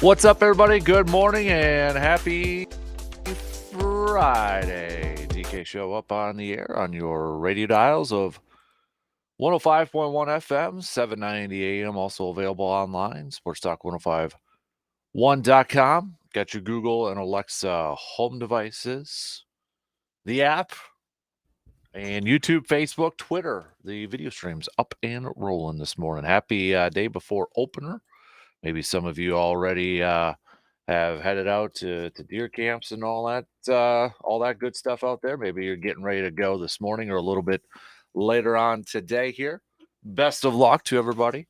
What's up, everybody? Good morning and happy Friday. DK Show up on the air on your radio dials of 105.1 FM, 790 AM, also available online, sportstalk1051.com. Got your Google and Alexa home devices, the app, and YouTube, Facebook, Twitter. The video streams up and rolling this morning. Happy day before opener. Maybe some of you already have headed out to deer camps and all that good stuff out there. Maybe you're getting ready to go this morning or a little bit later on today here. Best of luck to everybody.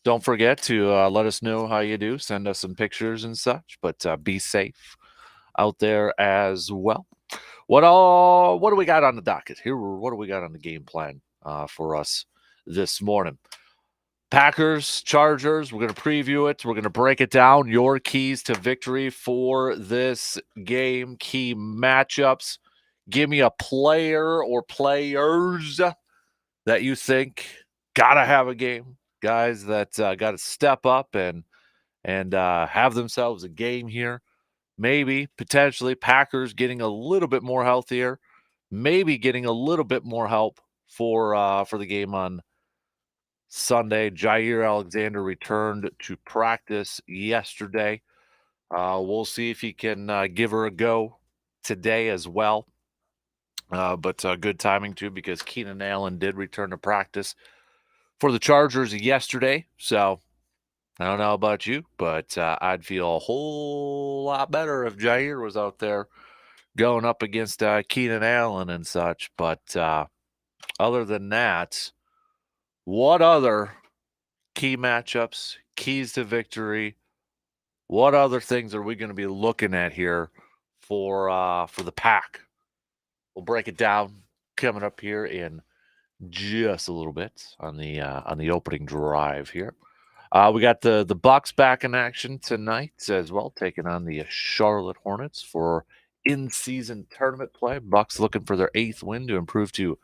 Don't forget to let us know how you do. Send us some pictures and such, but be safe out there as well. What do we got on the docket here? What do we got on the game plan for us this morning? Packers, Chargers, we're going to preview it. We're going to break it down. Your keys to victory for this game, key matchups. Give me a player or players that you think got to have a game. Guys that got to step up and have themselves a game here. Maybe, potentially, Packers getting a little bit more healthier. Maybe getting a little bit more help for the game on Sunday. Jair Alexander returned to practice yesterday. We'll see if he can give her a go today as well. But good timing, too, because Keenan Allen did return to practice for the Chargers yesterday. So I don't know about you, but I'd feel a whole lot better if Jair was out there going up against Keenan Allen and such. But other than that, what other key matchups, keys to victory, what other things are we going to be looking at here for the Pack? We'll break it down coming up here in just a little bit on the opening drive here. We got the Bucks back in action tonight as well, taking on the Charlotte Hornets for in-season tournament play. Bucks looking for their 8th win to improve to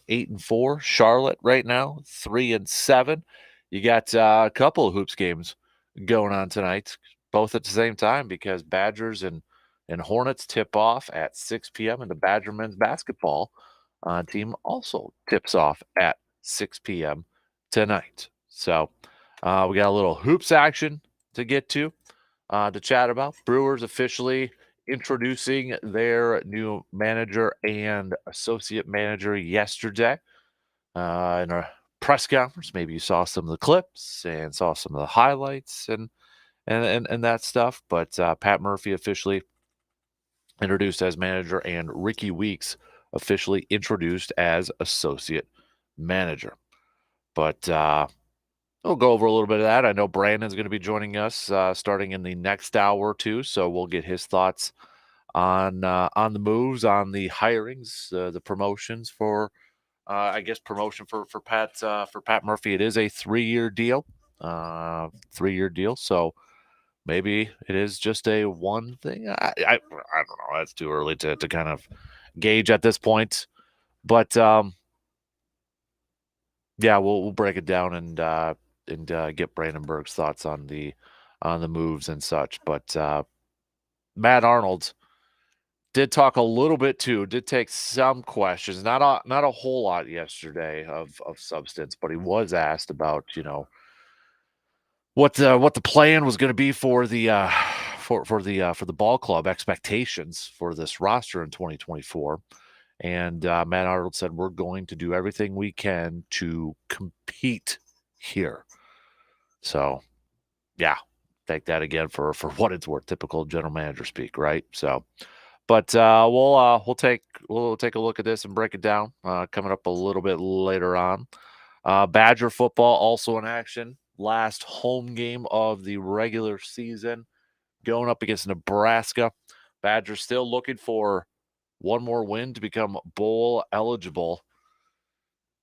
8-4. Charlotte right now 3-7. You got a couple of hoops games going on tonight, both at the same time, because Badgers and Hornets tip off at 6 p.m. and the Badger men's basketball team also tips off at 6 p.m. tonight. So we got a little hoops action to get to chat about. Brewers officially introducing their new manager and associate manager yesterday in a press conference. Maybe you saw some of the clips and saw some of the highlights and that stuff. But Pat Murphy officially introduced as manager, and Ricky Weeks officially introduced as associate manager. But we'll go over a little bit of that. I know Brandon's going to be joining us starting in the next hour or two, so we'll get his thoughts on the moves, on the hirings, the promotions for, I guess, promotion for Pat Murphy. It is a 3-year deal, 3-year deal. So maybe it is just a one thing. I don't know. That's too early to kind of gauge at this point. But yeah, we'll break it down and get Brandon Berg's thoughts on the moves and such. But Matt Arnold did talk a little bit too. Did take some questions, not a whole lot yesterday of substance, but he was asked about what the plan was going to be for the for the ball club, expectations for this roster in 2024. And Matt Arnold said, we're going to do everything we can to compete here. So, yeah, take that again for what it's worth. Typical general manager speak, right? So, but we'll take a look at this and break it down coming up a little bit later on. Badger football also in action. Last home game of the regular season, going up against Nebraska. Badgers still looking for one more win to become bowl eligible.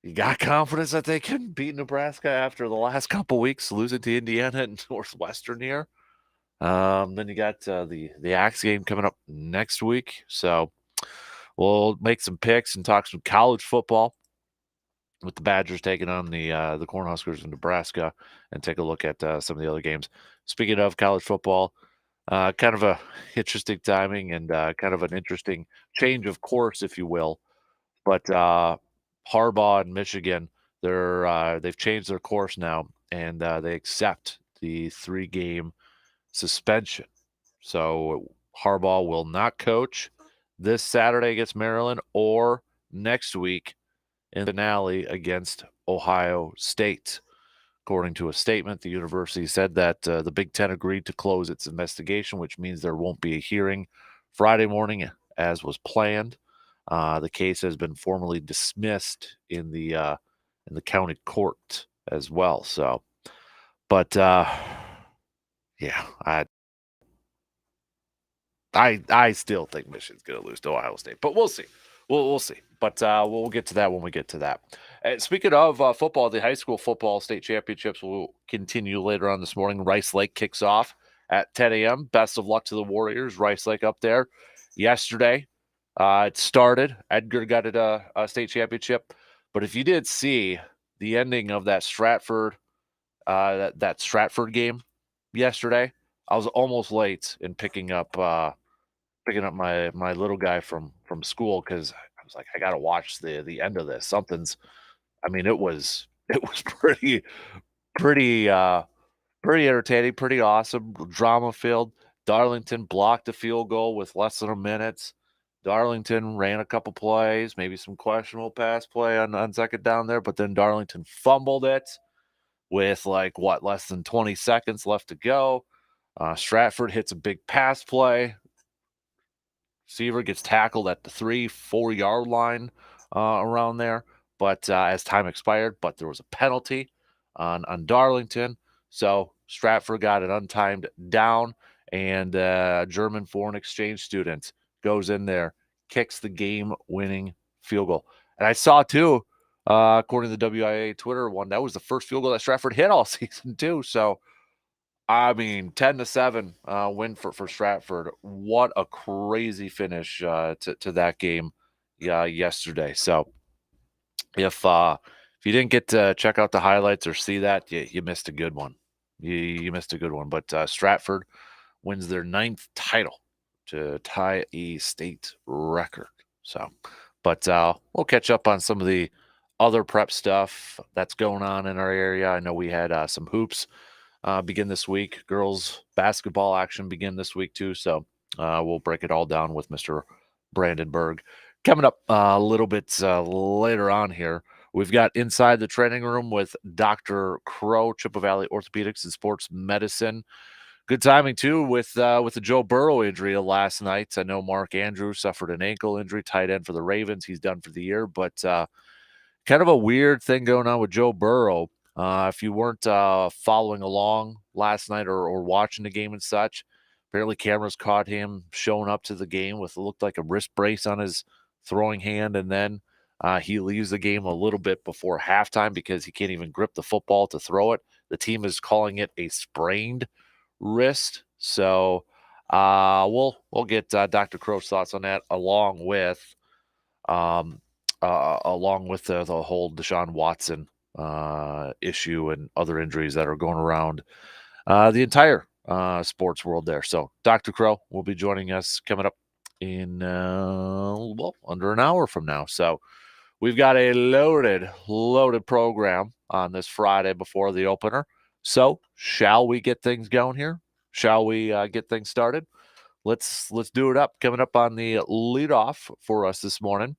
You got confidence that they can beat Nebraska after the last couple weeks, losing to Indiana and Northwestern here. Then you got the Axe game coming up next week. So we'll make some picks and talk some college football with the Badgers taking on the Cornhuskers in Nebraska, and take a look at some of the other games. Speaking of college football, kind of a interesting timing and kind of an interesting change of course, if you will. But Harbaugh and Michigan, they've changed their course now, and they accept the 3-game suspension. So Harbaugh will not coach this Saturday against Maryland or next week in the finale against Ohio State. According to a statement, the university said that the Big Ten agreed to close its investigation, which means there won't be a hearing Friday morning as was planned. The case has been formally dismissed in the county court as well. So, but yeah, I still think Michigan's going to lose to Ohio State, but we'll see. We'll see. But we'll get to that when we get to that. Speaking of football, the high school football state championships will continue later on this morning. Rice Lake kicks off at 10 a.m. Best of luck to the Warriors. Rice Lake up there yesterday. It started. Edgar got it a state championship. But if you did see the ending of that Stratford that Stratford game yesterday, I was almost late in picking up my little guy from school because I was like, I gotta watch the end of this. I mean, it was pretty pretty entertaining, pretty awesome, drama filled. Darlington blocked a field goal with less than a minute. Darlington ran a couple plays, maybe some questionable pass play on second down there, but then Darlington fumbled it with less than 20 seconds left to go. Stratford hits a big pass play. Seaver gets tackled at the 3-4 yard line around there, but as time expired, but there was a penalty on Darlington, so Stratford got an untimed down, and a German foreign exchange student goes in there, kicks the game-winning field goal, and I saw too, according to the WIA Twitter one, that was the first field goal that Stratford hit all season too. So I mean, 10-7 win for Stratford. What a crazy finish to that game yesterday. So if you didn't get to check out the highlights or see that, you missed a good one. You missed a good one. But Stratford wins their 9th title to tie a state record. So, but we'll catch up on some of the other prep stuff that's going on in our area. I know we had some hoops begin this week. Girls basketball action begin this week too. So we'll break it all down with Mr. Brandenburg. Coming up a little bit later on here, we've got Inside the Training Room with Dr. Crow, Chippewa Valley Orthopedics and Sports Medicine. Good timing too with the Joe Burrow injury last night. I know Mark Andrews suffered an ankle injury, tight end for the Ravens. He's done for the year, but kind of a weird thing going on with Joe Burrow. If you weren't following along last night or watching the game and such, apparently cameras caught him showing up to the game with what looked like a wrist brace on his throwing hand, and then he leaves the game a little bit before halftime because he can't even grip the football to throw it. The team is calling it a sprained wrist. So we'll get Dr. Crow's thoughts on that um, along with the whole Deshaun Watson issue and other injuries that are going around the entire sports world there. So Dr. Crow will be joining us coming up in under an hour from now. So we've got a loaded program on this Friday before the opener. So shall we get things going here? Shall we get things started? Let's do it up. Coming up on the leadoff for us this morning.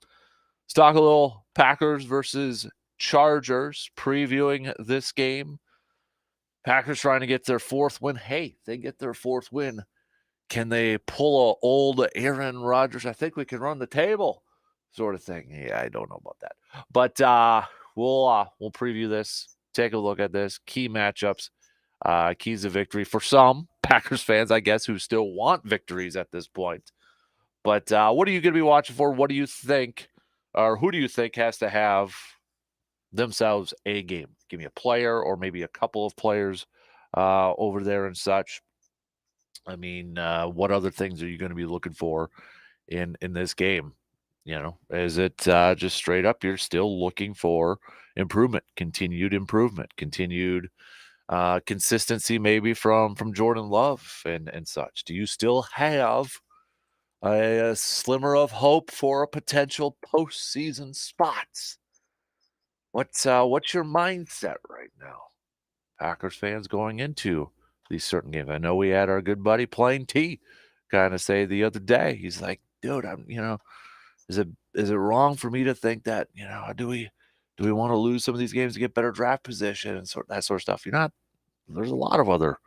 Let's talk a little Packers versus Chargers, previewing this game. Packers trying to get their 4th win. Hey, they get their 4th win. Can they pull a old Aaron Rodgers? I think we can run the table sort of thing. Yeah, I don't know about that. But we'll preview this, take a look at this, key matchups, keys to victory for some Packers fans, I guess, who still want victories at this point. But what are you going to be watching for? What do you think, or who do you think has to have themselves a game? Give me a player or maybe a couple of players over there and such. I mean, what other things are you going to be looking for in this game? Is it just straight up you're still looking for improvement, continued consistency, maybe from Jordan Love and such? Do you still have a slimmer of hope for a potential postseason spot? What's your mindset right now, Packers fans, going into these certain games? I know we had our good buddy Plain T kind of say the other day. He's like, dude, is it wrong for me to think that, do we want to lose some of these games to get better draft position and that sort of stuff? There's a lot of other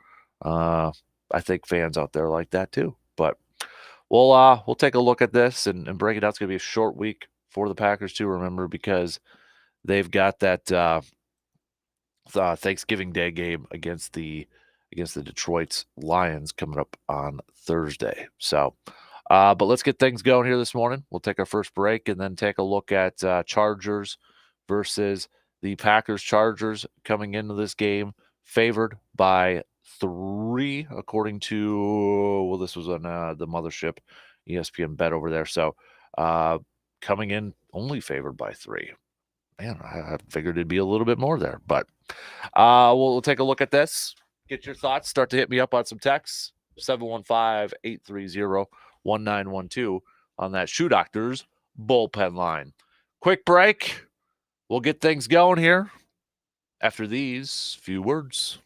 I think fans out there like that too. But we'll take a look at this and break it down. It's gonna be a short week for the Packers too, remember, because they've got that Thanksgiving Day game against the Detroit Lions coming up on Thursday. So, but let's get things going here this morning. We'll take our first break and then take a look at Chargers versus the Packers. Chargers coming into this game favored by 3, according to, this was on the mothership, ESPN bet over there. So, coming in only favored by 3. Man, I figured it'd be a little bit more there, but we'll take a look at this. Get your thoughts. Start to hit me up on some texts. 715-830-1912 on that Shoe Doctors bullpen line. Quick break. We'll get things going here after these few words.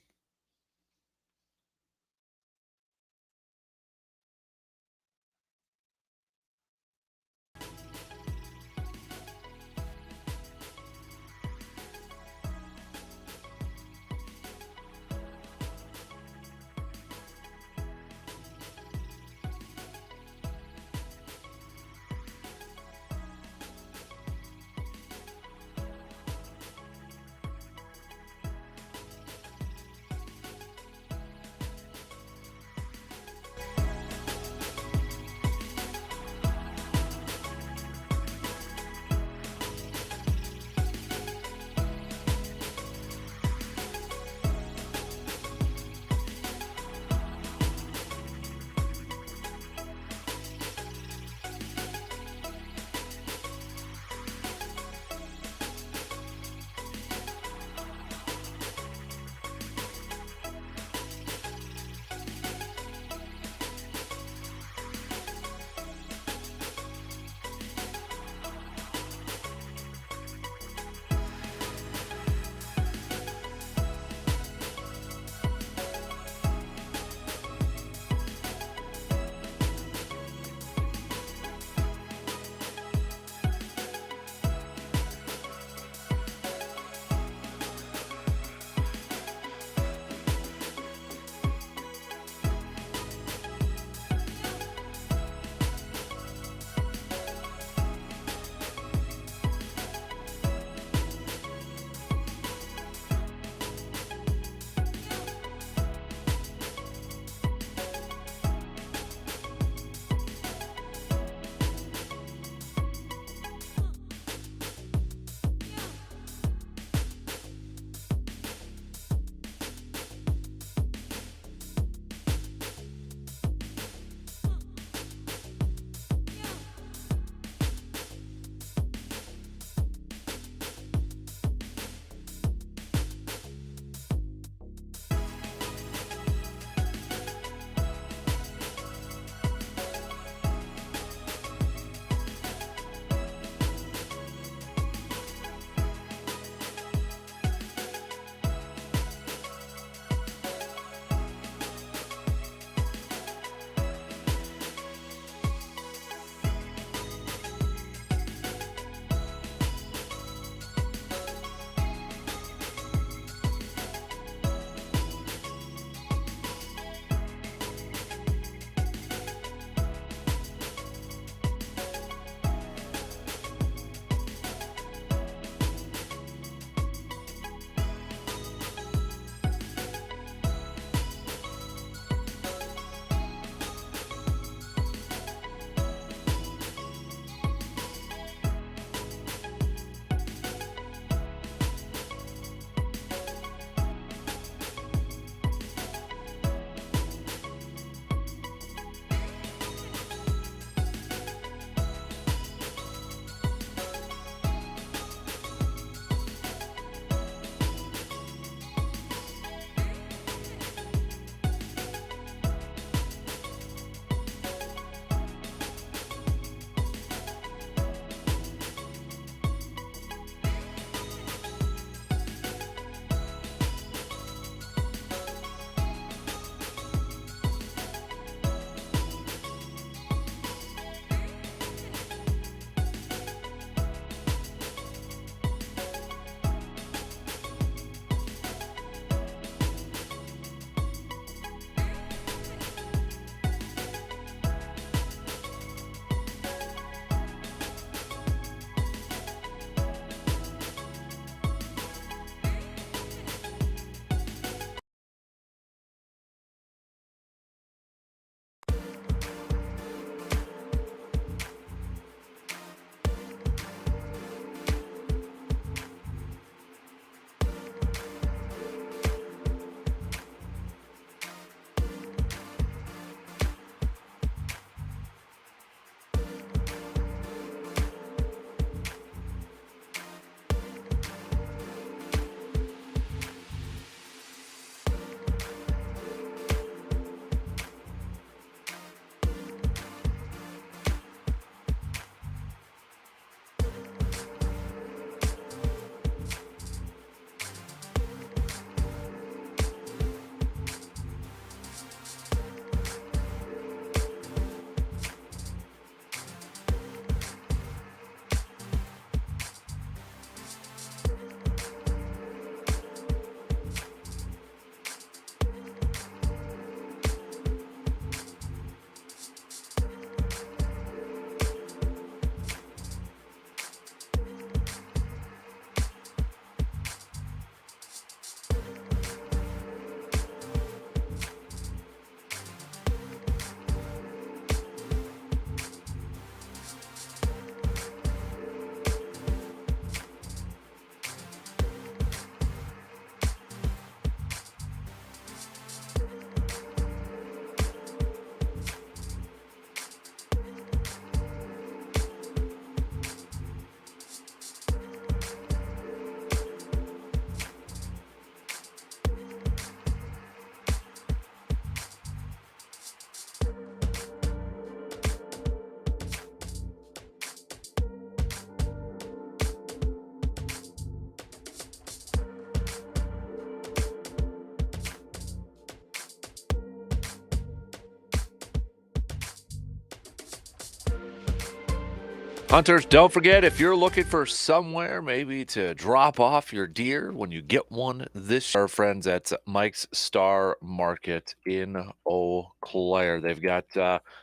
Hunters, don't forget, if you're looking for somewhere maybe to drop off your deer when you get one this year, our friends at Mike's Star Market in Eau Claire. They've got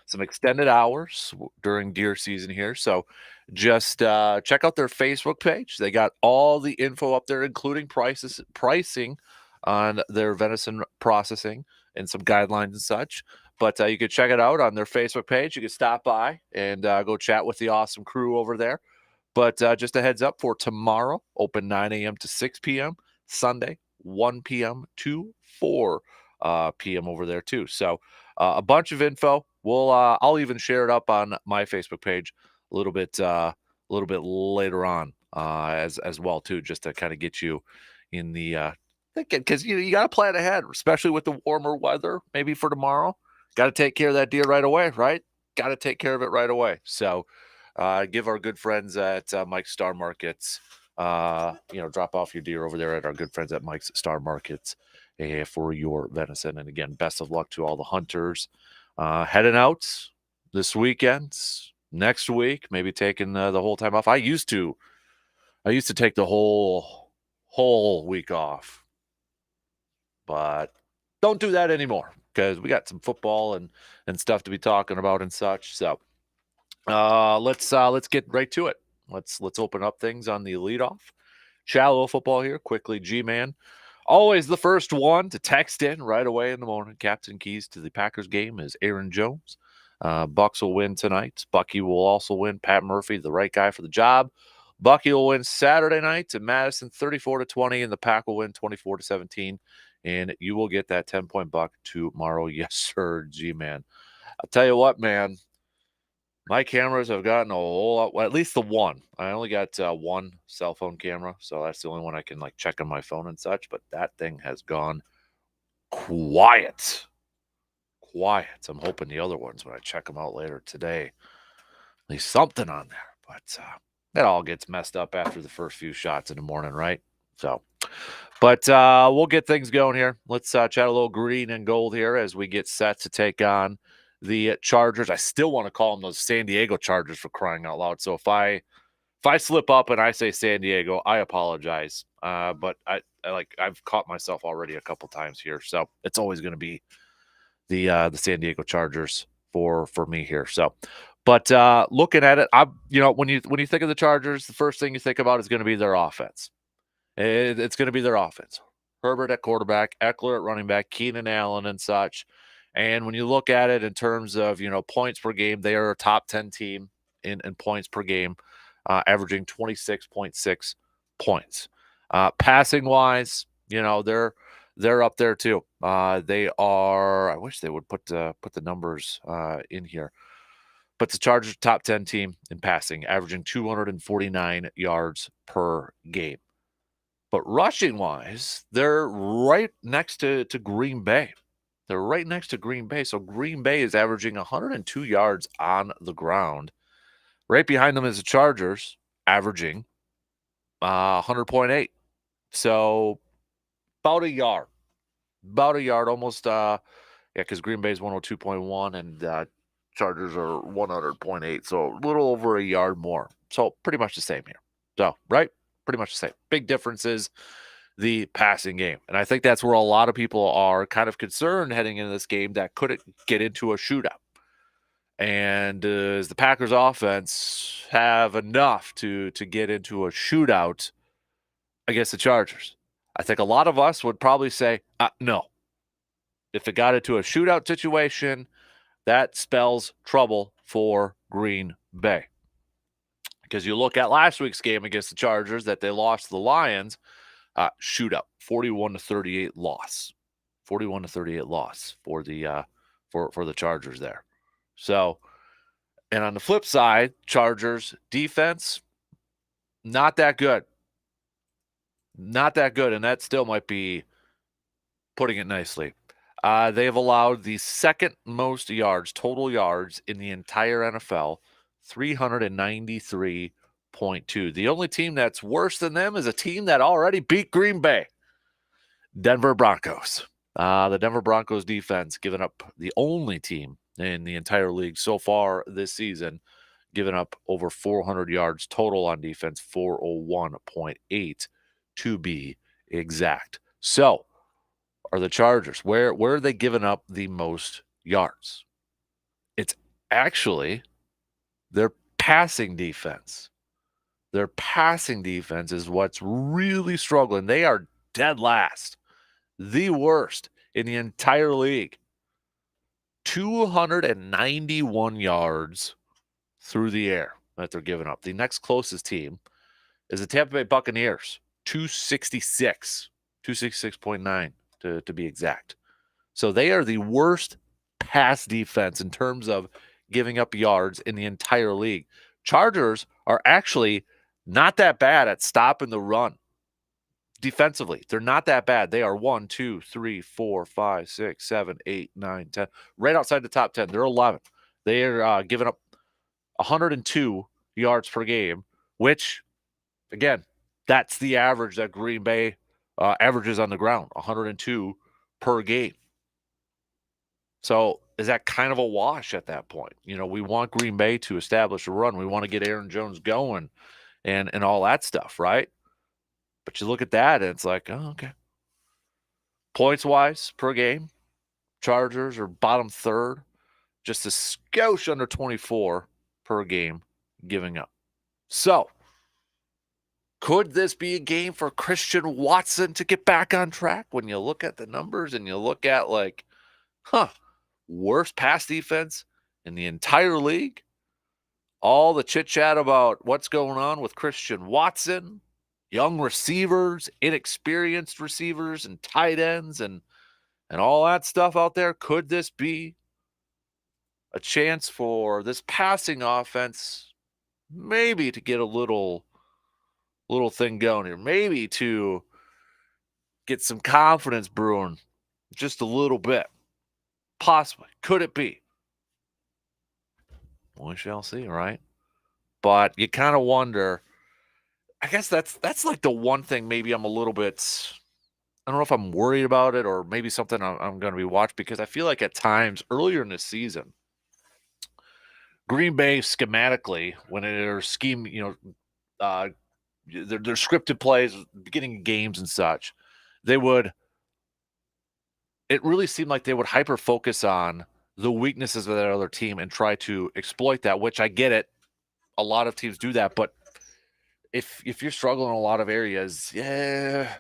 some extended hours during deer season here. So just check out their Facebook page. They got all the info up there, including pricing on their venison processing and some guidelines and such. But you can check it out on their Facebook page. You can stop by and go chat with the awesome crew over there. But just a heads up for tomorrow, open 9 a.m. to 6 p.m. Sunday, 1 p.m. to 4 p.m. over there too. So a bunch of info. I'll even share it up on my Facebook page a little bit later on as well too, just to kind of get you in the thinking, because you got to plan ahead, especially with the warmer weather. Maybe for tomorrow. Got to take care of that deer right away, right? Got to take care of it right away. So give our good friends at Mike's Star Markets, drop off your deer over there at our good friends at Mike's Star Markets for your venison. And again, best of luck to all the hunters heading out this weekend, next week, maybe taking the whole time off. I used to take the whole week off, but don't do that anymore, because we got some football and stuff to be talking about and such. So let's get right to it. Let's open up things on the leadoff. Shallow football here. Quickly, G-Man. Always the first one to text in right away in the morning. Captain keys to the Packers game is Aaron Jones. Bucks will win tonight. Bucky will also win. Pat Murphy, the right guy for the job. Bucky will win Saturday night in Madison 34-20, and the Pack will win 24-17. And you will get that 10-point buck tomorrow. Yes, sir, G-Man. I'll tell you what, man. My cameras have gotten a whole lot, well, at least the one. I only got one cell phone camera, so that's the only one I can check on my phone and such. But that thing has gone quiet. I'm hoping the other ones, when I check them out later today, at least something on there. But that all gets messed up after the first few shots in the morning, right? So, but we'll get things going here. Let's chat a little green and gold here as we get set to take on the Chargers. I still want to call them those San Diego Chargers, for crying out loud. So if I slip up and I say San Diego, I apologize. But I've caught myself already a couple times here, so it's always going to be the San Diego Chargers for me here. So, but looking at it, when you think of the Chargers, the first thing you think about is going to be their offense. It's going to be their offense. Herbert at quarterback, Eckler at running back, Keenan Allen and such. And when you look at it in terms of, points per game, they are a top 10 team in points per game, averaging 26.6 points. Passing wise, they're up there too. They are, I wish they would put the numbers in here. But the Chargers top 10 team in passing, averaging 249 yards per game. But rushing wise, they're right next to Green Bay. They're right next to Green Bay. So Green Bay is averaging 102 yards on the ground. Right behind them is the Chargers, averaging 100.8. So about a yard. Almost. Because Green Bay is 102.1 and Chargers are 100.8. So a little over a yard more. So pretty much the same here. So, right? Pretty much the same. Big difference is the passing game. And I think that's where a lot of people are kind of concerned heading into this game, that could it get into a shootout. And does the Packers offense have enough to get into a shootout against the Chargers? I think a lot of us would probably say, no. If it got into a shootout situation, that spells trouble for Green Bay. Because you look at last week's game against the Chargers that they lost to the Lions, shootout, 41-38 loss. 41-38 loss for the for the Chargers there. So, and on the flip side, Chargers defense, not that good. Not that good, and that still might be putting it nicely. They have allowed the second most yards, total yards, in the entire NFL, 393.2. The only team that's worse than them is a team that already beat Green Bay, Denver Broncos. The Denver Broncos defense, giving up, the only team in the entire league so far this season, giving up over 400 yards total on defense, 401.8 to be exact. So, are the Chargers, where are they giving up the most yards? It's actually their passing defense. Their passing defense is what's really struggling. They are dead last, the worst in the entire league. 291 yards through the air that they're giving up. The next closest team is the Tampa Bay Buccaneers, 266, 266.9 to be exact. So they are the worst pass defense in terms of giving up yards in the entire league. Chargers are actually not that bad at stopping the run defensively. They're not that bad. They are 1, 2, 3, 4, 5, 6, 7, 8, 9, 10. Right outside the top 10. They're 11th. They are giving up 102 yards per game, which, again, that's the average that Green Bay averages on the ground, 102 per game. So is that kind of a wash at that point? You know, we want Green Bay to establish a run. We want to get Aaron Jones going and all that stuff, right? But you look at that and it's like, oh, okay. Points-wise per game, Chargers are bottom third, just a skosh under 24 per game giving up. So, could this be a game for Christian Watson to get back on track when you look at the numbers and you look at like, worst pass defense in the entire league? All the chit-chat about what's going on with Christian Watson, young receivers, inexperienced receivers, and tight ends, and all that stuff out there. Could this be a chance for this passing offense maybe to get a little thing going here? Maybe to get some confidence brewing just a little bit. Possibly. Could it be? We shall see, right? But you kind of wonder. I guess that's like the one thing maybe I'm a little bit, I don't know if I'm worried about it or maybe something I'm going to be watching, because I feel like at times earlier in the season, Green Bay schematically, when they're scheme, their scripted plays, beginning of games and such, it really seemed like they would hyper focus on the weaknesses of that other team and try to exploit that, which I get it. A lot of teams do that, but if you're struggling in a lot of areas, yeah,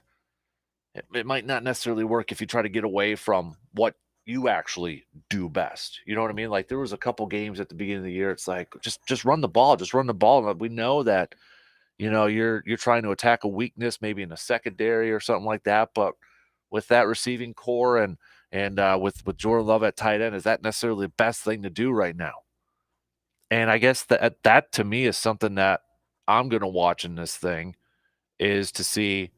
it might not necessarily work if you try to get away from what you actually do best. You know what I mean? Like there was a couple games at the beginning of the year. It's like, just run the ball, just run the ball. And we know that, you're trying to attack a weakness, maybe in a secondary or something like that. But with that receiving core and with Jordan Love at tight end, is that necessarily the best thing to do right now? And I guess that to me is something that I'm going to watch in this thing, is to see,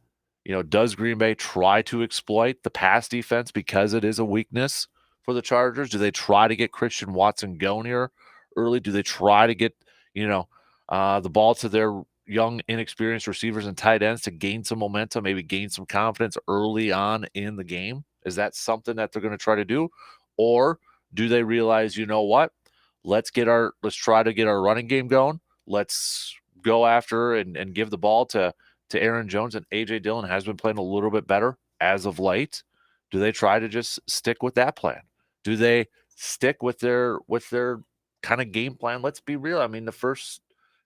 does Green Bay try to exploit the pass defense because it is a weakness for the Chargers? Do they try to get Christian Watson going here early? Do they try to get, the ball to their young, inexperienced receivers and tight ends to gain some momentum, maybe gain some confidence early on in the game? Is that something that they're going to try to do? Or do they realize, you know what? Let's try to get our running game going. Let's go after and give the ball to Aaron Jones, and A.J. Dillon has been playing a little bit better as of late. Do they try to just stick with that plan? Do they stick with their kind of game plan? Let's be real. I mean, the first,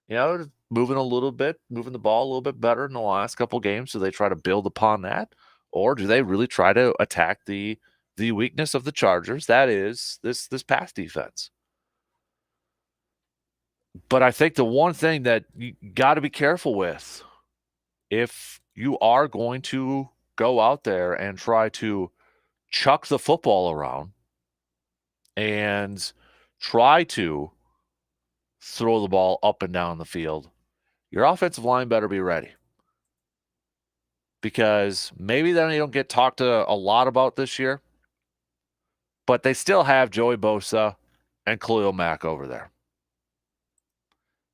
moving the ball a little bit better in the last couple games. Do they try to build upon that? Or do they really try to attack the weakness of the Chargers? That is this pass defense. But I think the one thing that you got to be careful with, if you are going to go out there and try to chuck the football around and try to throw the ball up and down the field, your offensive line better be ready. Because maybe they don't get talked a lot about this year, but they still have Joey Bosa and Khalil Mack over there.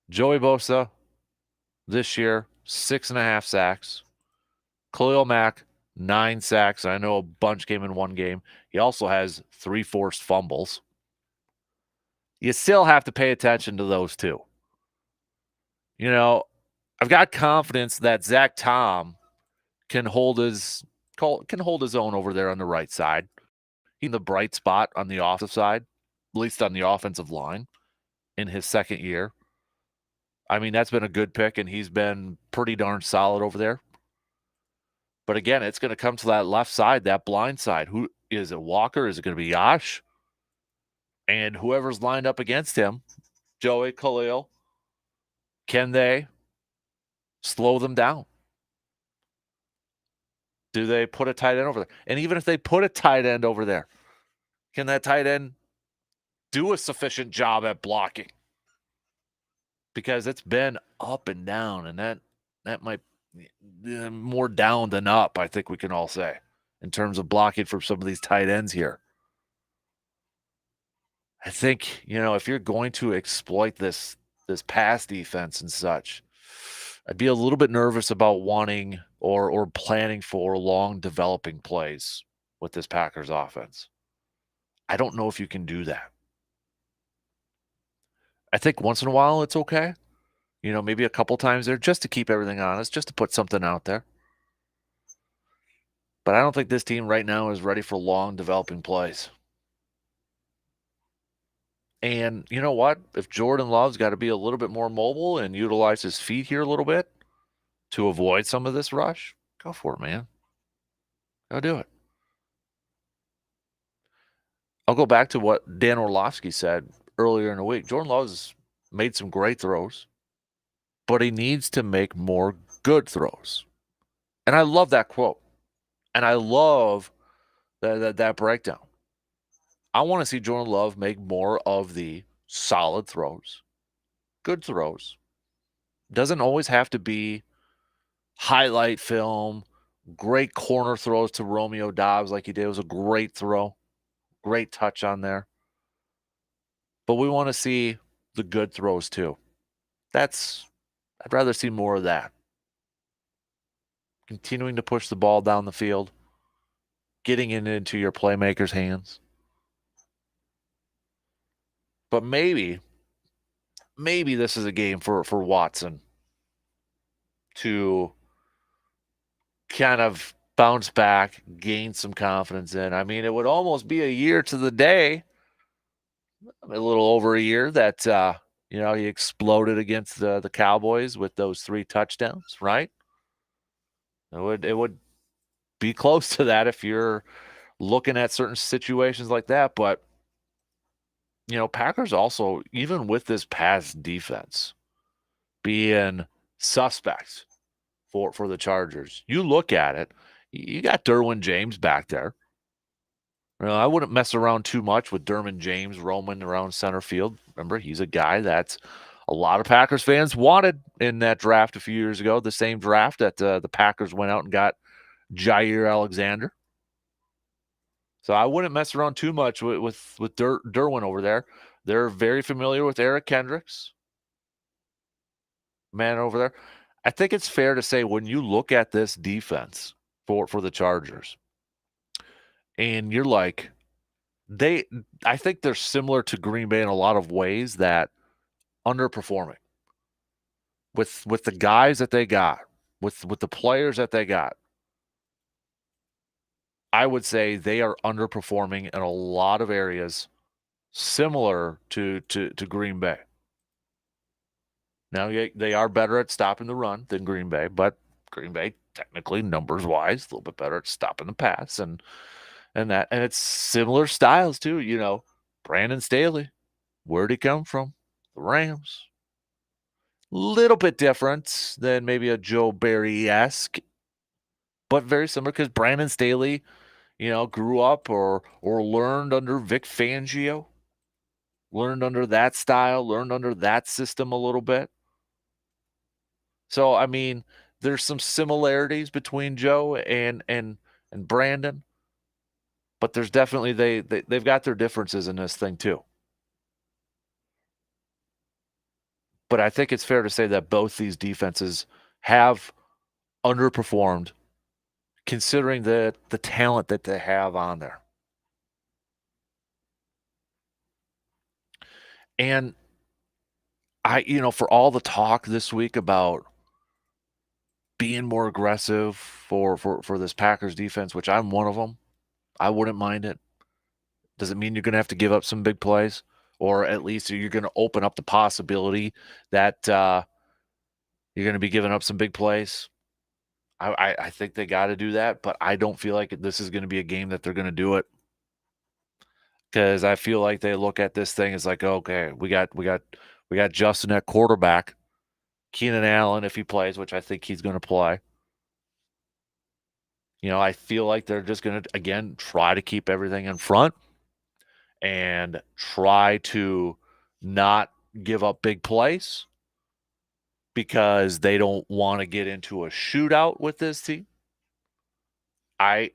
Joey Bosa this year, 6.5 sacks. Khalil Mack, 9 sacks. I know a bunch came in one game. He also has 3 forced fumbles. You still have to pay attention to those two. You know, I've got confidence that Zach Tom can hold his own over there on the right side. He's the bright spot on the offensive side, at least on the offensive line in his second year. I mean, that's been a good pick, and he's been pretty darn solid over there. But again, it's going to come to that left side, that blind side. Who is it? Walker? Is it going to be Yash? And whoever's lined up against him, Joey, Khalil, can they slow them down? Do they put a tight end over there? And even if they put a tight end over there, can that tight end do a sufficient job at blocking? Because it's been up and down, and that might more down than up, I think we can all say, in terms of blocking from some of these tight ends here. I think, if you're going to exploit this pass defense and such, I'd be a little bit nervous about wanting or planning for long developing plays with this Packers offense. I don't know if you can do that. I think once in a while it's okay. Maybe a couple times there just to keep everything honest, just to put something out there. But I don't think this team right now is ready for long developing plays. And you know what? If Jordan Love's got to be a little bit more mobile and utilize his feet here a little bit to avoid some of this rush, go for it, man. Go do it. I'll go back to what Dan Orlovsky said earlier in the week. Jordan Love's made some great throws, but he needs to make more good throws. And I love that quote. And I love that breakdown. I want to see Jordan Love make more of the solid throws, good throws. Doesn't always have to be highlight film, great corner throws to Romeo Dobbs like he did. It was a great throw, great touch on there. But we want to see the good throws too. I'd rather see more of that. Continuing to push the ball down the field, getting it into your playmakers' hands. But maybe this is a game for Watson to kind of bounce back, gain some confidence in. I mean, it would almost be a year to the day, a little over a year that he exploded against the Cowboys with those 3 touchdowns, right? It would be close to that if you're looking at certain situations like that. But Packers also, even with this pass defense being suspect for the Chargers, you look at it, you got Derwin James back there. I wouldn't mess around too much with Derwin James roaming around center field. Remember, he's a guy that a lot of Packers fans wanted in that draft a few years ago, the same draft that the Packers went out and got Jair Alexander. So I wouldn't mess around too much with Derwin over there. They're very familiar with Eric Kendricks, man over there. I think it's fair to say when you look at this defense for the Chargers, and you're like, I think they're similar to Green Bay in a lot of ways, that underperforming with the guys that they got, with the players that they got. I would say they are underperforming in a lot of areas, similar to Green Bay. Now, they are better at stopping the run than Green Bay, but Green Bay, technically, numbers-wise, a little bit better at stopping the pass, and it's similar styles too. Brandon Staley, where'd he come from? The Rams. Little bit different than maybe a Joe Barry-esque, but very similar because Brandon Staley, grew up or learned under Vic Fangio, learned under that style, learned under that system a little bit. So, I mean, there's some similarities between Joe and Brandon, but there's definitely they've got their differences in this thing too. But I think it's fair to say that both these defenses have underperformed considering the talent that they have on there. And for all the talk this week about being more aggressive for this Packers defense, which I'm one of them, I wouldn't mind it. Does it mean you're going to have to give up some big plays? Or at least you're going to open up the possibility that you're going to be giving up some big plays? I think they got to do that, but I don't feel like this is going to be a game that they're going to do it, because I feel like they look at this thing as like, okay, we got Justin at quarterback, Keenan Allen if he plays, which I think he's going to play. I feel like they're just going to again try to keep everything in front and try to not give up big plays because they don't want to get into a shootout with this team. I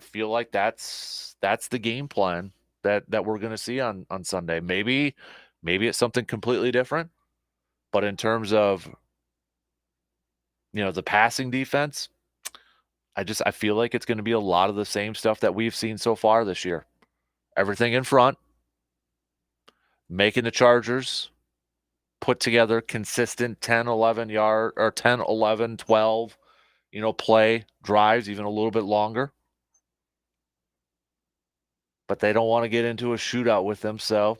feel like that's the game plan that we're going to see on Sunday. Maybe it's something completely different, but in terms of the passing defense, I feel like it's going to be a lot of the same stuff that we've seen so far this year. Everything in front, making the Chargers put together consistent 10, 11 yard or 10, 11, 12, play drives, even a little bit longer. But they don't want to get into a shootout with them, so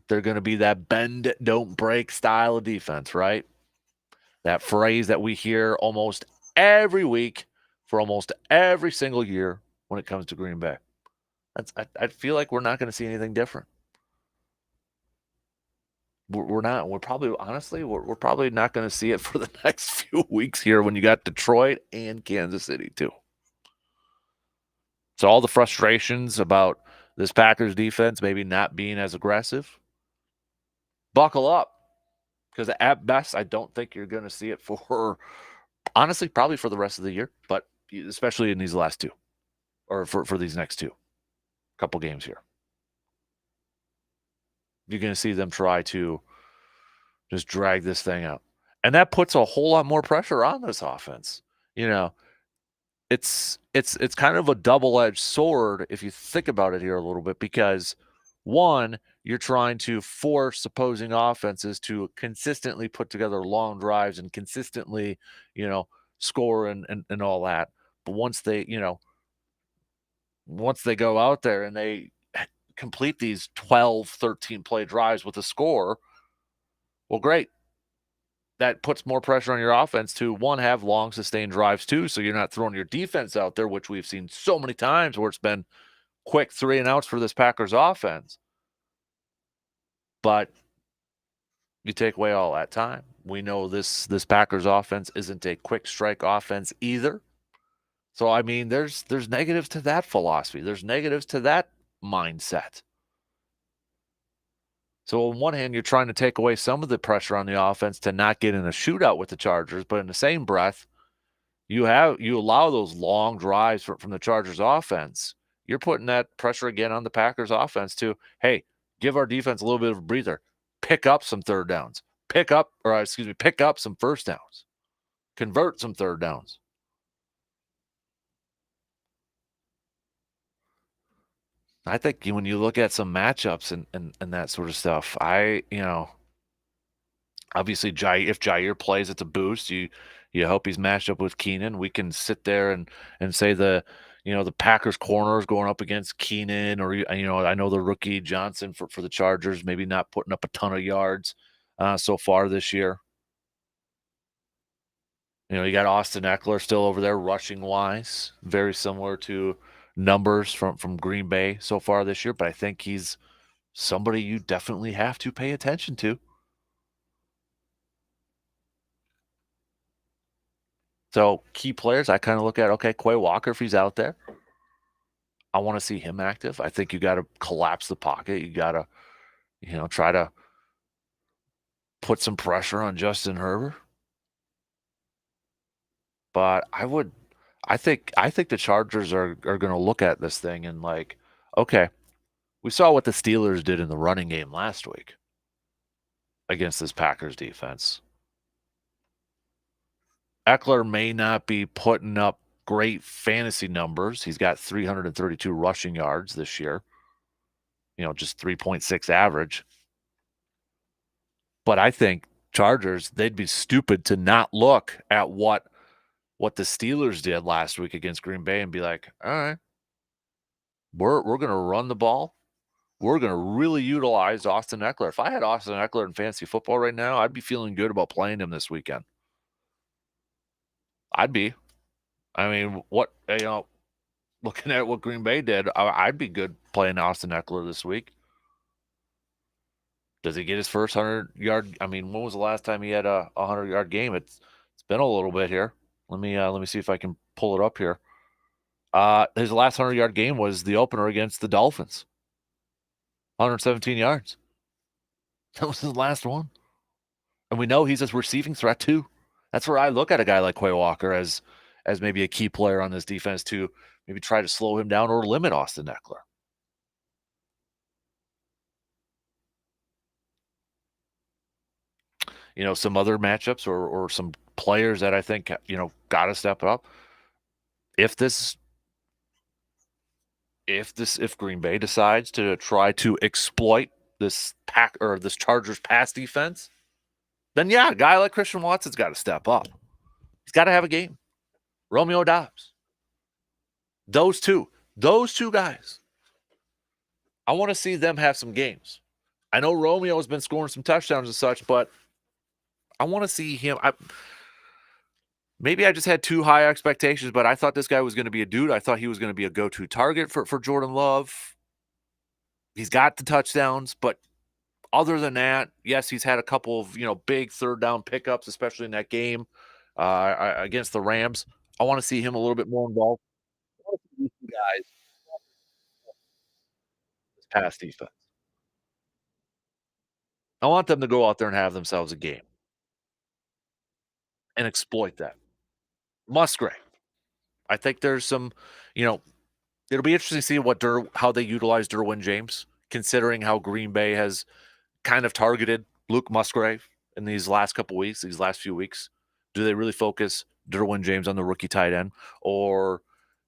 they're going to be that bend, don't break style of defense, right? That phrase that we hear almost every week for almost every single year when it comes to Green Bay. I feel like we're not going to see anything different. We're not. We're probably, honestly, we're probably not going to see it for the next few weeks here when you got Detroit and Kansas City too. So all the frustrations about this Packers defense maybe not being as aggressive, buckle up, because at best, I don't think you're going to see it for, honestly, probably for the rest of the year, but especially in these last two, or for these next couple games here. You're going to see them try to just drag this thing out. And that puts a whole lot more pressure on this offense. It's kind of a double-edged sword if you think about it here a little bit, because one, you're trying to force opposing offenses to consistently put together long drives and consistently, score and all that. But once they go out there and they complete these 12, 13 play drives with a score, well, great. That puts more pressure on your offense to, one, have long sustained drives too, so you're not throwing your defense out there, which we've seen so many times where it's been quick 3 and outs for this Packers offense. But you take away all that time. We know this Packers offense isn't a quick strike offense either. So I mean, there's negatives to that philosophy. There's negatives to that mindset. So on one hand, you're trying to take away some of the pressure on the offense to not get in a shootout with the Chargers, but in the same breath, you allow those long drives from the Chargers offense. You're putting that pressure again on the Packers offense to, hey, give our defense a little bit of a breather. Pick up some third downs. Pick up some first downs. Convert some third downs. I think when you look at some matchups and that sort of stuff, obviously if Jair plays, it's a boost. You hope he's matched up with Keenan. We can sit there and say the Packers corners going up against Keenan, or I know the rookie Johnson for the Chargers, maybe not putting up a ton of yards so far this year. You got Austin Eckler still over there rushing wise, very similar to numbers from Green Bay so far this year, but I think he's somebody you definitely have to pay attention to. So key players, I kind of look at, okay, Quay Walker, if he's out there, I want to see him active. I think you got to collapse the pocket. You got to, try to put some pressure on Justin Herbert. But I think the Chargers are going to look at this thing and like, okay, we saw what the Steelers did in the running game last week against this Packers defense. Eckler may not be putting up great fantasy numbers. He's got 332 rushing yards this year, just 3.6 average. But I think Chargers, they'd be stupid to not look at what the Steelers did last week against Green Bay and be like, all right, we're gonna run the ball. We're gonna really utilize Austin Eckler. If I had Austin Eckler in fantasy football right now, I'd be feeling good about playing him this weekend. I'd be. I mean, looking at what Green Bay did, I'd be good playing Austin Eckler this week. Does he get his first 100-yard? I mean, when was the last time he had a 100-yard game? It's been a little bit here. Let me see if I can pull it up here. His last 100-yard game was the opener against the Dolphins. 117 yards. That was his last one. And we know he's a receiving threat too. That's where I look at a guy like Quay Walker as maybe a key player on this defense to maybe try to slow him down or limit Austin Eckler. Some other matchups or some players that I think, got to step up. If Green Bay decides to try to exploit this Chargers pass defense, then yeah, a guy like Christian Watson's got to step up. He's got to have a game. Romeo Doubs. Those two guys. I want to see them have some games. I know Romeo has been scoring some touchdowns and such, but I want to see him. Maybe I just had too high expectations, but I thought this guy was going to be a dude. I thought he was going to be a go-to target for Jordan Love. He's got the touchdowns, but other than that, yes, he's had a couple of big third down pickups, especially in that game against the Rams. I want to see him a little bit more involved. I want to see these guys pass defense. I want them to go out there and have themselves a game and exploit that. Musgrave. I think there's some, it'll be interesting to see how they utilize Derwin James, considering how Green Bay has kind of targeted Luke Musgrave in these last few weeks. Do they really focus Derwin James on the rookie tight end, or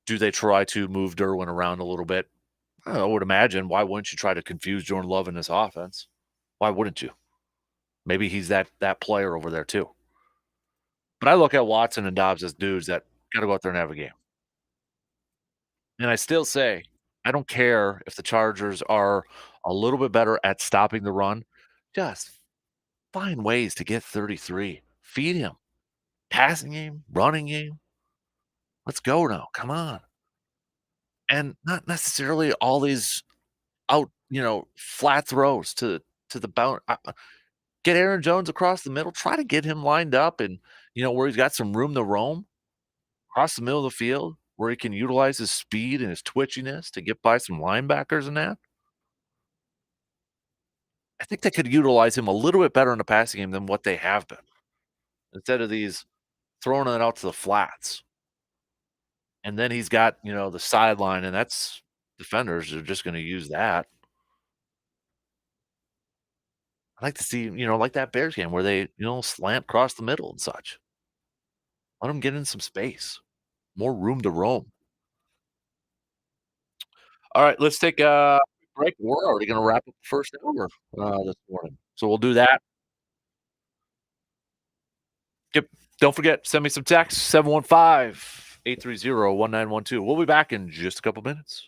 do they try to move Derwin around a little bit? I would imagine. Why wouldn't you try to confuse Jordan Love in this offense? Why wouldn't you? Maybe he's that player over there too. But I look at Watson and Dobbs as dudes that got to go out there and have a game. And I still say, I don't care if the Chargers are a little bit better at stopping the run. Just find ways to get 33. Feed him. Passing game, running game. Let's go now. Come on. And not necessarily all these flat throws to the bound. Get Aaron Jones across the middle. Try to get him lined up and where he's got some room to roam across the middle of the field where he can utilize his speed and his twitchiness to get by some linebackers and that. I think they could utilize him a little bit better in the passing game than what they have been, instead of these throwing it out to the flats. And then he's got, the sideline, and that's defenders are just gonna use that. I'd like to see, like that Bears game where they, slant across the middle and such. Let them get in some space, more room to roam. All right, let's take a break. We're already gonna wrap up the first hour, this morning. So we'll do that. Yep. Don't forget, send me some text, 715-830-1912. We'll be back in just a couple minutes.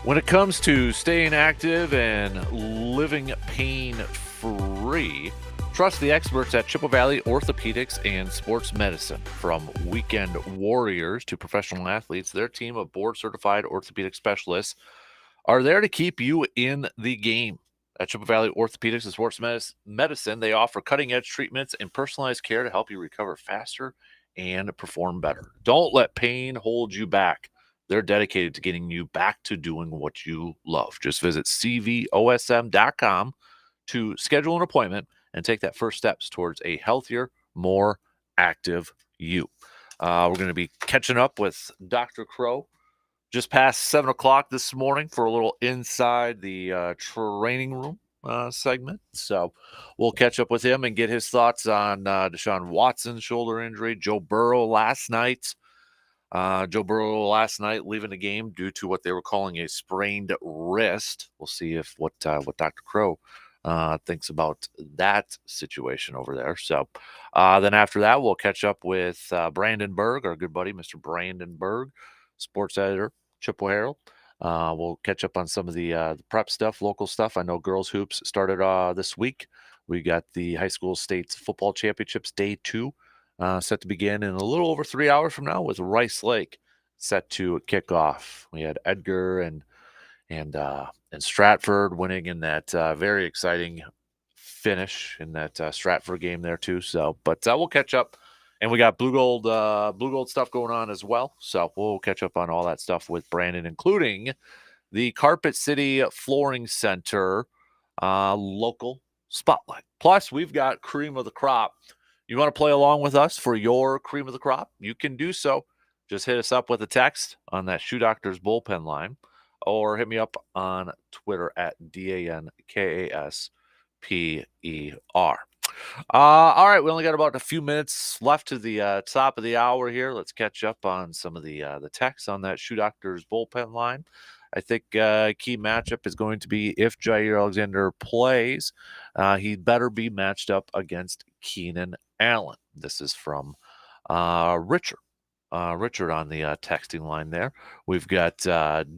When it comes to staying active and living pain-free, trust the experts at Chippewa Valley Orthopedics and Sports Medicine. From weekend warriors to professional athletes, their team of board-certified orthopedic specialists are there to keep you in the game. At Chippewa Valley Orthopedics and Sports Medicine, they offer cutting-edge treatments and personalized care to help you recover faster and perform better. Don't let pain hold you back. They're dedicated to getting you back to doing what you love. Just visit cvosm.com to schedule an appointment and take that first steps towards a healthier, more active you. We're going to be catching up with Dr. Crow just past 7 o'clock this morning for a little inside the training room segment. So we'll catch up with him and get his thoughts on Deshaun Watson's shoulder injury, Joe Burrow last night leaving the game due to what they were calling a sprained wrist. We'll see if what Dr. Crow thinks about that situation over there. So then after that, we'll catch up with Brandon Berg, our good buddy, Mr. Brandon Berg, sports editor, Chippewa Herald. We'll catch up on some of the prep stuff, local stuff. I know girls hoops started this week. We got the high school state football championships day 2 set to begin in a little over 3 hours from now with Rice Lake set to kick off. We had Edgar and Stratford winning in that very exciting finish in that Stratford game there too. So, but we'll catch up, and we got blue gold stuff going on as well. So we'll catch up on all that stuff with Brandon, including the Carpet City Flooring Center local spotlight. Plus, we've got cream of the crop. You want to play along with us for your cream of the crop? You can do so. Just hit us up with a text on that Shoe Doctors bullpen line, or hit me up on Twitter at DANKASPER. All right, we only got about a few minutes left to the top of the hour here. Let's catch up on some of the texts on that Shoe Doctors bullpen line. I think key matchup is going to be if Jair Alexander plays, he better be matched up against Keenan Allen. This is from Richard. Richard on the texting line there. We've got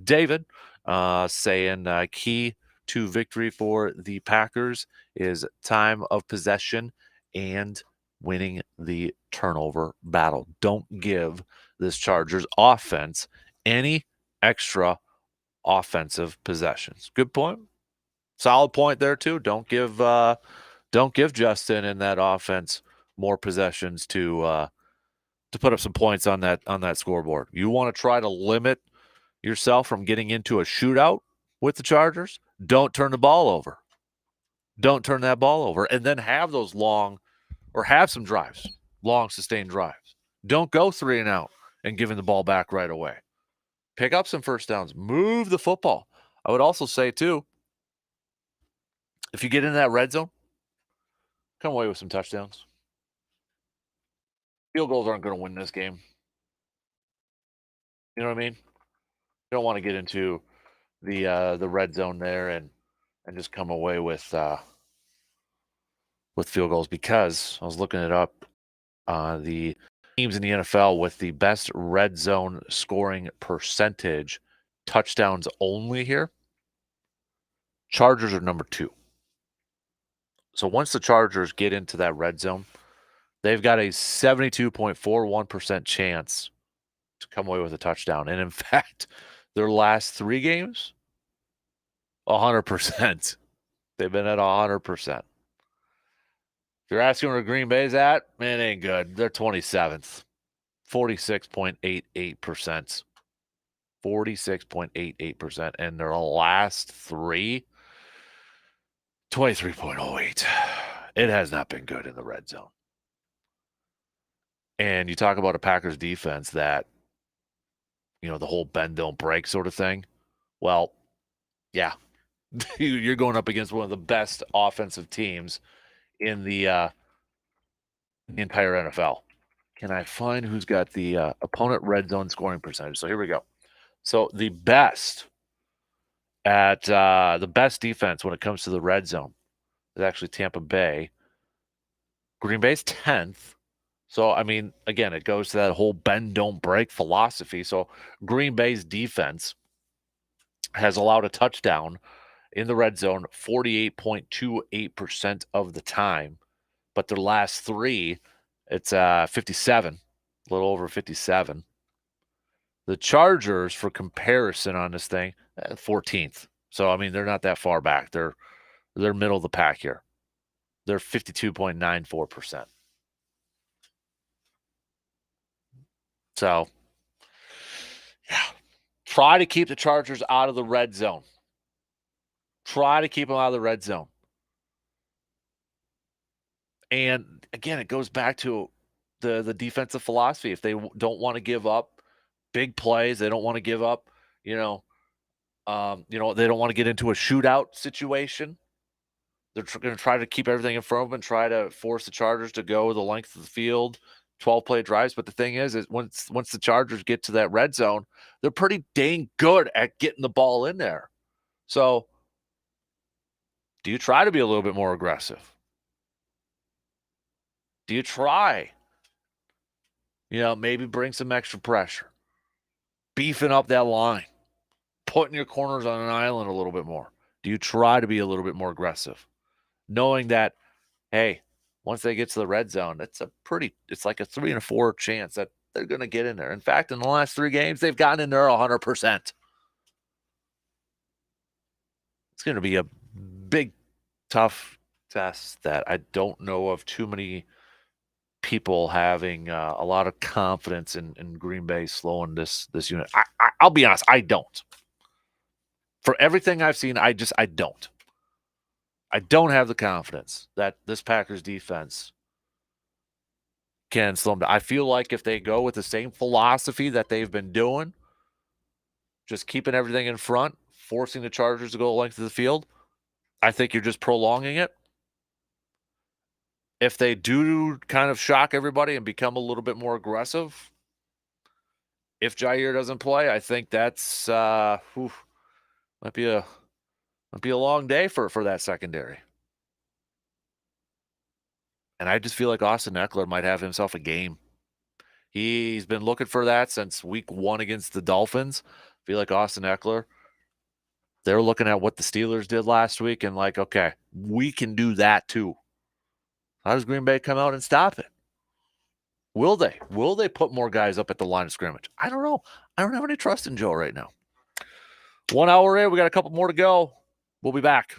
David saying key to victory for the Packers is time of possession and winning the turnover battle. Don't give this Chargers offense any extra offensive possessions. Good point. Solid point there too. Don't give Justin and that offense more possessions to put up some points on that scoreboard. You want to try to limit yourself from getting into a shootout with the Chargers? Don't turn the ball over. Don't turn that ball over, and then have those long, or have some drives, long sustained drives. Don't go 3 and out and giving the ball back right away. Pick up some first downs. Move the football. I would also say too, if you get in that red zone, come away with some touchdowns. Field goals aren't going to win this game. You know what I mean? You don't want to get into the red zone there and just come away with field goals, because I was looking it up. The teams in the NFL with the best red zone scoring percentage, touchdowns only here, Chargers are number 2. So once the Chargers get into that red zone, they've got a 72.41% chance to come away with a touchdown. And in fact, their last 3 games, 100%. They've been at 100%. If you're asking where Green Bay's at, man, it ain't good. They're 27th, 46.88%. 46.88%. And their last 3, 23.08. It has not been good in the red zone. And you talk about a Packers defense that, the whole bend, don't break sort of thing. Well, yeah, you're going up against one of the best offensive teams in the entire NFL. Can I find who's got the opponent red zone scoring percentage? So here we go. So the best defense when it comes to the red zone is actually Tampa Bay. Green Bay's 10th. So, I mean, again, it goes to that whole bend, don't break philosophy. So Green Bay's defense has allowed a touchdown in the red zone 48.28% of the time. But their last three, it's 57, a little over 57. The Chargers, for comparison on this thing, 14th. So, I mean, they're not that far back. They're middle of the pack here. They're 52.94%. So, yeah. Try to keep the Chargers out of the red zone. Try to keep them out of the red zone. And again, it goes back to the defensive philosophy. If they don't want to give up big plays, they don't want to give up, they don't want to get into a shootout situation. They're going to try to keep everything in front of them and try to force the Chargers to go the length of the field, 12-play drives. But the thing is once the Chargers get to that red zone, they're pretty dang good at getting the ball in there. So do you try to be a little bit more aggressive? Do you try, maybe bring some extra pressure, beefing up that line, putting your corners on an island a little bit more? Do you try to be a little bit more aggressive, knowing that, hey, once they get to the red zone, it's like a 3 and a 4 chance that they're going to get in there. In fact, in the last 3 games, they've gotten in there 100%. It's going to be a big, tough test that I don't know of too many people having a lot of confidence in Green Bay slowing this unit. I'll be honest, I don't. For everything I've seen, I don't. I don't have the confidence that this Packers defense can slow them down. I feel like if they go with the same philosophy that they've been doing, just keeping everything in front, forcing the Chargers to go the length of the field, I think you're just prolonging it. If they do kind of shock everybody and become a little bit more aggressive, if Jair doesn't play, I think that's might be a long day for that secondary. And I just feel like Austin Eckler might have himself a game. He's been looking for that since week 1 against the Dolphins. I feel like Austin Eckler, they're looking at what the Steelers did last week and like, okay, we can do that too. How does Green Bay come out and stop it? Will they? Will they put more guys up at the line of scrimmage? I don't know. I don't have any trust in Joe right now. 1 hour in. We got a couple more to go. We'll be back.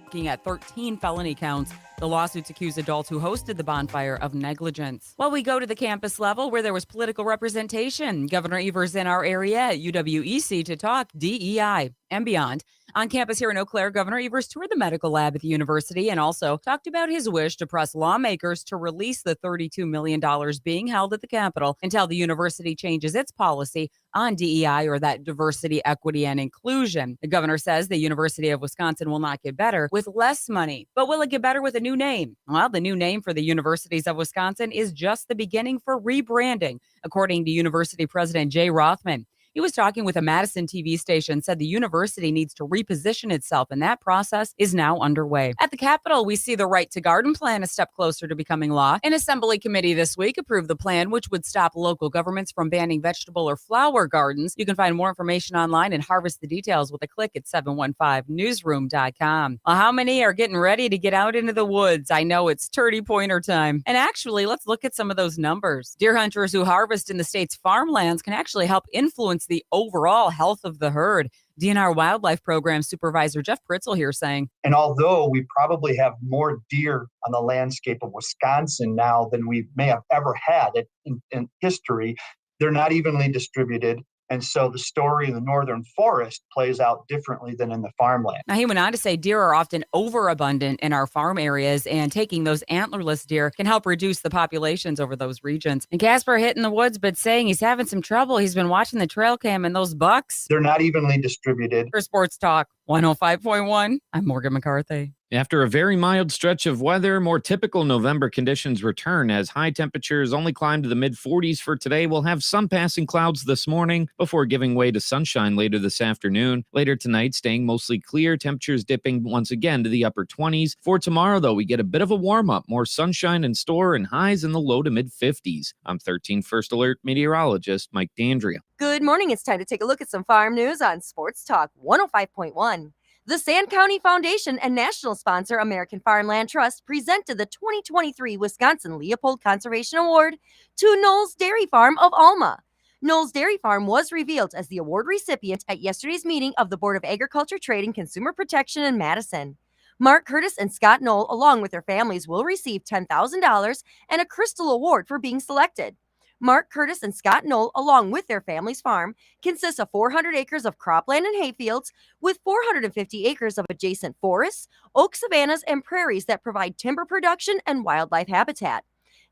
Looking at 13 felony counts. The lawsuits accuse adults who hosted the bonfire of negligence. While we go to the campus level where there was political representation, Governor Evers in our area at UWEC to talk DEI and beyond. On campus here in Eau Claire, Governor Evers toured the medical lab at the university and also talked about his wish to press lawmakers to release the $32 million being held at the Capitol until the university changes its policy on DEI, or that diversity, equity, and inclusion. The governor says the University of Wisconsin will not get better with less money, but will it get better with a new name? Well, the new name for the Universities of Wisconsin is just the beginning for rebranding, according to University President Jay Rothman. He was talking with a Madison TV station, said the university needs to reposition itself, and that process is now underway. At the Capitol, we see the Right to Garden plan a step closer to becoming law. An assembly committee this week approved the plan, which would stop local governments from banning vegetable or flower gardens. You can find more information online and harvest the details with a click at 715newsroom.com. Well, how many are getting ready to get out into the woods? I know it's turkey pointer time. And actually, let's look at some of those numbers. Deer hunters who harvest in the state's farmlands can actually help influence the overall health of the herd. DNR Wildlife Program Supervisor Jeff Pritzel here saying, and although we probably have more deer on the landscape of Wisconsin now than we may have ever had in history, they're not evenly distributed. And so the story in the northern forest plays out differently than in the farmland. Now, he went on to say deer are often overabundant in our farm areas, and taking those antlerless deer can help reduce the populations over those regions. And Kasper hitting the woods, but saying he's having some trouble. He's been watching the trail cam, and those bucks, they're not evenly distributed. For Sports Talk 105.1, I'm Morgan McCarthy. After a very mild stretch of weather, more typical November conditions return as high temperatures only climb to the mid-40s for today. We'll have some passing clouds this morning before giving way to sunshine later this afternoon. Later tonight, staying mostly clear, temperatures dipping once again to the upper 20s. For tomorrow, though, we get a bit of a warm-up, more sunshine in store and highs in the low to mid-50s. I'm 13 First Alert meteorologist Mike D'Andrea. Good morning. It's time to take a look at some farm news on Sports Talk 105.1. The Sand County Foundation and national sponsor American Farmland Trust presented the 2023 Wisconsin Leopold Conservation Award to Knowles Dairy Farm of Alma. Knowles Dairy Farm was revealed as the award recipient at yesterday's meeting of the Board of Agriculture, Trade, and Consumer Protection in Madison. Mark Curtis and Scott Knoll, along with their families, will receive $10,000 and a Crystal Award for being selected. Mark Curtis and Scott Knoll, along with their family's farm, consists of 400 acres of cropland and hayfields with 450 acres of adjacent forests, oak savannas, and prairies that provide timber production and wildlife habitat.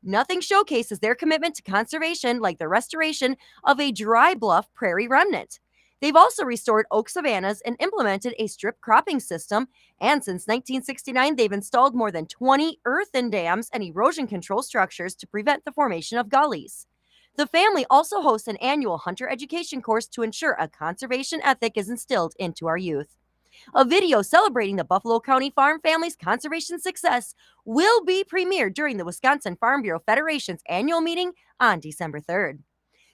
Nothing showcases their commitment to conservation like the restoration of a dry bluff prairie remnant. They've also restored oak savannas and implemented a strip cropping system, and since 1969, they've installed more than 20 earthen dams and erosion control structures to prevent the formation of gullies. The family also hosts an annual hunter education course to ensure a conservation ethic is instilled into our youth. A video celebrating the Buffalo County Farm family's conservation success will be premiered during the Wisconsin Farm Bureau Federation's annual meeting on December 3rd.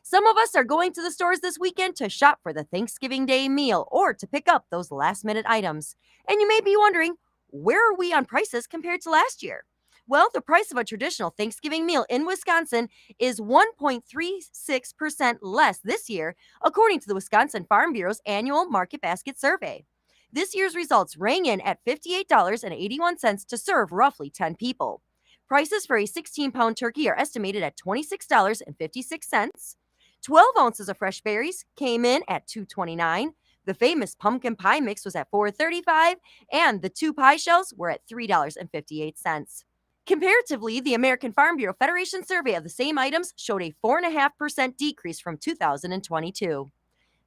Some of us are going to the stores this weekend to shop for the Thanksgiving Day meal or to pick up those last-minute items. And you may be wondering, where are we on prices compared to last year? Well, the price of a traditional Thanksgiving meal in Wisconsin is 1.36% less this year, according to the Wisconsin Farm Bureau's annual Market Basket Survey. This year's results rang in at $58.81 to serve roughly 10 people. Prices for a 16-pound turkey are estimated at $26.56. 12 ounces of fresh berries came in at $2.29. The famous pumpkin pie mix was at $4.35, and the 2 pie shells were at $3.58. Comparatively, the American Farm Bureau Federation survey of the same items showed a 4.5% decrease from 2022.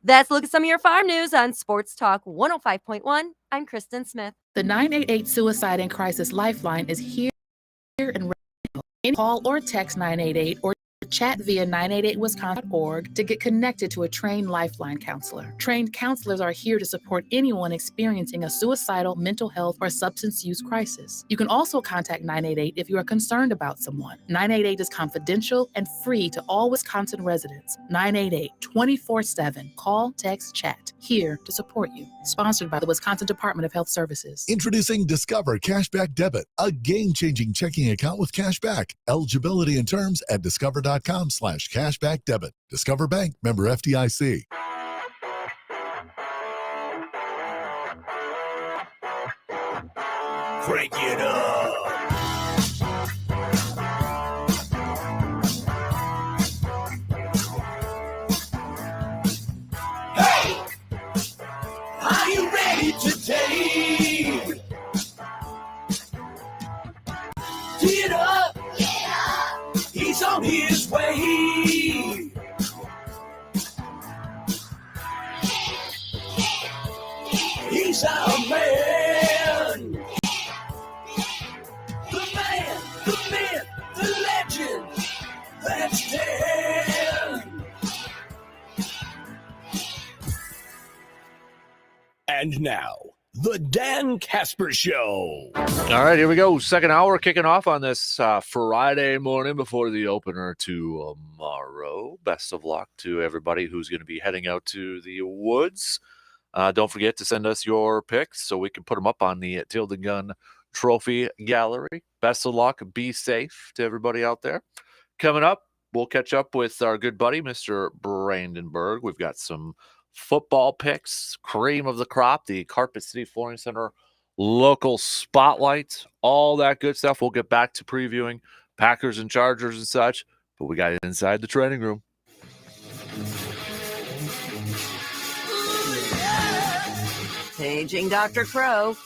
That's a look at some of your farm news on Sports Talk 105.1. I'm Kristen Smith. The 988 Suicide and Crisis Lifeline is here and ready. Call or text 988 or chat via 988wisconsin.org to get connected to a trained Lifeline counselor. Trained counselors are here to support anyone experiencing a suicidal, mental health, or substance use crisis. You can also contact 988 if you are concerned about someone. 988 is confidential and free to all Wisconsin residents. 988 24/7. Call, text, chat. Here to support you. Sponsored by the Wisconsin Department of Health Services. Introducing Discover Cashback Debit, a game-changing checking account with cashback. Eligibility and terms at discover.com/cashback debit. Discover Bank, member FDIC. Crank it up. Hey! Are you ready today? Tee it up. He's on his way. He's our man. The man, the myth, the legend. That's Dan. And now, the Dan Kasper Show. All right, here we go. Second hour kicking off on this Friday morning before the opener tomorrow. Best of luck to everybody who's going to be heading out to the woods. Don't forget to send us your picks so we can put them up on the Tilden Gun Trophy Gallery. Best of luck. Be safe to everybody out there. Coming up, we'll catch up with our good buddy, Mr. Brandenburg. We've got some football picks, cream of the crop, the Carpet City Flooring Center local spotlight, all that good stuff. We'll get back to previewing Packers and Chargers and such, but we got inside the training room. Paging Dr. Crow.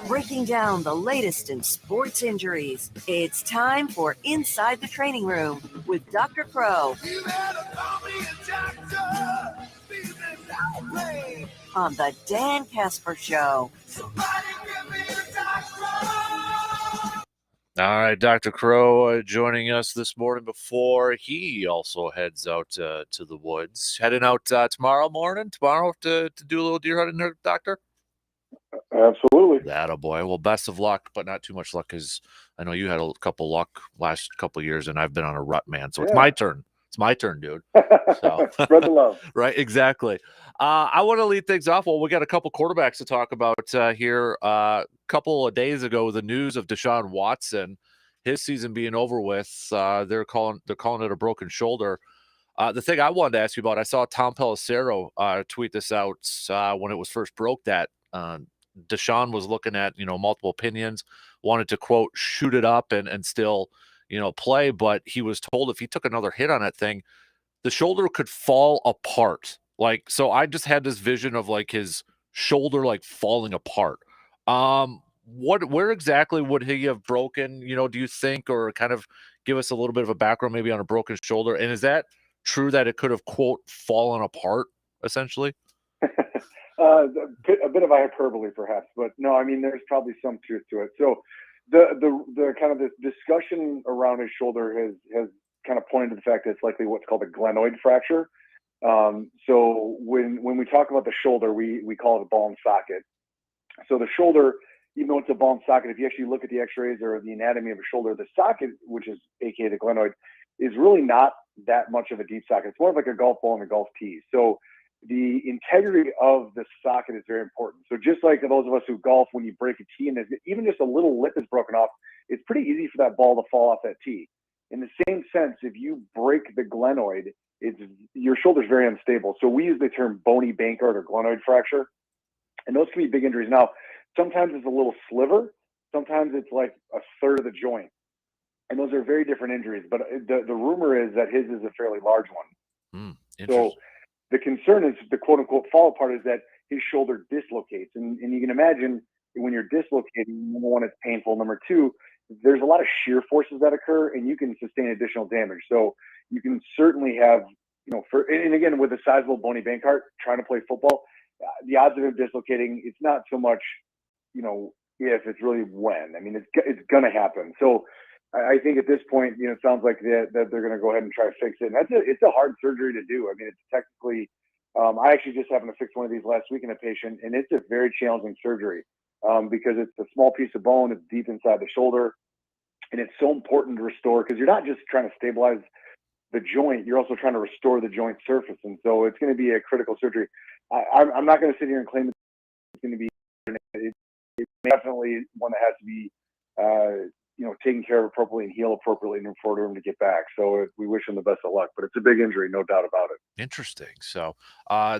Breaking down the latest in sports injuries. It's time for Inside the Training Room with Dr. Crow. On the Dan Kasper Show. All right, Dr. Crow joining us this morning before he also heads out to the woods. Heading out tomorrow to do a little deer hunting there, Doctor? Absolutely. Attaboy. Well, best of luck, but not too much luck because I know you had a couple luck last couple of years, and I've been on a rut, man. So It's my turn. It's my turn, dude. So Spread the love. Right, exactly. I want to lead things off. Well, we got a couple quarterbacks to talk about here. A couple of days ago, the news of Deshaun Watson, his season being over with. They're calling it a broken shoulder. The thing I wanted to ask you about, I saw Tom Pelissero tweet this out when it was first broke that Deshaun was looking at multiple opinions, wanted to quote shoot it up and still play, but he was told if he took another hit on that thing, the shoulder could fall apart. So I just had this vision of his shoulder falling apart. Where exactly would he have broken, do you think, or kind of give us a little bit of a background maybe on a broken shoulder? And is that true that it could have, quote, fallen apart essentially? A bit of hyperbole perhaps, but no, I mean, there's probably some truth to it. So the kind of this discussion around his shoulder has kind of pointed to the fact that it's likely what's called a glenoid fracture. So when we talk about the shoulder, we call it a ball and socket. So the shoulder, even though it's a ball and socket, if you actually look at the x-rays or the anatomy of a shoulder, the socket, which is aka the glenoid, is really not that much of a deep socket. It's more of like a golf ball and a golf tee. So the integrity of the socket is very important. So just like those of us who golf, when you break a tee and even just a little lip is broken off, it's pretty easy for that ball to fall off that tee. In the same sense, if you break the glenoid, your shoulder's very unstable. So we use the term bony Bankart or glenoid fracture, and those can be big injuries. Now, sometimes it's a little sliver, sometimes it's like a third of the joint, and those are very different injuries. But the rumor is that his is a fairly large one. So the concern is the quote unquote fall apart is that his shoulder dislocates, and you can imagine when you're dislocating, number one, it's painful. Number two, there's a lot of shear forces that occur, and you can sustain additional damage. So you can certainly have, and again, with a sizable bony Bankart trying to play football, the odds of him dislocating, it's not so much, if, it's really when. I mean, it's going to happen. So I think at this point, it sounds like that they're going to go ahead and try to fix it. And it's a hard surgery to do. I mean, it's technically, I actually just happened to fix one of these last week in a patient, and it's a very challenging surgery because it's a small piece of bone. It's deep inside the shoulder, and it's so important to restore because you're not just trying to stabilize the joint, you're also trying to restore the joint surface. And so it's going to be a critical surgery. I'm not going to sit here and claim it's going to be, it's definitely one that has to be, taken care of appropriately and heal appropriately in order for him to get back. So we wish him the best of luck, but it's a big injury, no doubt about it. Interesting. So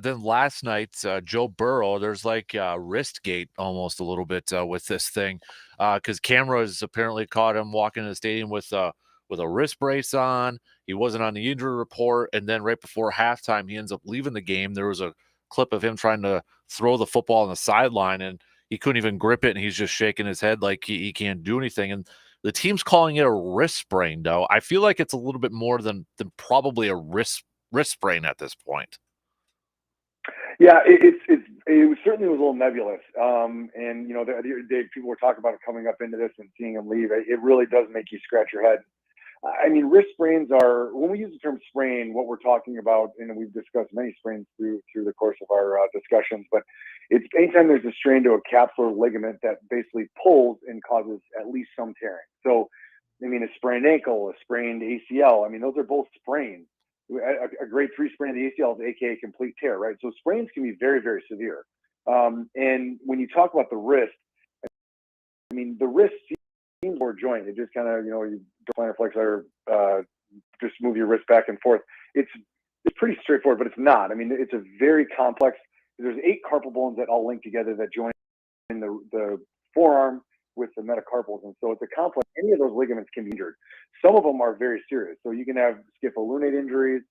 then last night, Joe Burrow, there's wrist gate almost a little bit with this thing because cameras apparently caught him walking in the stadium with a wrist brace on. He wasn't on the injury report. And then right before halftime, he ends up leaving the game. There was a clip of him trying to throw the football on the sideline, and he couldn't even grip it, and he's just shaking his head like he can't do anything. And the team's calling it a wrist sprain, though. I feel like it's a little bit more than probably a wrist sprain at this point. Yeah, it certainly was a little nebulous. And people were talking about it coming up into this and seeing him leave. It really does make you scratch your head. I mean, wrist sprains are, when we use the term sprain, what we're talking about, and we've discussed many sprains through the course of our discussions, but it's anytime there's a strain to a capsular ligament that basically pulls and causes at least some tearing. So, I mean, a sprained ankle, a sprained ACL, I mean, those are both sprains. A grade 3 sprain of the ACL is aka complete tear, right? So sprains can be very, very severe. And when you talk about the wrist, I mean, the wrist seems more joint. It just kind of, you plantar flexor, just move your wrist back and forth. It's pretty straightforward, but it's not. I mean, it's a very complex. There's 8 carpal bones that all link together that join in the forearm with the metacarpals, and so it's a complex. Any of those ligaments can be injured. Some of them are very serious. So you can have scapholunate injuries.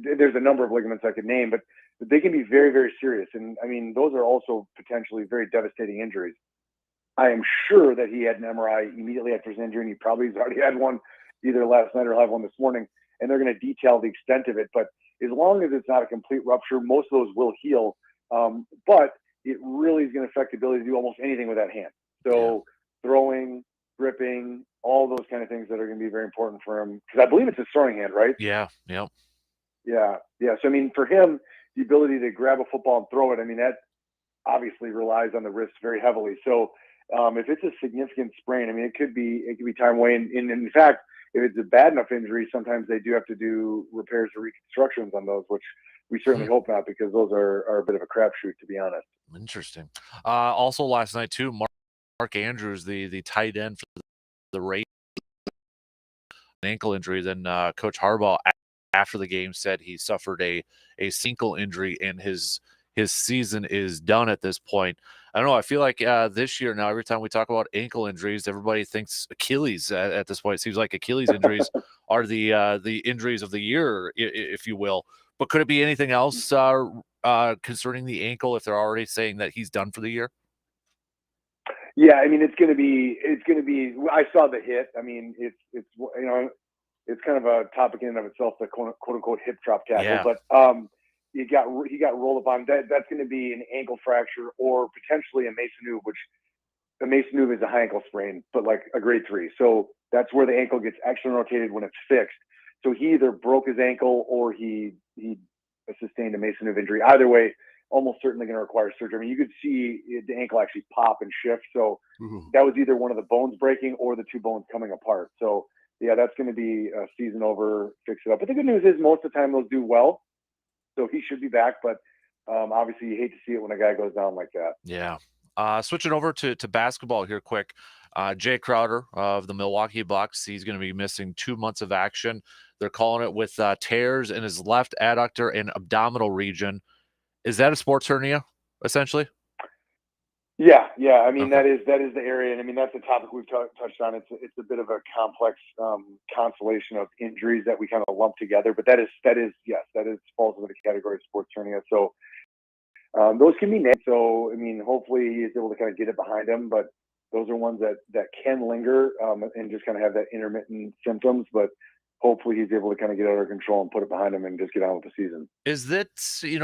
there's a number of ligaments I could name, but they can be very, very serious. And I mean, those are also potentially very devastating injuries. I am sure that he had an MRI immediately after his injury, and he probably has already had one either last night or have one this morning, and they're going to detail the extent of it. But as long as it's not a complete rupture, most of those will heal. But it really is going to affect the ability to do almost anything with that hand. So throwing, gripping, all those kind of things that are going to be very important for him. Because I believe it's his throwing hand, right? Yeah. Yep. Yeah. So, I mean, for him, the ability to grab a football and throw it, I mean, that obviously relies on the wrist very heavily. So if it's a significant sprain, I mean, it could be time away. And in fact, if it's a bad enough injury, sometimes they do have to do repairs or reconstructions on those, which we certainly hope not, because those are a bit of a crapshoot, to be honest. Interesting. Also last night too, Mark Andrews, the tight end for the Raiders, ankle injury. Then Coach Harbaugh after the game said he suffered a ankle injury and his season is done at this point. I don't know. I feel like this year now, every time we talk about ankle injuries, everybody thinks Achilles at this point. It seems like Achilles injuries are the injuries of the year, if you will. But could it be anything else concerning the ankle if they're already saying that he's done for the year? Yeah, I mean, it's going to be. I saw the hit. I mean, it's it's kind of a topic in and of itself, the quote unquote hip drop tackle. Yeah. But he got rolled upon. That's going to be an ankle fracture or potentially a Mason Noob, which the Mason Noob is a high ankle sprain, but like a grade 3. So that's where the ankle gets external rotated when it's fixed. So he either broke his ankle or he sustained a Mason Noob injury. Either way, almost certainly going to require surgery. I mean, you could see the ankle actually pop and shift. So that was either one of the bones breaking or the two bones coming apart. So yeah, that's going to be a season over, fix it up. But the good news is most of the time those do well. So he should be back. But obviously you hate to see it when a guy goes down like that. Yeah. Switching over to basketball here quick. Jay Crowder of the Milwaukee Bucks, he's going to be missing 2 months of action. They're calling it with tears in his left adductor and abdominal region. Is that a sports hernia, essentially? Yeah. I mean, Okay. that is the area, and I mean that's a topic we've touched on. It's a bit of a complex constellation of injuries that we kind of lump together. But that is falls into the category of sports hernia. So those can be named. So I mean, hopefully he's able to kind of get it behind him. But those are ones that can linger and just kind of have that intermittent symptoms. But hopefully he's able to kind of get out of control and put it behind him and just get on with the season. Is that,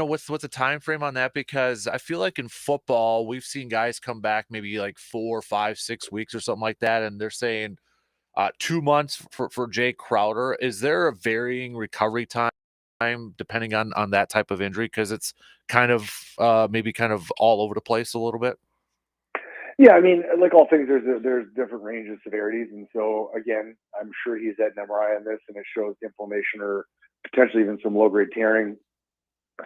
what's the time frame on that? Because I feel like in football, we've seen guys come back maybe like 4, 5, 6 weeks or something like that, and they're saying 2 months for Jay Crowder. Is there a varying recovery time depending on that type of injury? Because it's kind of maybe kind of all over the place a little bit. Yeah, I mean, like all things, there's different ranges of severities, and so again, I'm sure he's had an MRI on this, and it shows inflammation or potentially even some low-grade tearing.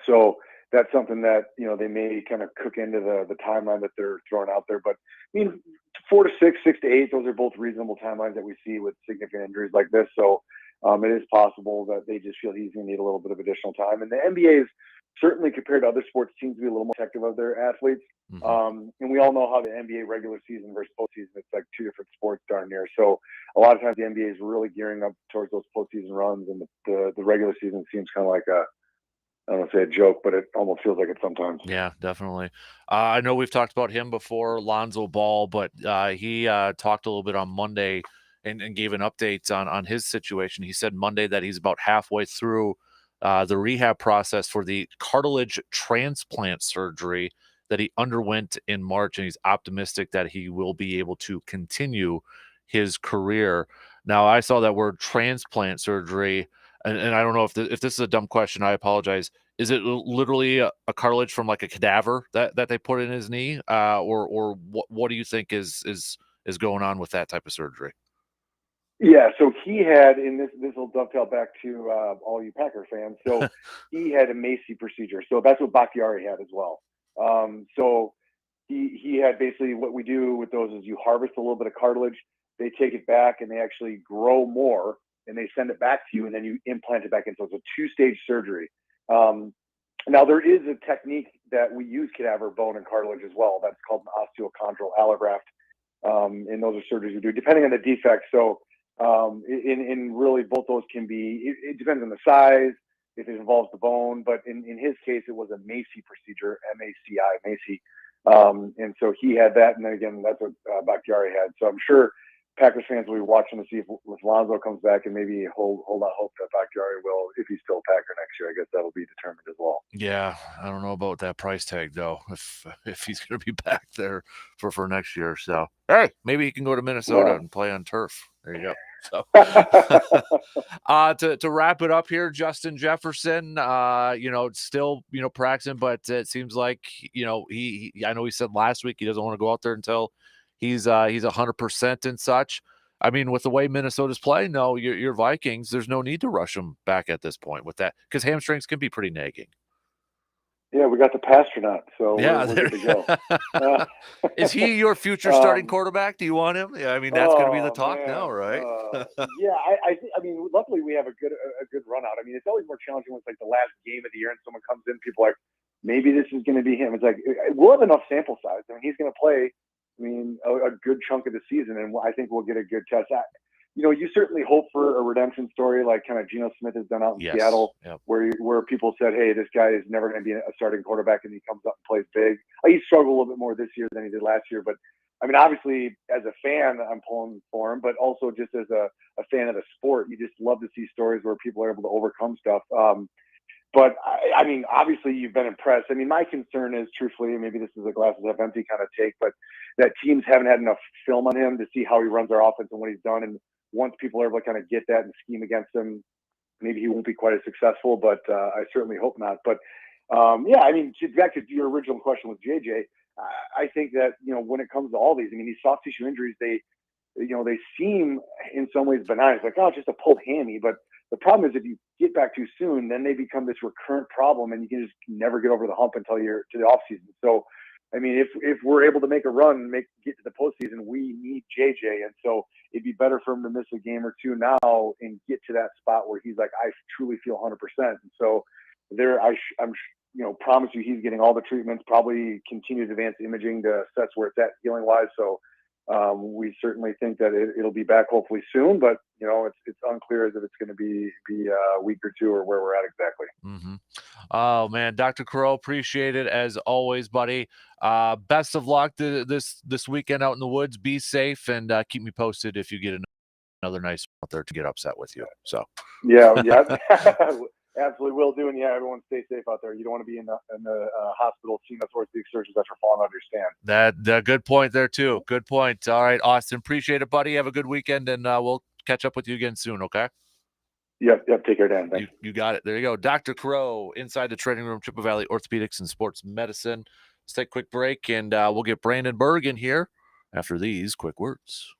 So that's something that they may kind of cook into the timeline that they're throwing out there. But I mean, 4 to 6, 6 to 8, those are both reasonable timelines that we see with significant injuries like this. So it is possible that they just feel he's going to need a little bit of additional time. And the NBA is certainly, compared to other sports, seems to be a little more protective of their athletes. And we all know how the NBA regular season versus postseason, it's like two different sports darn near. So a lot of times the NBA is really gearing up towards those postseason runs, and the regular season seems kind of like I don't want to say a joke, but it almost feels like it sometimes. Yeah, definitely. I know we've talked about him before, Lonzo Ball, but he talked a little bit on Monday and gave an update on his situation. He said Monday that he's about halfway through the rehab process for the cartilage transplant surgery that he underwent in March, and he's optimistic that he will be able to continue his career. Now, I saw that word transplant surgery, and I don't know if this is a dumb question. I apologize. Is it literally a cartilage from like a cadaver that they put in his knee, or what do you think is going on with that type of surgery? Yeah, so he had, and this will dovetail back to all you Packer fans. So he had a Macy procedure. So that's what Bakhtiari had as well. So he had basically, what we do with those is you harvest a little bit of cartilage, they take it back and they actually grow more and they send it back to you, and then you implant it back in. So it's a 2-stage surgery. Now there is a technique that we use cadaver bone and cartilage as well. That's called an osteochondral allograft. And those are surgeries we do depending on the defect. So in really both those can be, it depends on the size. if it involves the bone. But in his case, it was a Macy procedure, M-A-C-I, Macy. And so he had that, and then again, that's what Bakhtiari had. So I'm sure Packers fans will be watching to see if Lonzo comes back, and maybe hold out hope that Bakhtiari will, if he's still a Packer next year. I guess that'll be determined as well. Yeah, I don't know about that price tag though. If he's going to be back there for next year, so hey, maybe he can go to Minnesota and play on turf. There you go. So, to wrap it up here, Justin Jefferson, still, practicing, but it seems like, I know he said last week he doesn't want to go out there until he's 100% and such. I mean, with the way Minnesota's playing, no, your Vikings, there's no need to rush him back at this point with that, because hamstrings can be pretty nagging. Yeah, we got the Pastronaut, so yeah, we're good to go. Is he your future starting quarterback? Do you want him? Yeah, I mean, that's going to be the talk now, right? Yeah, I mean, luckily we have a good run out. I mean, it's always more challenging when it's like the last game of the year and someone comes in, people are like, maybe this is going to be him. It's like, we'll have enough sample size. I mean, he's going to play, a good chunk of the season, and I think we'll get a good test. You certainly hope for a redemption story like kind of Geno Smith has done out in Seattle, where people said, hey, this guy is never going to be a starting quarterback, and he comes up and plays big. He struggled a little bit more this year than he did last year, but I mean, obviously, as a fan, I'm pulling for him, but also just as a fan of the sport, you just love to see stories where people are able to overcome stuff. But I mean, obviously, you've been impressed. I mean, my concern is, truthfully, maybe this is a glasses half empty kind of take, but that teams haven't had enough film on him to see how he runs our offense and what he's done. And once people are able to kind of get that and scheme against him, maybe he won't be quite as successful, but I certainly hope not. But yeah, I mean, back to your original question with JJ, I think that, when it comes to all these, I mean, these soft tissue injuries, they seem in some ways benign. It's like, oh, just a pulled hammy. But the problem is if you get back too soon, then they become this recurrent problem, and you can just never get over the hump until you're to the off season. So, I mean, if we're able to make a run, get to the postseason, we need JJ. And so it'd be better for him to miss a game or two now and get to that spot where he's like, I truly feel 100%. And so I'm promise you he's getting all the treatments, probably continued advanced imaging to assess where it's at healing wise. So we certainly think that it'll be back hopefully soon, but it's unclear as if it's going to be a week or two or where we're at exactly. Mm-hmm. Oh man, Dr. Crow, appreciate it as always, buddy. Best of luck this weekend out in the woods. Be safe, and keep me posted if you get another nice one out there to get upset with you. So yeah, absolutely will do. And yeah, everyone stay safe out there. You don't want to be in the hospital seeing those orthopedic surgeons that are falling under your stand. That good point there too. Good point. All right, Austin, appreciate it, buddy. Have a good weekend, and we'll catch up with you again soon. Okay. Yep. Take care, Dan. Thanks. You got it. There you go. Dr. Crow inside the training room, Chippewa Valley Orthopedics and Sports Medicine. Let's take a quick break, and we'll get Brandon Berg in here after these quick words.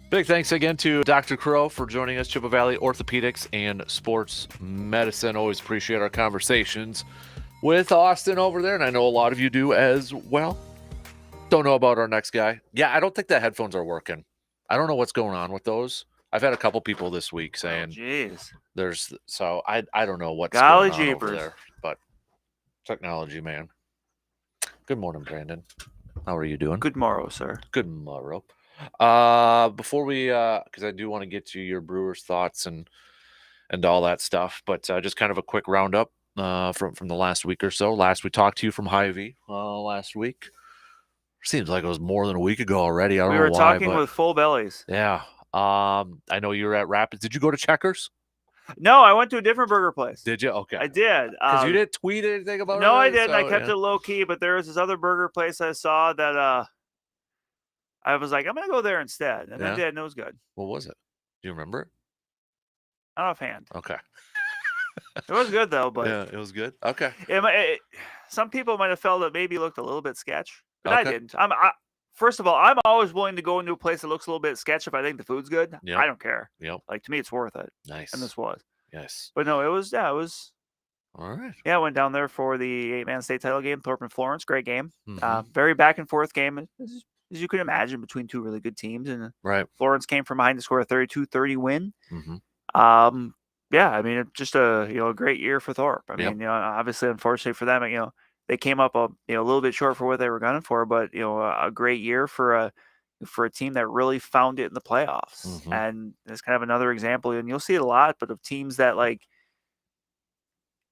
Big thanks again to Dr. Crow for joining us, Chippewa Valley Orthopedics and Sports Medicine. Always appreciate our conversations with Austin over there, and I know a lot of you do as well. Don't know about our next guy. Yeah, I don't think the headphones are working. I don't know what's going on with those. I've had a couple people this week saying jeez. I don't know what's Golly going on over jeepers. there, but technology, man. Good morning, Brandon. How are you doing? Good morrow, sir. Good morrow. Before we, because I do want to get to your Brewers thoughts and all that stuff, but just kind of a quick roundup from the last week or so. Last we talked to you from Hy-Vee last week. Seems like it was more than a week ago already. I don't know why. We were talking with full bellies. Yeah. I know you were at Rapids. Did you go to Checkers? No, I went to a different burger place. Did you? Okay. I did. Because you didn't tweet anything about it? No, I didn't. So, I kept it low key, but there was this other burger place I saw that I was like, I'm going to go there instead. And I did, and it was good. What was it? Do you remember it? Not offhand. Okay. It was good, though. But yeah, it was good. Okay. Some people might have felt it maybe looked a little bit sketch, but Okay. I didn't. First of all, I'm always willing to go into a place that looks a little bit sketch if I think the food's good. Yep. I don't care. Yep. Like, to me, it's worth it. Nice. And this was. Yes. But no, it was. All right. Yeah, I went down there for the 8-man state title game, Thorpe and Florence. Great game. Mhm. Very back and forth game, as you can imagine, between two really good teams. And Right. Florence came from behind to score a 32-30 win. Mm-hmm. Yeah, I mean, just a great year for Thorpe. I Yep. mean, obviously, unfortunately for them, they came up a little bit short for what they were gunning for, but a great year for a team that really found it in the playoffs. Mhm. And it's kind of another example, and you'll see it a lot, but of teams that, like,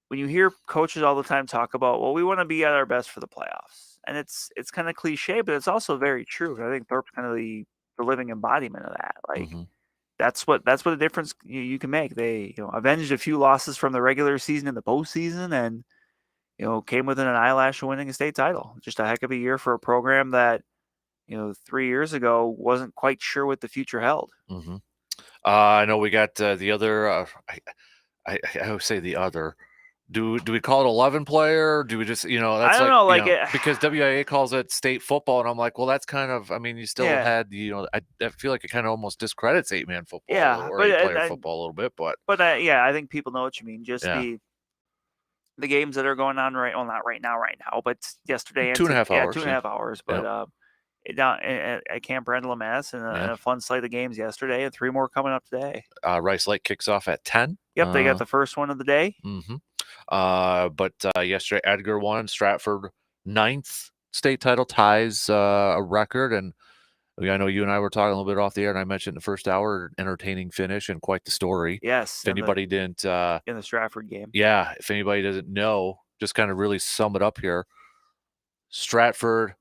when you hear coaches all the time talk about, well, we want to be at our best for the playoffs, and it's kind of cliche, but it's also very true. I think Thorpe's kind of the living embodiment of that. Like, Mhm. that's what the difference you can make. They avenged a few losses from the regular season in the postseason, and came within an eyelash of winning a state title. Just a heck of a year for a program that 3 years ago wasn't quite sure what the future held. Mm-hmm. I know we got the other. I always say the other. Do we call it 11 player? Or do we just that's I don't know, because WIA calls it state football, and I'm like, well, that's kind of. I mean, you still Yeah. had I feel like it kind of almost discredits 8-man football Yeah, or but 8-player football a little bit, but I think people know what you mean. Just Yeah. the games that are going on not right now, but yesterday and 2.5 hours, 2.5 hours. But down at Camp Randall and Madison, and a fun slate of games yesterday, and 3 more coming up today. Rice Lake kicks off at 10. Yep, they got the first one of the day. Mm-hmm. But yesterday, Edgar won. Stratford 9th state title, ties a record. And I know you and I were talking a little bit off the air, and I mentioned in the first hour, entertaining finish and quite the story. Yes. If anybody didn't, in the Stratford game. Yeah, if anybody doesn't know, just kind of really sum it up here. Stratford,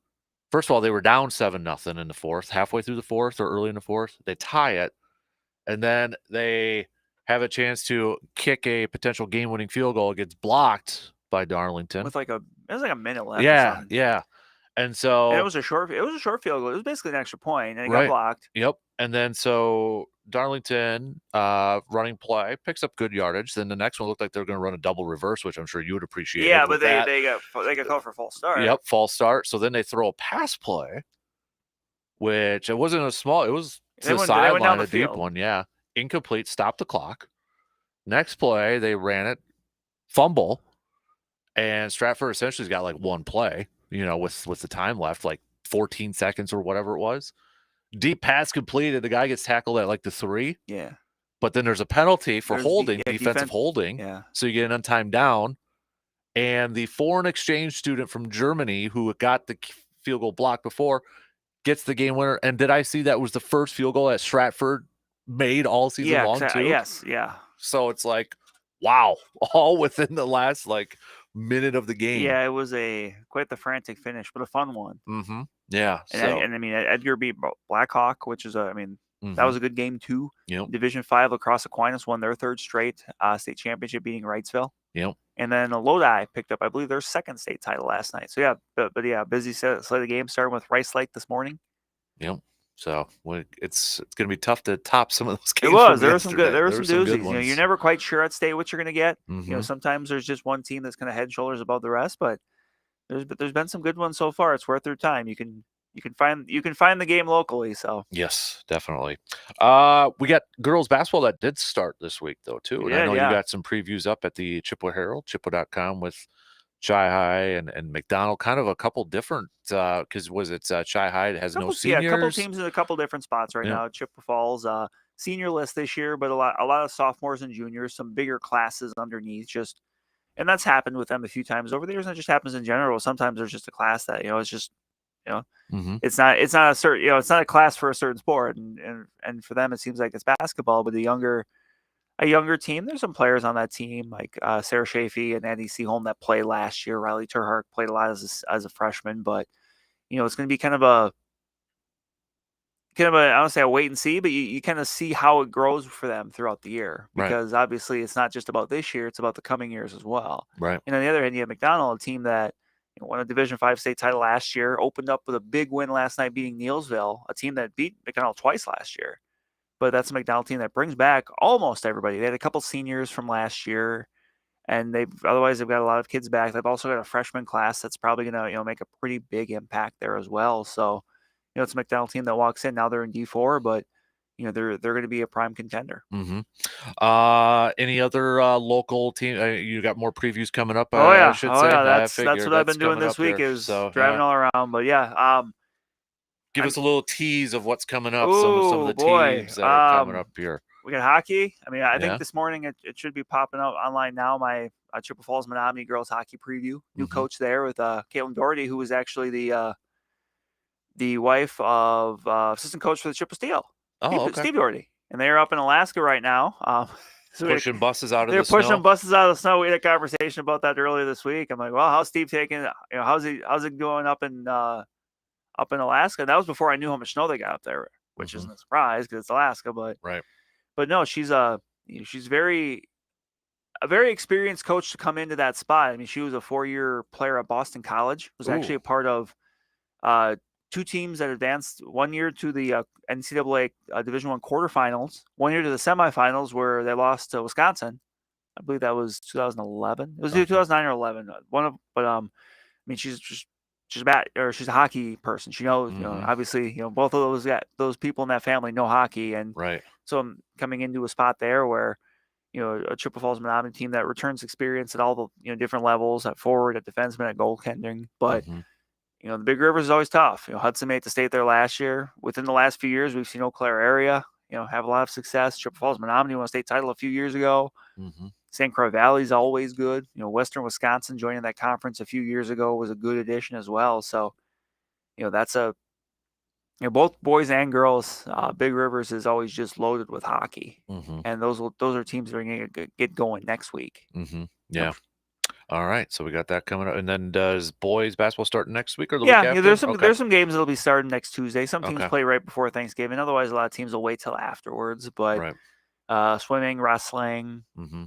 first of all, they were down 7-0 in the fourth, halfway through the fourth or early in the fourth. They tie it, and then they have a chance to kick a potential game-winning field goal. It gets blocked by Darlington. With it was like a minute left. Yeah. And so it was a short field goal. It was basically an extra point, and it Right. got blocked. Yep. And then so Darlington running play picks up good yardage. Then the next one looked like they were going to run a double reverse, which I'm sure you would appreciate. Yeah, but they got called for false start. Yep, false start. So then they throw a pass play, which it wasn't a small. It was to the sideline, a deep one. Yeah, incomplete. Stop the clock. Next play, they ran it, fumble, and Stratford essentially's got like one play. With the time left, like 14 seconds or whatever it was. Deep pass completed. The guy gets tackled at like the 3. Yeah. But then there's a penalty for holding, defensive defensive holding. Yeah. So you get an untimed down. And the foreign exchange student from Germany who got the field goal blocked before gets the game winner. And did I see that was the first field goal that Stratford made all season long too? Yes, yeah. So it's like, wow, all within the last minute of the game. Yeah, it was quite the frantic finish, but a fun one. Mm-hmm. Yeah. And I mean, Edgar beat Blackhawk, which is that was a good game too. Yep. Division 5 Lacrosse Aquinas won their 3rd straight state championship, beating Wrightsville. Yep. And then Lodi picked up, I believe, their 2nd state title last night. So yeah, but yeah, busy slate of games, starting with Rice Lake this morning. Yep. So it's going to be tough to top some of those games. It was. There were some doozies. Ones. You're never quite sure at state what you're going to get. Mm-hmm. Sometimes there's just one team that's kind of head and shoulders above the rest, but there's been some good ones so far. It's worth their time. You can you can find the game locally. So Yes, definitely. We got girls basketball that did start this week though too, and I know you got some previews up at the Chippewa Herald, chippewa.com with Chi High and McDonald. Kind of a couple different because was it Chi High has no seniors? Yeah, a couple teams in a couple different spots right now. Chippewa Falls senior list this year, but a lot of sophomores and juniors, some bigger classes underneath. And that's happened with them a few times over the years. And it just happens in general. Sometimes there's just a class that it's just it's not a certain it's not a class for a certain sport, and for them it seems like it's basketball. But a younger team, there's some players on that team like Sarah Chafee and Andy Seaholm that played last year. Riley Turhart played a lot as a freshman, but it's going to be kind of a I don't want to say a wait and see, but you kind of see how it grows for them throughout the year, because obviously it's not just about this year, it's about the coming years as well. Right. And on the other hand, you have McDonald, a team that won a Division V state title last year, opened up with a big win last night beating Neillsville, a team that beat McDonald twice last year. But that's a McDonald team that brings back almost everybody. They had a couple seniors from last year, and they've got a lot of kids back. They've also got a freshman class that's probably going to make a pretty big impact there as well. So it's a McDonald team that walks in. Now they're in D4, but they're going to be a prime contender. Mm-hmm. Any other local team? You got more previews coming up. I should say. Yeah. That's what I've been doing this week is driving all around. But give us a little tease of what's coming up. Ooh, some of the teams that are coming up here. We got hockey. I mean, I think this morning it should be popping out online now. My Chippewa Falls Menominee girls hockey preview. New coach there with Caitlin Doherty, who was actually the wife of assistant coach for the Chippewa Steel. Steve Doherty. And they're up in Alaska right now. Pushing buses out of the snow. They're pushing buses out of the snow. We had a conversation about that earlier this week. I'm like, well, how's Steve taking it? How's it going up in Alaska? And that was before I knew how much snow they got up there, which isn't a surprise because it's Alaska. But no, she's a very experienced coach to come into that spot. I mean, she was a 4-year player at Boston College. Was actually a part of 2 teams that advanced 1 year to the NCAA Division I quarterfinals, 1 year to the semifinals where they lost to Wisconsin. I believe that was 2011. It was either 2009 or 11. I mean, she's a hockey person. She knows, obviously, both of those people in that family know hockey, and so I'm coming into a spot there where a Chippewa Falls Menominee team that returns experience at all the different levels, at forward, at defenseman, at goaltending, but. The Big Rivers is always tough. Hudson made the state there last year. Within the last few years, we've seen Eau Claire area, have a lot of success. Chippewa Falls Menominee won a state title a few years ago. St. Croix Valley is always good. Western Wisconsin joining that conference a few years ago was a good addition as well. So, that's both boys and girls. Big Rivers is always just loaded with hockey, and those are teams that are going to get going next week. Yeah. All right, so we got that coming up, and then does boys basketball start next week or the week after? There's some games that'll be starting next Tuesday. Some teams play right before Thanksgiving. Otherwise, a lot of teams will wait till afterwards. But swimming, wrestling,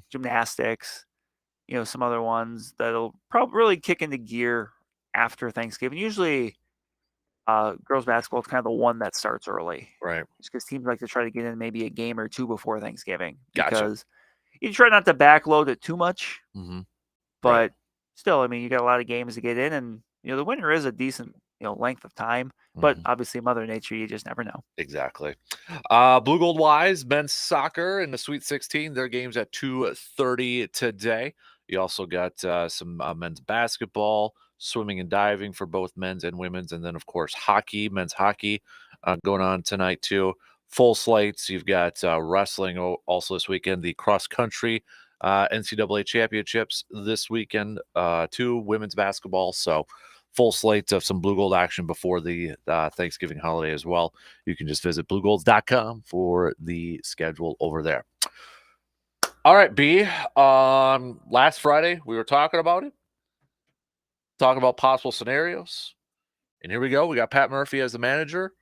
gymnastics, some other ones that'll probably really kick into gear after Thanksgiving. Usually, girls basketball is kind of the one that starts early, right? Just because teams like to try to get in maybe a game or two before Thanksgiving, Gotcha. Because you try not to backload it too much. But still, I mean, you got a lot of games to get in, and the winter is a decent length of time. But obviously, Mother Nature, you just never know. Exactly. Blue Gold Wise men's soccer in the Sweet 16. Their game's at 2:30 today. You also got some men's basketball, swimming and diving for both men's and women's, and then of course men's hockey going on tonight too. Full slates. You've got wrestling also this weekend. The cross country. NCAA championships this weekend, too, women's basketball. So full slate of some Blue Gold action before the Thanksgiving holiday as well. You can just visit bluegolds.com for the schedule over there. All right, B. Last Friday, we were talking about it, talking about possible scenarios. And here we go. We got Pat Murphy as the manager.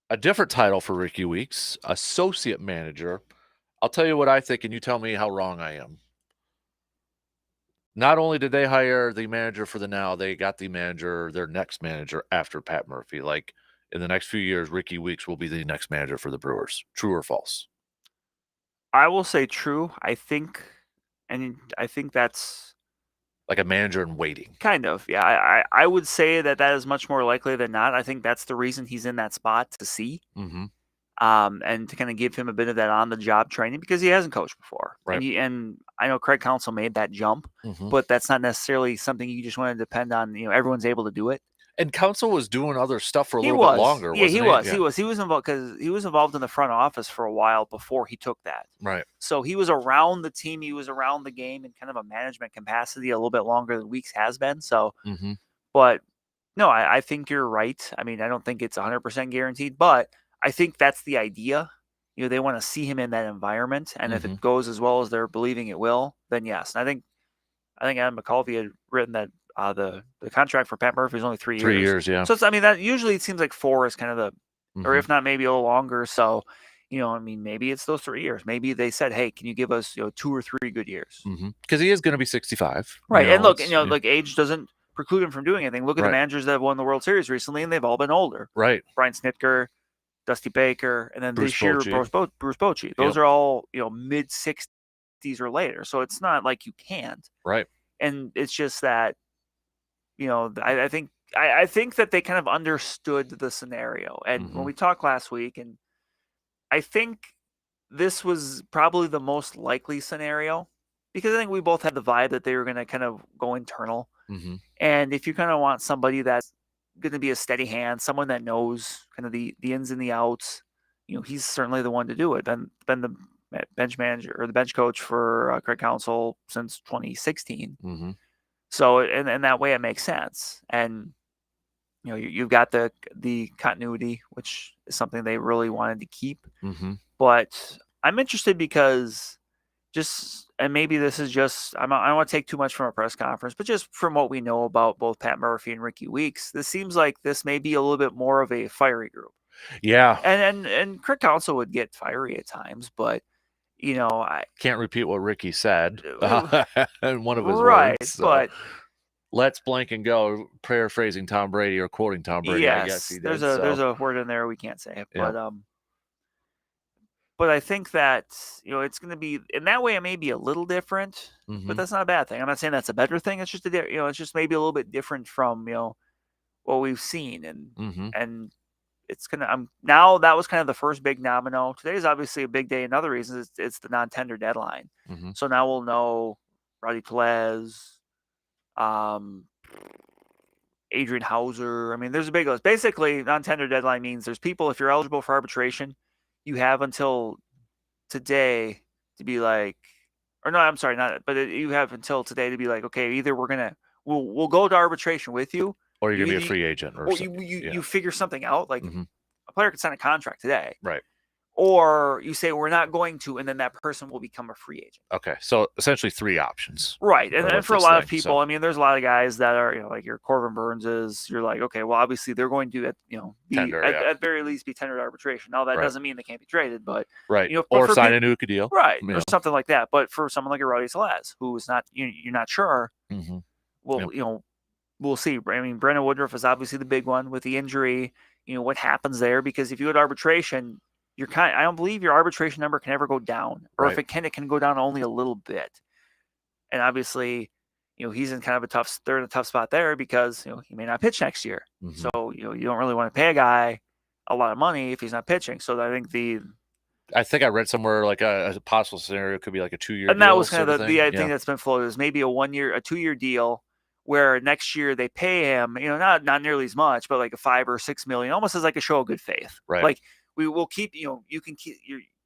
A different title for Ricky Weeks, associate manager. I'll tell you what I think, and you tell me how wrong I am. Not only did they hire the manager for the now, they got their next manager after Pat Murphy. Like in the next few years, Ricky Weeks will be the next manager for the Brewers. True or false? I will say true. I think that's like a manager in waiting. Kind of, yeah. I would say that is much more likely than not. I think that's the reason he's in that spot to see, Mm-hmm. and to kind of give him a bit of that on-the-job training because he hasn't coached before. Right. And I know Craig Counsell made that jump, Mm-hmm. but that's not necessarily something you just want to depend on. Everyone's able to do it. And Counsell was doing other stuff for a He little was. bit longer. Yeah, Wasn't he he was. Yeah. He was. He was involved because he was involved in the front office for a while before he took that. Right. So he was around the team. He was around the game in kind of a management capacity a little bit longer than Weeks has been. So, Mm-hmm. but no, I think you're right. I mean, I don't think it's 100% guaranteed, but I think that's the idea. They want to see him in that environment, and if it goes as well as they're believing it will, then yes. And I think Adam McCulvey had written that the contract for Pat Murphy is only 3 years. 3 years, yeah. So that usually it seems like 4 is kind of the, or if not maybe a little longer. So, maybe it's those 3 years. Maybe they said, hey, can you give us 2 or 3 good years? Because he is going to be 65, right? And look, like age doesn't preclude him from doing anything. Look at the managers that have won the World Series recently, and they've all been older. Right. Brian Snitker, Dusty Baker, and then this year Bruce Bochy. Those are all mid 60s or later. So it's not like you can't. Right. And it's just that. I think that they kind of understood the scenario. And when we talked last week, and I think this was probably the most likely scenario because I think we both had the vibe that they were going to kind of go internal. Mm-hmm. And if you kind of want somebody that's going to be a steady hand, someone that knows kind of the ins and the outs, he's certainly the one to do it. Been the bench manager or the bench coach for Craig Counsell since 2016. Mm-hmm. So, and that way it makes sense. And, you've got the continuity, which is something they really wanted to keep. Mm-hmm. But I'm interested because and maybe this is just, I don't want to take too much from a press conference, but just from what we know about both Pat Murphy and Ricky Weeks, this seems like this may be a little bit more of a fiery group. Yeah. And Craig Counsell would get fiery at times, but I can't repeat what Ricky said in one of his right, words. So but let's blank and go, paraphrasing Tom Brady or quoting Tom Brady. Yes, I guess he did. There's a word in there we can't say, Yeah. But I think that it's going to be in that way. It may be a little different, but that's not a bad thing. I'm not saying that's a better thing. It's just it's just maybe a little bit different from what we've seen, and it's gonna. Now that was kind of the first big domino. Today is obviously a big day. Another reason is it's the non-tender deadline. So now we'll know Rowdy Tellez, Adrian Hauser. I mean, there's a big list. Basically, non-tender deadline means there's people. If you're eligible for arbitration, you have until today to be like, or no, I'm sorry, not. But you have until today to be like, okay, either we'll go to arbitration with you, or you're gonna be a free agent, or you figure something out. Like a player could sign a contract today, right? Or you say we're not going to, and then that person will become a free agent. Okay, so essentially 3 options, right? And for a lot of people, I mean, there's a lot of guys that are, like your Corbin Burnses. You're like, okay, well, obviously they're going to, at very least be tendered arbitration. Now that doesn't mean they can't be traded, but or sign a Nuka deal, right, or something like that. But for someone like a Rowdy Tellez, who is not, you're not sure. Well, we'll see. I mean, Brendan Woodruff is obviously the big one with the injury. What happens there? Because if you go to arbitration, I don't believe your arbitration number can ever go down, or if it can go down only a little bit. And obviously, he's in kind of they're in a tough spot there because, he may not pitch next year. So, you don't really want to pay a guy a lot of money if he's not pitching. So I think I read somewhere like a possible scenario could be like a 2-year deal. And that was kind of the thing that's been floated is maybe a 2-year deal where next year they pay him, not nearly as much, but like a $5 or $6 million, almost as like a show of good faith. Right. Like, we will keep, you can keep,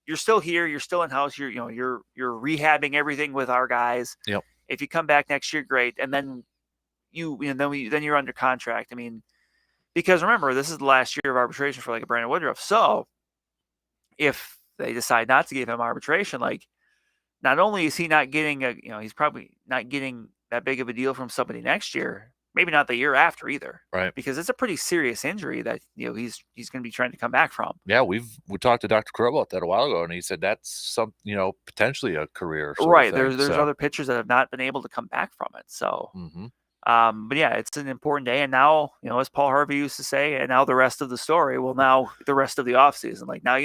you're still here, you're still in house, you're rehabbing everything with our guys. Yep. If you come back next year, great. And then then you're under contract. I mean, because remember, this is the last year of arbitration for like a Brandon Woodruff. So if they decide not to give him arbitration, like not only is he not getting he's probably not getting that big of a deal from somebody next year. Maybe not the year after either, right? Because it's a pretty serious injury that he's going to be trying to come back from. Yeah, we talked to Dr. Crow about that a while ago, and he said that's some potentially a career. Right. There's other pitchers that have not been able to come back from it. So, but yeah, it's an important day, and now as Paul Harvey used to say, and now the rest of the story. Well, now the rest of the offseason, like now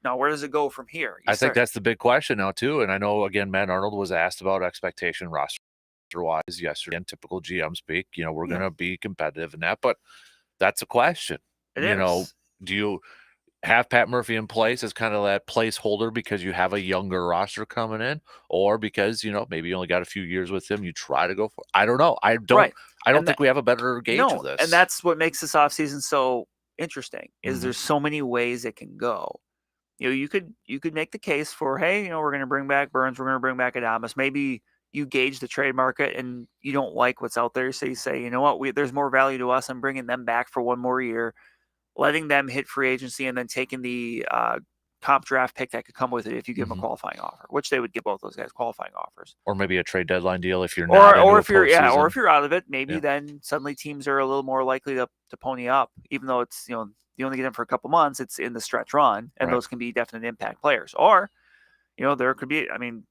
Now where does it go from here? I think that's the big question now too, and I know again Matt Arnold was asked about expectation roster wise yesterday, and typical GM speak, we're going to be competitive in that, but that's a question. It is. Do you have Pat Murphy in place as kind of that placeholder because you have a younger roster coming in, or because, maybe you only got a few years with him, you try to go for it? I don't know. I don't think we have a better gauge of this. And that's what makes this offseason so interesting is there's so many ways it can go. You could make the case for, hey, we're going to bring back Burns, we're going to bring back Adames. Maybe you gauge the trade market and you don't like what's out there, so you say, you know what, there's more value to us. I'm bringing them back for one more year, letting them hit free agency, and then taking the comp draft pick that could come with it if you give them a qualifying offer, which they would give both those guys qualifying offers, or maybe a trade deadline deal if you're not, or if you're out of it, maybe then suddenly teams are a little more likely to pony up, even though it's you only get them for a couple months. It's in the stretch run, and those can be definite impact players. Or there could be. I mean,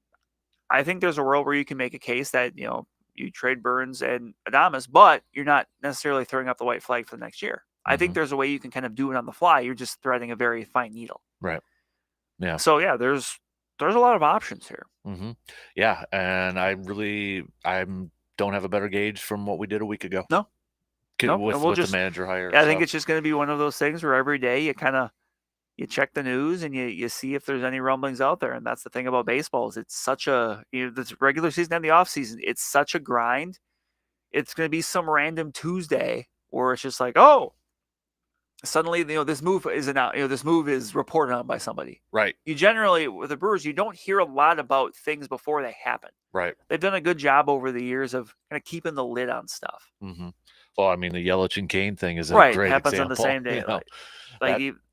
I think there's a world where you can make a case that you trade Burns and Adames, but you're not necessarily throwing up the white flag for the next year. I think there's a way you can kind of do it on the fly. You're just threading a very fine needle. Right. Yeah. So there's a lot of options here. Yeah, and I don't have a better gauge from what we did a week ago. No. With the manager hire. I think it's just going to be one of those things where every day you check the news and you see if there's any rumblings out there. And that's the thing about baseball is it's such a this regular season and the off season, it's such a grind. It's going to be some random Tuesday where it's just like, oh, suddenly, this move is this move is reported on by somebody. Right. You generally, with the Brewers, you don't hear a lot about things before they happen. Right. They've done a good job over the years of kind of keeping the lid on stuff. Well, I mean, the Yelich and Kane thing is a great happens example. On the same day.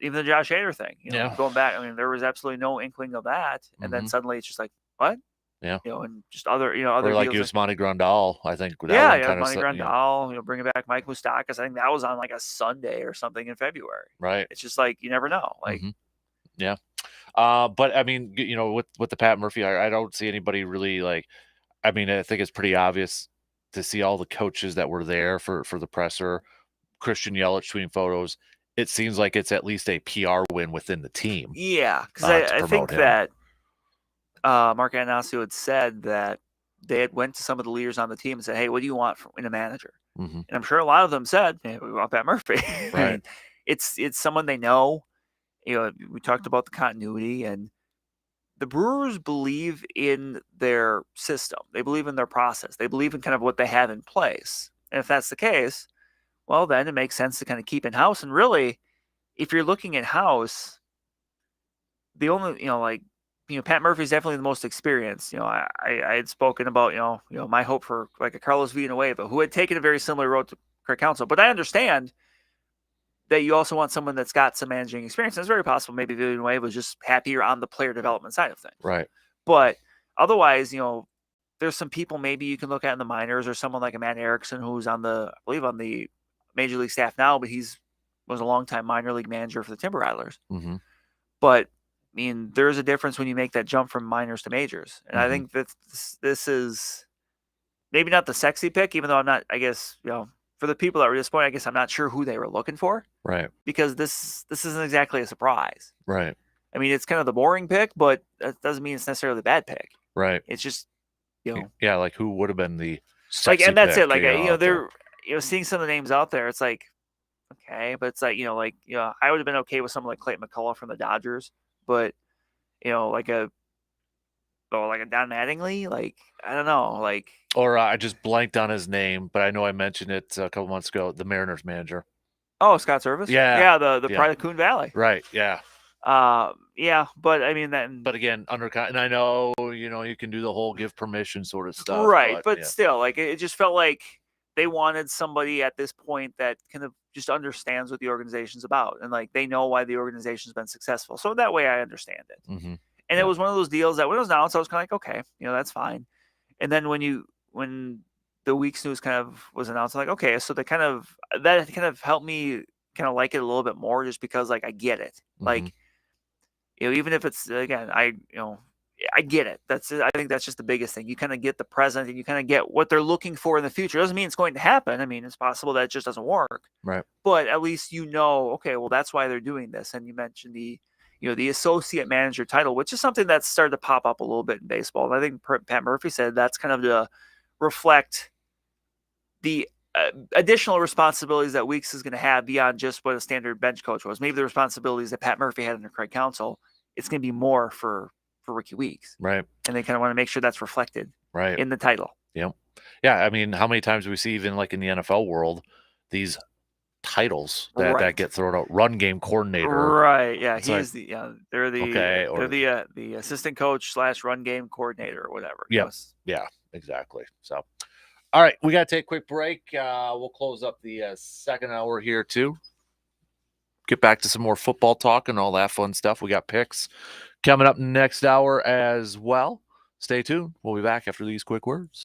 Even the Josh Hader thing, going back, I mean, there was absolutely no inkling of that. And then suddenly it's just like, what? Yeah. And just other, other or like Yusmani Grandal, I think. Yusmani Grandal, bringing back Mike Moustakas. I think that was on like a Sunday or something in February. Right. It's just like, you never know. Like, yeah. But I mean, with the Pat Murphy, I don't see anybody really I think it's pretty obvious to see all the coaches that were there for the presser, Christian Yelich tweeting photos. It seems like it's at least a PR win within the team. Yeah. Because I think that Mark Anasio had said that they had went to some of the leaders on the team and said, hey, what do you want in a manager? And I'm sure a lot of them said, hey, we want Pat Murphy. Right. It's someone they know. We talked about the continuity, and the Brewers believe in their system. They believe in their process. They believe in kind of what they have in place. And if that's the case, well, then it makes sense to kind of keep in-house. And really, if you're looking in-house, the only, Pat Murphy's definitely the most experienced. I had spoken about, my hope for like a Carlos Villanueva, who had taken a very similar road to Craig Counsell. But I understand that you also want someone that's got some managing experience. And it's very possible maybe Villanueva was just happier on the player development side of things. Right. But otherwise, there's some people maybe you can look at in the minors, or someone like a Matt Erickson, who's on the major league staff now, but was a longtime minor league manager for the Timber Rattlers. But I mean, there's a difference when you make that jump from minors to majors. And I think that this is maybe not the sexy pick, even though I'm not, I guess, for the people that were disappointed, I guess I'm not sure who they were looking for. Right. Because this isn't exactly a surprise. Right. I mean, it's kind of the boring pick, but that doesn't mean it's necessarily the bad pick. Right. It's just, Yeah, like who would have been the sexy and that's pick, it. Like, they're, seeing some of the names out there, it's like, okay, but it's like, I would have been okay with someone like Clayton McCullough from the Dodgers, but, like a Don Mattingly, like, I don't know, like. Or I just blanked on his name, but I know I mentioned it a couple months ago, the Mariners manager. Oh, Scott Service? Yeah. The Pride of Coon Valley. Right, yeah. Yeah, but I mean that. But again, and I know, you can do the whole give permission sort of stuff. Right, but still, like, it just felt like they wanted somebody at this point that kind of just understands what the organization's about, and like they know why the organization's been successful. So that way I understand it. And it was one of those deals that when it was announced, I was kind of like, okay, that's fine. And then when the week's news kind of was announced, I'm like, okay, so that kind of helped me kind of like it a little bit more, just because like I get it. Like, even if it's, again, I get it. I think that's just the biggest thing. You kind of get the present, and you kind of get what they're looking for in the future. It doesn't mean it's going to happen. I mean, it's possible that it just doesn't work. Right. But at least okay, well, that's why they're doing this. And you mentioned the associate manager title, which is something that's started to pop up a little bit in baseball. And I think Pat Murphy said that's kind of the reflect the additional responsibilities that Weeks is going to have beyond just what a standard bench coach was. Maybe the responsibilities that Pat Murphy had under Craig Counsell, it's going to be more for Ricky Weeks. Right. And they kind of want to make sure that's reflected in the title. Yep. Yeah. I mean, how many times do we see, even like in the NFL world, these titles that get thrown out? Run game coordinator. Right. Yeah. It's He's they're the assistant coach / run game coordinator or whatever. Yeah. Yeah, exactly. So, all right, we got to take a quick break. We'll close up the second hour here too. Get back to some more football talk and all that fun stuff. We got picks coming up next hour as well. Stay tuned. We'll be back after these quick words.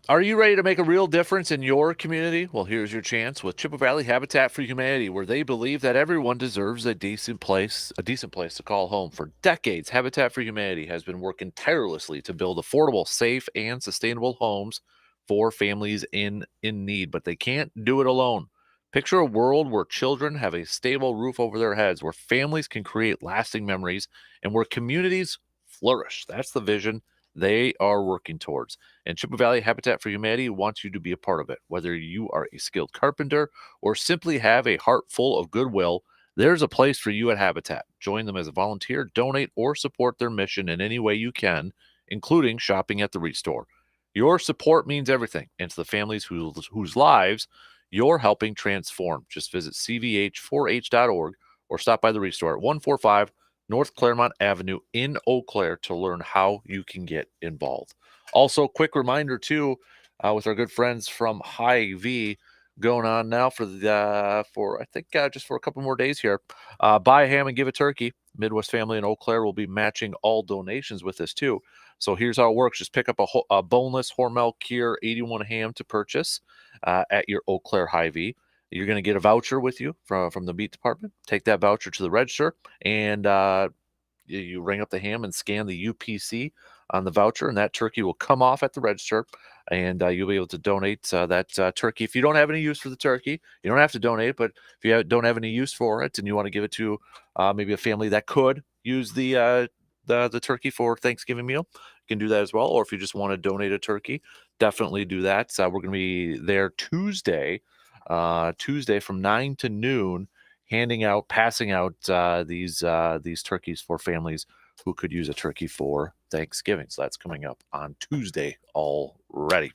Are you ready to make a real difference in your community? Well, here's your chance with Chippewa Valley Habitat for Humanity, where they believe that everyone deserves a decent place to call home. For decades, Habitat for Humanity has been working tirelessly to build affordable, safe, and sustainable homes for families in need, but they can't do it alone. Picture a world where children have a stable roof over their heads, where families can create lasting memories, and where communities flourish. That's the vision they are working towards. And Chippewa Valley Habitat for Humanity wants you to be a part of it. Whether you are a skilled carpenter or simply have a heart full of goodwill, there's a place for you at Habitat. Join them as a volunteer, donate, or support their mission in any way you can, including shopping at the Restore. Your support means everything, and to the families whose lives you're helping transform. Just visit cvh4h.org or stop by the Restore at 145 North Claremont Avenue in Eau Claire to learn how you can get involved. Also, quick reminder too, with our good friends from Hy-Vee going on now for I think just for a couple more days here. Buy a ham and give a turkey. Midwest Family in Eau Claire will be matching all donations with this too. So here's how it works: just pick up a boneless Hormel Kier 81 ham to purchase at your Eau Claire Hy-Vee. You're going to get a voucher with you from the meat department. Take that voucher to the register, and you ring up the ham and scan the UPC on the voucher, and that turkey will come off at the register, and you'll be able to donate that turkey. If you don't have any use for the turkey, you don't have to donate, but if you don't have any use for it and you want to give it to maybe a family that could use the turkey for Thanksgiving meal, you can do that as well. Or if you just want to donate a turkey, definitely do that. We're going to be there Tuesday from 9 to noon, passing out these turkeys for families who could use a turkey for Thanksgiving. So that's coming up on Tuesday already.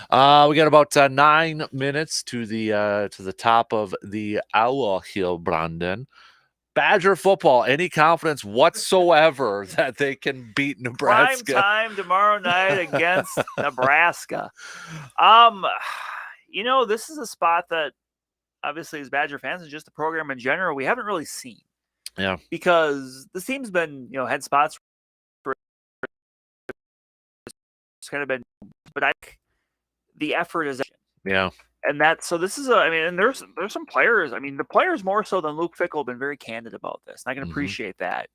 We got about 9 minutes to the top of the hour here, Brandon. Badger football, any confidence whatsoever that they can beat Nebraska? Prime time tomorrow night against Nebraska. This is a spot that obviously as Badger fans and just the program in general, we haven't really seen. Yeah. Because the team's been, had spots for it's kind of been, but the effort is. Yeah. And this is and there's some players. The players more so than Luke Fickell have been very candid about this. And I can appreciate that.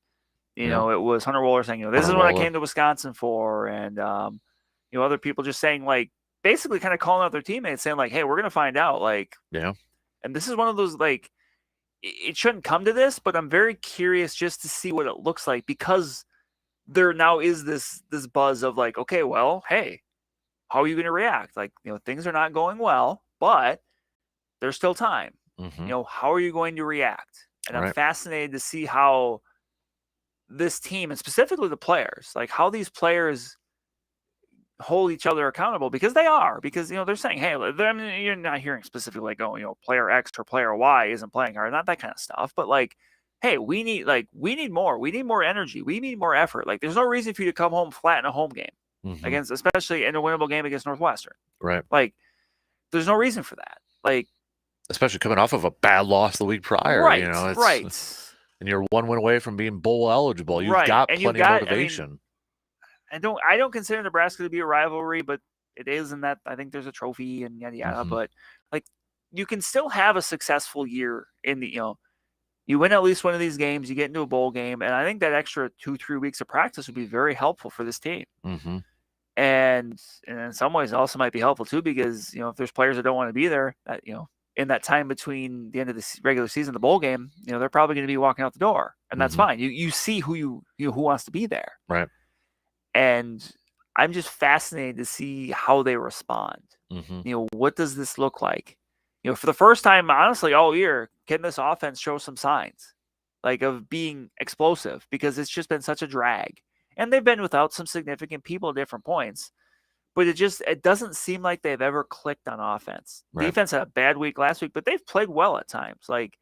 It was Hunter Wohler saying, this is what I came to Wisconsin for. And, other people just saying, like, basically kind of calling out their teammates saying, like, hey, we're going to find out. Like, yeah. And this is one of those, like, it shouldn't come to this, but I'm very curious just to see what it looks like, because there now is this buzz of like, okay, well, hey, how are you going to react? Like, things are not going well, but there's still time. Mm-hmm. How are you going to react? And I'm fascinated to see how this team, and specifically the players, like how these players hold each other accountable, because they are, because they're saying, hey, you're not hearing specifically like, oh, player X or player Y isn't playing hard, not that kind of stuff, but like, hey, we need more energy, we need more effort. Like, there's no reason for you to come home flat in a home game against, especially in a winnable game against Northwestern. Right. Like, there's no reason for that. Like, especially coming off of a bad loss the week prior. Right. And you're one win away from being bowl eligible. You've got plenty of motivation. I don't consider Nebraska to be a rivalry, but it is in that I think there's a trophy and yada yada. But like, you can still have a successful year in the you win at least one of these games, you get into a bowl game, and I think that extra 2-3 weeks of practice would be very helpful for this team. And in some ways, it also might be helpful too, because if there's players that don't want to be there, that in that time between the end of the regular season and the bowl game, they're probably going to be walking out the door, and that's fine. You see who wants to be there, right? And I'm just fascinated to see how they respond. What does this look like? For the first time, honestly, all year, can this offense show some signs like of being explosive? Because it's just been such a drag, and they've been without some significant people at different points. But it doesn't seem like they've ever clicked on offense. Right. Defense had a bad week last week, but they've played well at times. Like,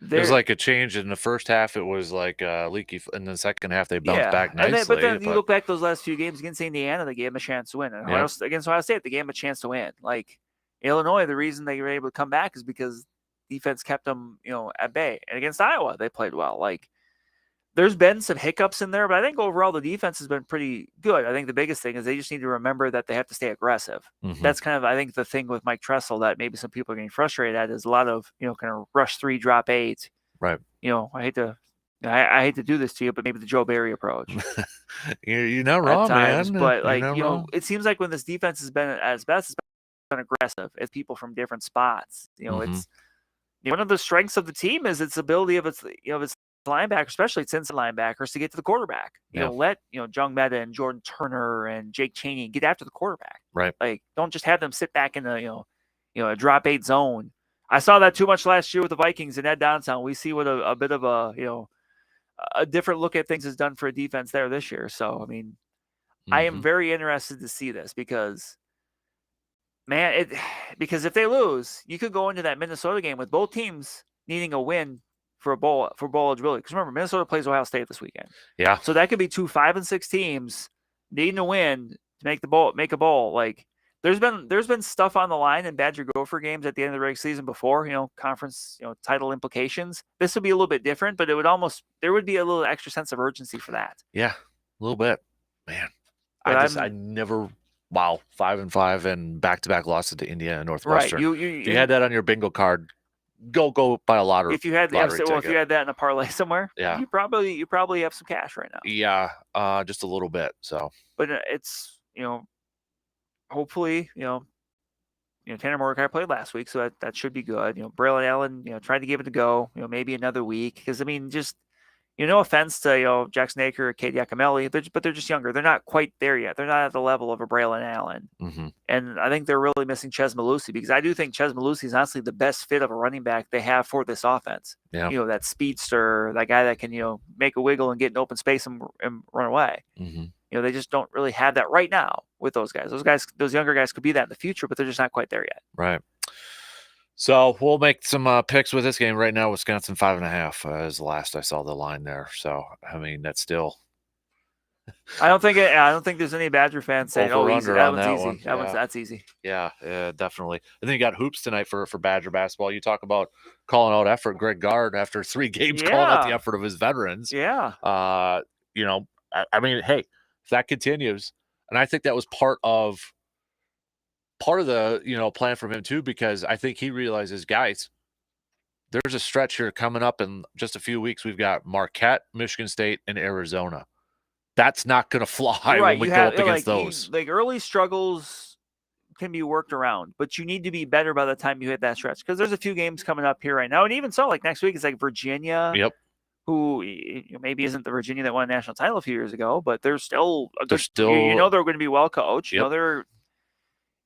there's like a change in the first half. It was like leaky, and then the second half they bounced back nicely. But then you look back those last few games against Indiana, they gave them a chance to win. And against Ohio State, they gave them a chance to win. Like, Illinois, the reason they were able to come back is because defense kept them, at bay. And against Iowa, they played well. Like, there's been some hiccups in there, but I think overall the defense has been pretty good. I think the biggest thing is they just need to remember that they have to stay aggressive. Mhm. That's kind of, I think, the thing with Mike Tressel that maybe some people are getting frustrated at is a lot of, kind of rush 3, drop 8. Right. I hate to do this to you, but maybe the Joe Barry approach You're not at wrong, times. man. But You're not wrong. it seems like when this defense has been at its best, it's been aggressive. It's people from different spots. Mhm. It's one of the strengths of the team is its ability of its linebackers, especially its inside linebackers, to get to the quarterback. Let Jung Meta and Jordan Turner and Jake Chaney get after the quarterback. Right. Like, don't just have them sit back in a a drop 8 zone. I saw that too much last year with the Vikings and Ed Downtown. We see what a bit of a different look at things has done for a defense there this year. So, I mean, I am Mhm. very interested to see this because, man, because if they lose, you could go into that Minnesota game with both teams needing a win for bowl eligibility. Because remember, Minnesota plays Ohio State this weekend. Yeah. So that could be 2 5-6 teams needing a win to make a bowl. Like, there's been stuff on the line in Badger Gopher games at the end of the regular season before, conference, title implications. This would be a little bit different, but there would be a little extra sense of urgency for that. Yeah. A little bit, man. But I never. Wow, 5-5 and back-to-back losses to Indiana and right. Northwestern. If you had that on your bingo card, go buy a lottery. If you had if you had that in a parlay somewhere, Yeah. you probably have some cash right now. Yeah, just a little bit. So, But it's hopefully Tanner Mordecai played last week, so that should be good. Braylon Allen tried to give it a go. Maybe another week because I mean just. No offense to Jackson Aker or Katie Akamelli, but they're just younger. They're not quite there yet. They're not at the level of a Braylon Allen. Mhm. And I think they're really missing Ches Malusi because I do think Ches Malusi is honestly the best fit of a running back they have for this offense. Yeah. That speedster, that guy that can make a wiggle and get in open space and run away. Mhm. They just don't really have that right now with those guys. Those younger guys could be that in the future, but they're just not quite there yet. Right. So we'll make some picks with this game right now. Wisconsin 5.5 is the last I saw the line there. So I mean that's still. I don't think there's any Badger fans saying, Over "Oh, easy. under That on one's that easy. one. Yeah. That's easy." Yeah, definitely. And then you got hoops tonight for Badger basketball. You talk about calling out effort. Greg Gard after 3 games calling out the effort of his veterans. Yeah. I mean, hey, if that continues, and I think that was part of the plan from him too, because I think he realizes, guys, there's a stretch here coming up in just a few weeks. We've got Marquette, Michigan State, and Arizona. That's not going to fly when we go up against those. Early struggles can be worked around, but you need to be better by the time you hit that stretch because there's a few games coming up here right now, and even so, next week it's Virginia. Yep. Who maybe isn't the Virginia that won a national title a few years ago, but they're still they're going to be well coached. Yep.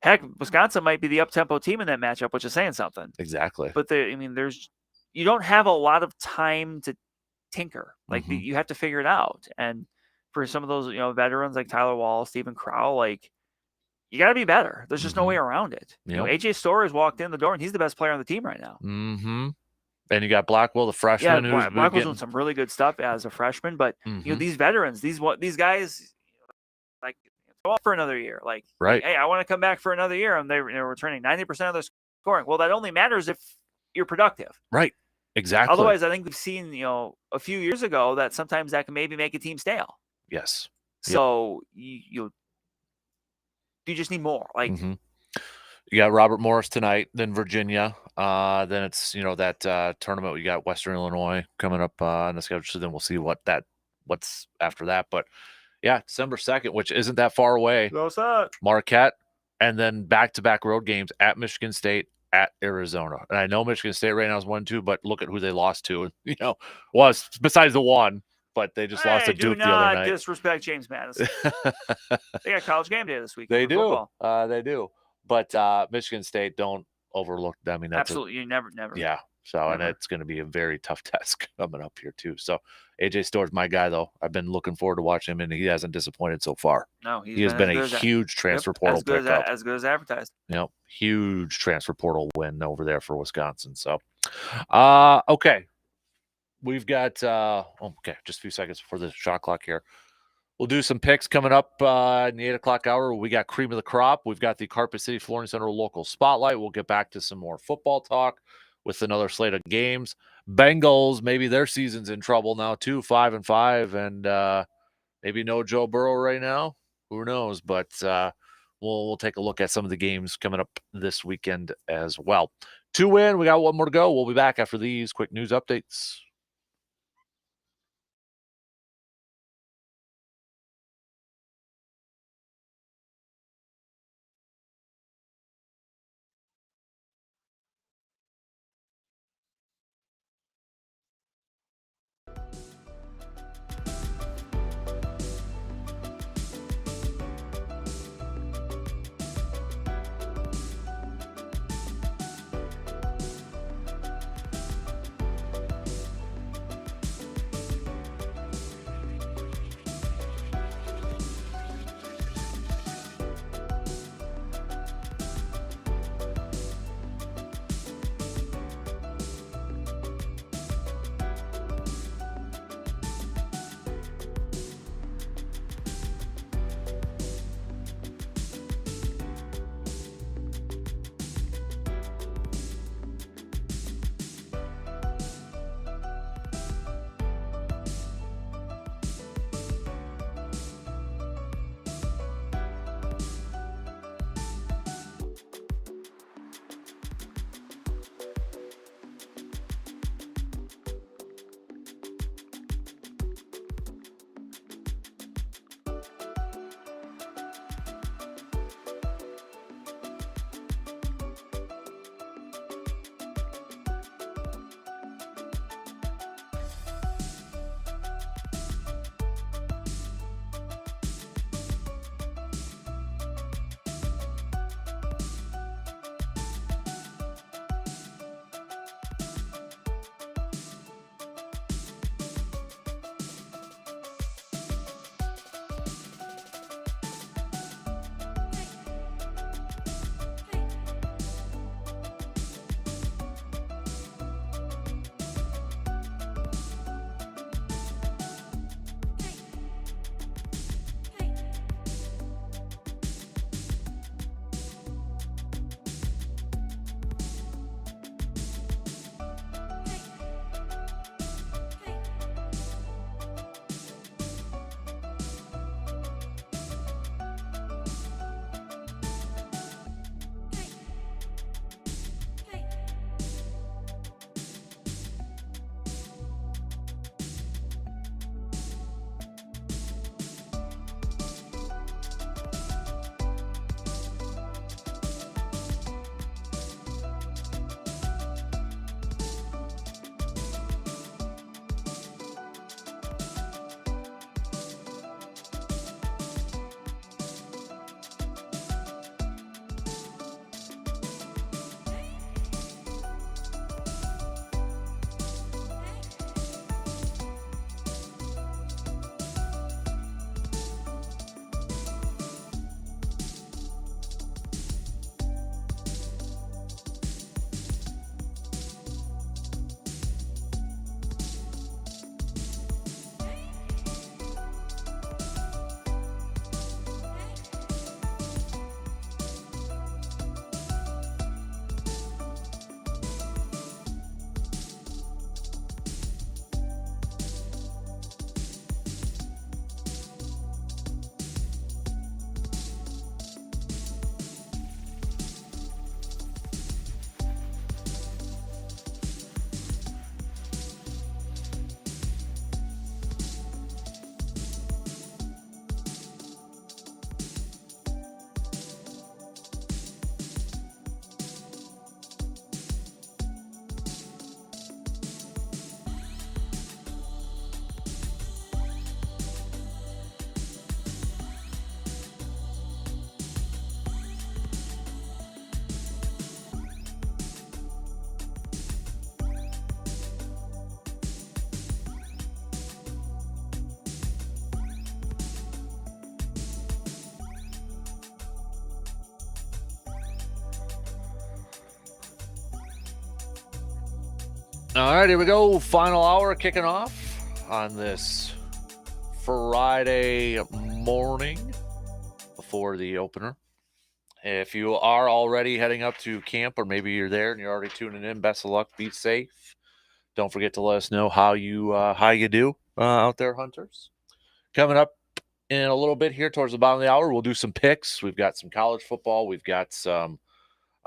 Heck, Wisconsin might be the up-tempo team in that matchup, which is saying something. Exactly. But you don't have a lot of time to tinker. Mhm. You have to figure it out. And for some of those, veterans like Tyler Wall, Stephen Crowell, you got to be better. There's just no way around it. Yep. AJ Storr has walked in the door, and he's the best player on the team right now. Mm-hmm. And you got Blackwell, the freshman. Yeah, Blackwell's doing some really good stuff as a freshman. But these veterans, these guys, go off for another year. Right. Hey, I want to come back for another year, and they're returning 90% of their scoring. Well, that only matters if you're productive. Right. Exactly. Otherwise, I think we've seen, a few years ago that sometimes that can maybe make a team stale. Yes. So you just need more. You got Robert Morris tonight, then Virginia. Then it's that tournament. We got Western Illinois coming up on the schedule. So then we'll see what's after that. But yeah, December 2nd, which isn't that far away. What's that? Marquette, and then back-to-back road games at Michigan State, at Arizona. And I know Michigan State right now is 1-2, but look at who they lost to. Was besides the one, but they just lost to Duke the other night. Do not disrespect James Madison. They got College Game Day this week. They do. Football. They do. But Michigan State, don't overlook them. I mean, that's absolutely. You never. Yeah. So, and it's going to be a very tough test coming up here too. So, AJ Storr's my guy, though. I've been looking forward to watching him, and he hasn't disappointed so far. No, he has been a huge transfer portal pickup. As good as advertised. Huge transfer portal win over there for Wisconsin. So, okay. We've got, just a few seconds before the shot clock here. We'll do some picks coming up in the 8 o'clock hour. We got cream of the crop. We've got the Carpet City Flooring Center local spotlight. We'll get back to some more football talk. with another slate of games. Bengals, maybe their season's in trouble now too, 5-5, and maybe no Joe Burrow right now. Who knows? But we'll take a look at some of the games coming up this weekend as well. 2 win. We got one more to go. We'll be back after these quick news updates. All right, here we go. Final hour kicking off on this Friday morning before the opener. if you are already heading up to camp, or maybe you're there and you're already tuning in, best of luck. Be safe. Don't forget to let us know how you do out there, hunters. Coming up in a little bit here towards the bottom of the hour, we'll do some picks. We've got some college football. We've got some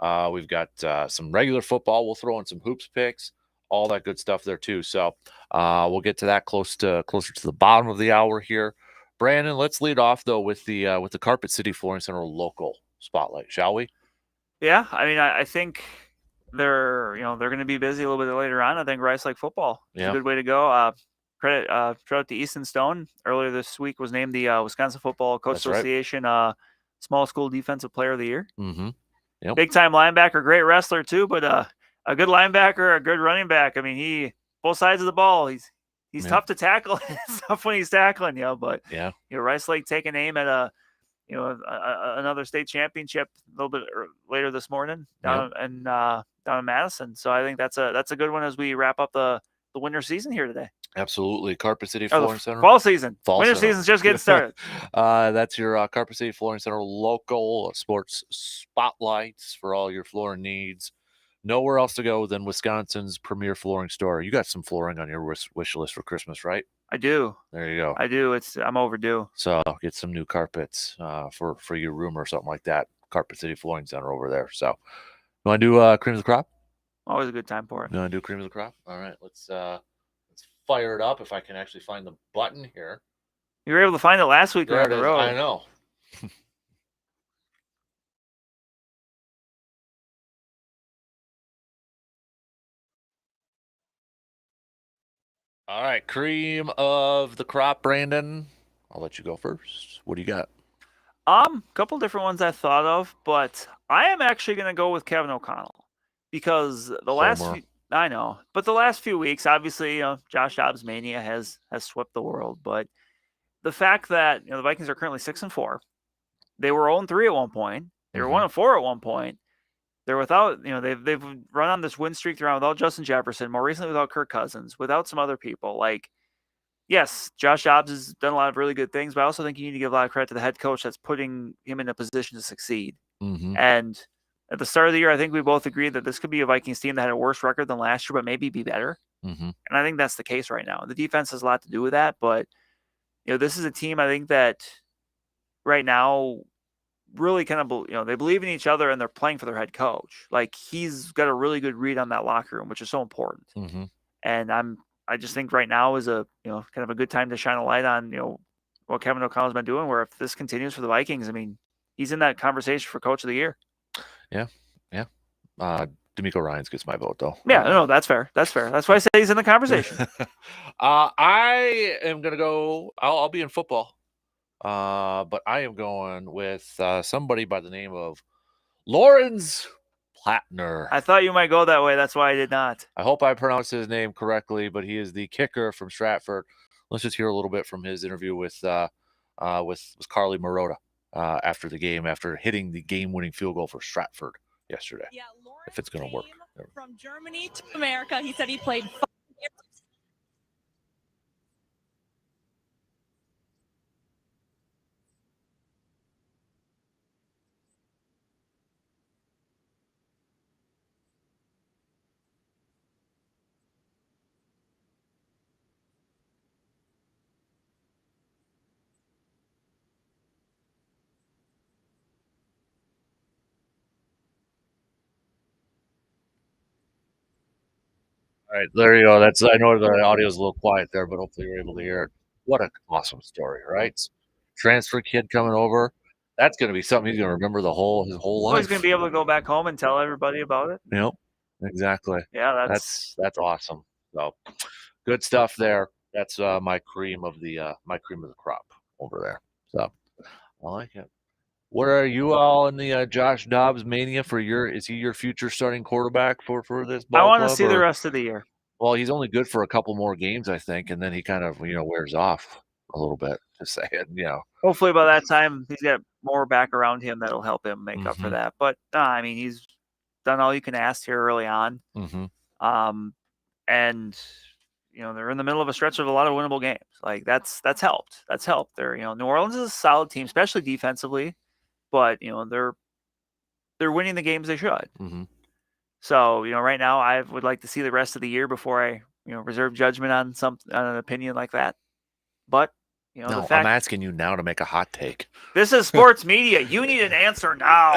regular football. We'll throw in some hoops picks, all that good stuff there too. So we'll get to that closer to the bottom of the hour here. Brandon, let's lead off though with the Carpet City Flooring Center local spotlight, shall we? Yeah, I mean, I think they're going to be busy a little bit later on. I think Rice Lake football is a good way to go. Credit out to Easton Stone. Earlier this week was named the Wisconsin Football Coach Association Small School Defensive Player of the Year. Mm-hmm. Yep. Big time linebacker, great wrestler too, but a good linebacker, a good running back. I mean, he both sides of the ball. He's tough to tackle. It's tough when he's tackling, but Rice Lake taking aim at another state championship a little bit later this morning down in Madison. So I think that's a good one as we wrap up the winter season here today. Absolutely. Carpet City Flooring Center. Fall season. Winter season's just getting started. That's your Carpet City Flooring Center local sports spotlights for all your flooring needs. Nowhere else to go than Wisconsin's premier flooring store. You got some flooring on your wish list for Christmas, right? I do. There you go. I do. I'm overdue. So get some new carpets for your room or something like that. Carpet City Flooring Center over there. So you want to do cream of the crop? Always a good time for it. You want to do cream of the crop? All right, let's fire it up if I can actually find the button here. You were able to find it last week on the road. I know. All right, cream of the crop, Brandon. I'll let you go first. What do you got? A couple different ones I thought of, but I am actually going to go with Kevin O'Connell because I know, but the last few weeks, obviously, Josh Dobbs mania has swept the world. But the fact that the Vikings are currently 6-4, they were 0-3 at one point, they were 1-4 at one point. They're without, they've run on this win streak. They're on without Justin Jefferson, more recently without Kirk Cousins, without some other people. Like, yes, Josh Dobbs has done a lot of really good things, but I also think you need to give a lot of credit to the head coach that's putting him in a position to succeed. Mm-hmm. And at the start of the year, I think we both agreed that this could be a Vikings team that had a worse record than last year, but maybe be better. Mm-hmm. And I think that's the case right now. The defense has a lot to do with that, but this is a team I think that right now really kind of, they believe in each other and they're playing for their head coach. Like, he's got a really good read on that locker room, which is so important. Mm-hmm. And I just think right now is a kind of a good time to shine a light on what Kevin O'Connell's been doing. Where if this continues for the Vikings, I mean, he's in that conversation for Coach of the Year. Yeah. D'Amico Ryans gets my vote though. Yeah, no, that's fair. That's why I say he's in the conversation. I am gonna go. I'll be in football, but I am going with somebody by the name of Lorenz Plattner. I thought you might go that way. That's why I did not. I hope I pronounced his name correctly, but he is the kicker from Stratford. Let's just hear a little bit from his interview with Carly Marotta after the game, after hitting the game-winning field goal for Stratford yesterday. Yeah, Lawrence if it's going to work. From Germany to America, he said he played 5 years. All right, there you go. I know the audio is a little quiet there, but hopefully you're able to hear it. What an awesome story, right? Transfer kid coming over. That's going to be something he's going to remember his whole life. Well, he's going to be able to go back home and tell everybody about it. Yep, exactly. Yeah, that's awesome. So good stuff there. That's my cream of the crop over there. So I like it. What are you all in the Josh Dobbs mania for is he your future starting quarterback for this ball I want club, to see the rest of the year. Well, he's only good for a couple more games, I think, and then he kind of, wears off a little bit, just saying, Hopefully by that time he's got more back around him that'll help him make up for that. But I mean, he's done all you can ask here early on. Mm-hmm. And they're in the middle of a stretch of a lot of winnable games. Like that's helped. They're, New Orleans is a solid team, especially defensively. But they're they're winning the games they should. Mm-hmm. So, right now I would like to see the rest of the year before I, reserve judgment on an opinion like that. But, No, the fact I'm asking you now to make a hot take. this is sports media. You need an answer now.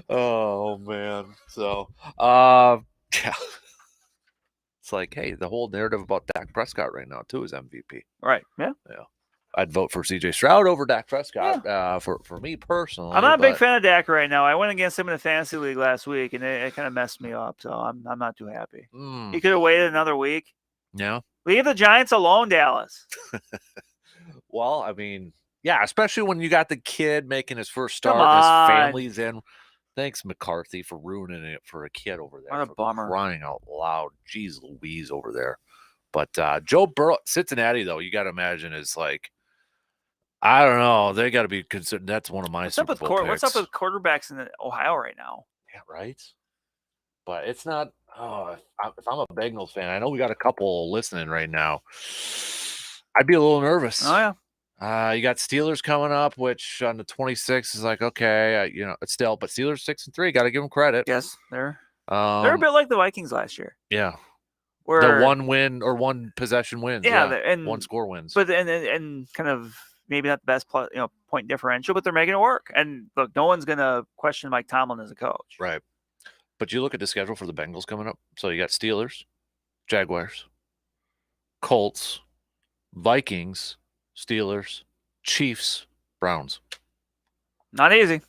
Oh man. So yeah. It's like, hey, the whole narrative about Dak Prescott right now too is MVP. Right. Yeah. Yeah. I'd vote for CJ Stroud over Dak Prescott for me personally. I'm not a big fan of Dak right now. I went against him in a fantasy league last week, and it kind of messed me up. So I'm not too happy. He could have waited another week. Yeah. Leave the Giants alone, Dallas. Well, I mean, yeah, especially when you got the kid making his first start, Come his on. family's in. Thanks, McCarthy, for ruining it for a kid over there. What a bummer. Crying out loud. Jeez Louise over there. But Joe Burrow, Cincinnati, though, you got to imagine is like, I don't know. They got to be considered. That's one of my Super Bowl picks. What's up with quarterbacks in Ohio right now? Yeah, right. But it's not. Oh, if I'm a Bengals fan, I know we got a couple listening right now. I'd be a little nervous. Oh yeah. You got Steelers coming up, which on the 26th is like, okay, it's still, but Steelers 6-3, got to give them credit. Yes, they're a bit like the Vikings last year. Yeah, where the one win or one possession wins. Yeah, and one score wins. But and kind of maybe not the best point differential, but they're making it work. And look, no one's gonna question Mike Tomlin as a coach. Right. But you look at the schedule for the Bengals coming up. So you got Steelers, Jaguars, Colts, Vikings, Steelers, Chiefs, Browns. Not easy.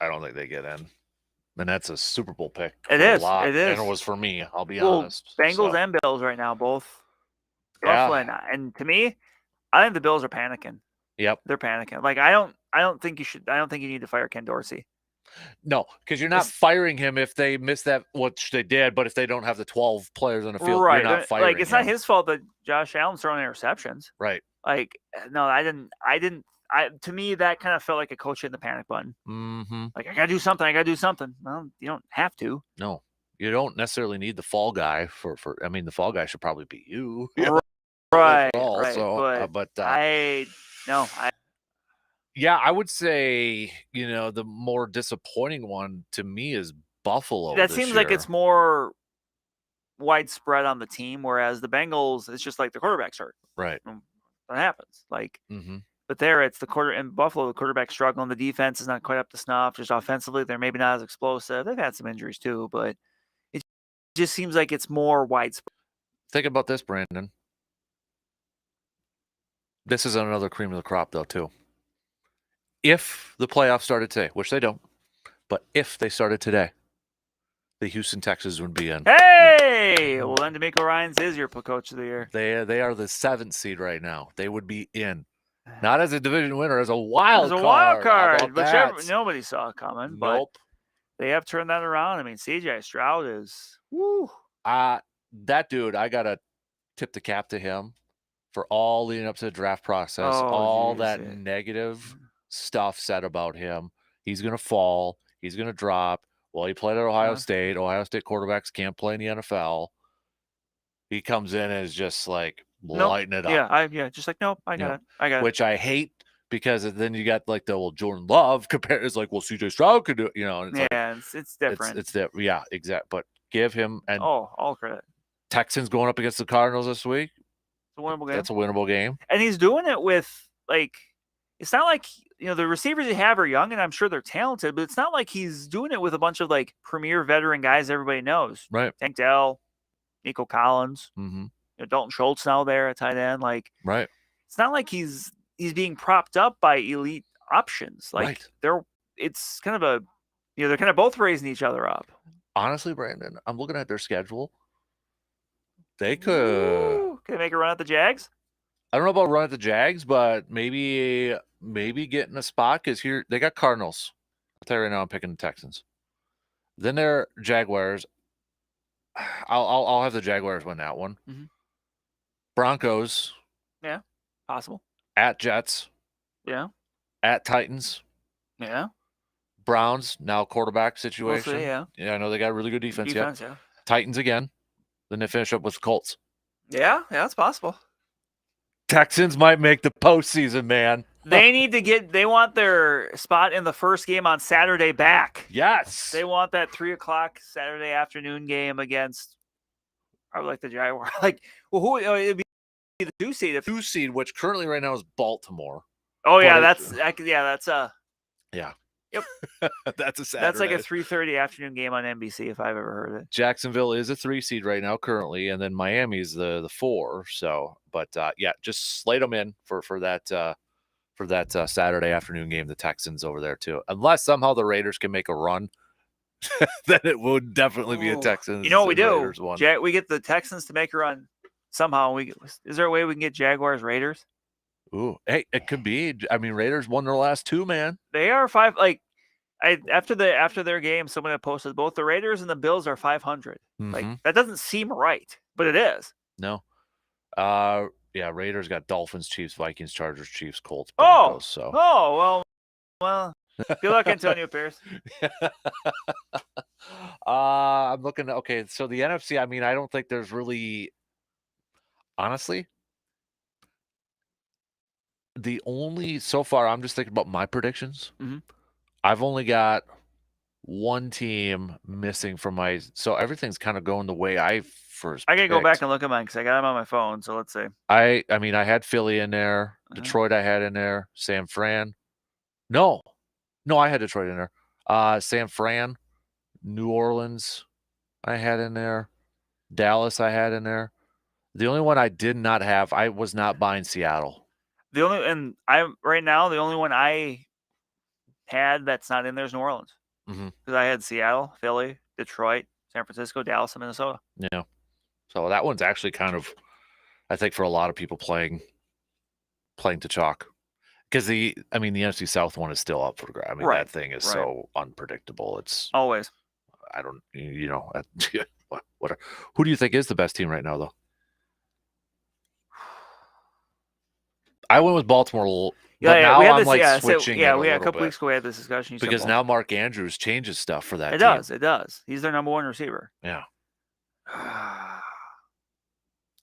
I don't think they get in. And that's a Super Bowl pick. It is. And it was for me, I'll be honest. Bengals and Bills right now, both. And to me, I think the Bills are panicking. Yep. They're panicking. Like I don't think you need to fire Ken Dorsey. No, because you're not firing him if they miss that, which they did, but if they don't have the 12 players on the field, right. You're not firing it's him. not his fault that Josh Allen's throwing interceptions. Right. Like, no, I didn't. To me, that kind of felt like a coach hitting the panic button. Mm-hmm. Like, I got to do something. Well, you don't have to. No, you don't necessarily need the fall guy I mean, the fall guy should probably be you. Right. So, yeah, I would say, the more disappointing one to me is Buffalo. That seems like it's more widespread on the team, whereas the Bengals, it's just like the quarterback's hurt. Right. That happens. Like, mm-hmm. But there, it's in Buffalo, the quarterback's struggling. The defense is not quite up to snuff. Just offensively, they're maybe not as explosive. They've had some injuries too, but it just seems like it's more widespread. Think about this, Brandon. This is another cream of the crop, though, too. If the playoffs started today, which they don't, but if they started today, the Houston Texans would be in. Hey! Well, then DeMeco Ryans is your coach of the year. They are the 7th seed right now. They would be in. Not as a division winner, as a wild card. As a wild card, which nobody saw coming. But they have turned that around. I mean, CJ Stroud is. Woo. That dude, I got to tip the cap to him for all leading up to the draft process. That negative stuff said about him. He's going to fall. He's going to drop. Well, he played at Ohio State. Ohio State quarterbacks can't play in the NFL. He comes in and is just like lighting it up. Just like, nope, I got it. Which I hate because then you got like the Jordan Love compared. It's like, well, CJ Stroud could do it, And it's it's different. It's different. Yeah, exactly. But give him all credit. Texans going up against the Cardinals this week. It's a winnable game. That's a winnable game. And he's doing it with it's not like the receivers you have are young, and I'm sure they're talented, but it's not like he's doing it with a bunch of premier veteran guys everybody knows. Right. Tank Dell, Nico Collins, mm-hmm. Dalton Schultz now there at tight end. Right. It's not like he's being propped up by elite options. It's kind of they're kind of both raising each other up. Honestly, Brandon, I'm looking at their schedule. They could make a run at the Jags. I don't know about run at the Jags, but maybe getting a spot because here they got Cardinals. I'll tell you right now, I'm picking the Texans. Then they're Jaguars. I'll have the Jaguars win that one. Mm-hmm. Broncos. Yeah, possible. At Jets. Yeah. At Titans. Yeah. Browns, now quarterback situation. We'll see, yeah, I know they got a really good defense. Yeah. Yeah. Titans again. Then they finish up with the Colts. Yeah, it's possible. Texans might make the postseason, man. They want their spot in the first game on Saturday back. Yes. They want that 3:00 Saturday afternoon game against, I would like the Jaguars. Like, well, who it'd be the 2 seed. If 2 seed, which currently right now is Baltimore. oh yeah, But that's a yeah. Yep. That's a Saturday. That's like a 3:30 afternoon game on NBC if I've ever heard it. Jacksonville is a 3 seed right now currently, and then Miami's the 4. So, but yeah, just slate them in for that Saturday afternoon game. The Texans over there too, unless somehow the Raiders can make a run, then it would definitely be a Texans. You know what we and do? Raiders one. We get the Texans to make a run. Somehow is there a way we can get Jaguars Raiders? Ooh, hey, it could be. I mean, Raiders won their last 2, man. They are 5. Like after their game, someone had posted both the Raiders and the Bills are 500. Like that doesn't seem right, but it is. No. Yeah, Raiders got Dolphins, Chiefs, Vikings, Chargers, Chiefs, Colts, Oh, Broncos. So well. Good luck, Antonio Pierce. I'm looking. Okay, so the NFC. I mean, I don't think there's really, honestly, so far. I'm just thinking about my predictions. I've only got one team missing from my. So everything's kind of going the way I first. I gotta go back and look at mine because I got them on my phone. So let's see. I mean, I had Philly in there, Detroit. I had in there, San Fran. No, I had Detroit in there. San Fran, New Orleans, I had in there. Dallas, I had in there. The only one I did not have, I was not buying Seattle. The only one I had that's not in there is New Orleans. Because I had Seattle, Philly, Detroit, San Francisco, Dallas, and Minnesota. Yeah. So that one's actually kind of, I think, for a lot of people playing to chalk. Because the NFC South one is still up for grabs. I mean, that thing is so unpredictable. It's always. I don't, who do you think is the best team right now, though? I went with Baltimore. But now I'm switching. We had a couple weeks ago we had this discussion. Because now Mark Andrews changes stuff for that team. It does. He's their number 1 receiver. Yeah.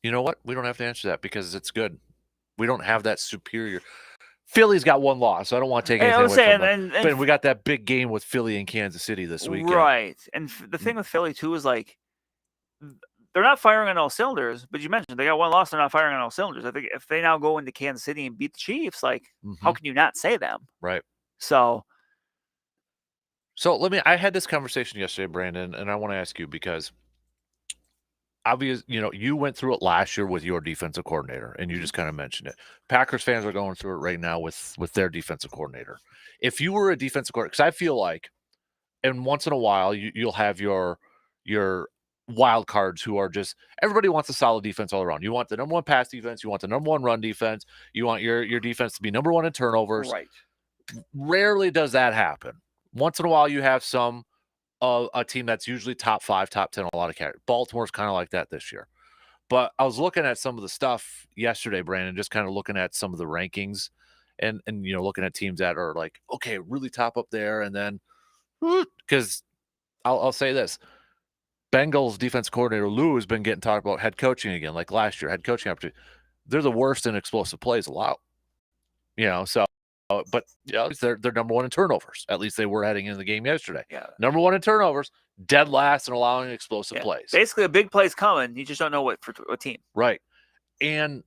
You know what? We don't have to answer that because it's good. We don't have that superior. Philly's got 1 loss, so I don't want to take anything away from them. But we got that big game with Philly and Kansas City this weekend. Right. And the thing with Philly, too, is like they're not firing on all cylinders, but you mentioned they got 1 loss. They're not firing on all cylinders. I think if they now go into Kansas City and beat the Chiefs, like, how can you not say them? Right. So I had this conversation yesterday, Brandon, and I want to ask you because you went through it last year with your defensive coordinator, and you just kind of mentioned it. Packers fans are going through it right now with their defensive coordinator. If you were a defensive coordinator, because I feel like, and once in a while, you'll have your wild cards who are just, everybody wants a solid defense all around. You want the number 1 pass defense. You want the number 1 run defense. You want your defense to be number 1 in turnovers. Right. Rarely does that happen. Once in a while, you have a team that's usually top 5, top 10, a lot of categories. Baltimore's kind of like that this year. But I was looking at some of the stuff yesterday, Brandon, just kind of looking at some of the rankings and looking at teams that are like, okay, really top up there. And then, because I'll say this, Bengals defense coordinator Lou has been getting talked about head coaching again, like last year, head coaching opportunity. They're the worst in explosive plays allowed. But they're number 1 in turnovers. At least they were heading into the game yesterday. Yeah. Number 1 in turnovers, dead last in allowing explosive plays. Basically, a big play's coming. You just don't know what team. Right. And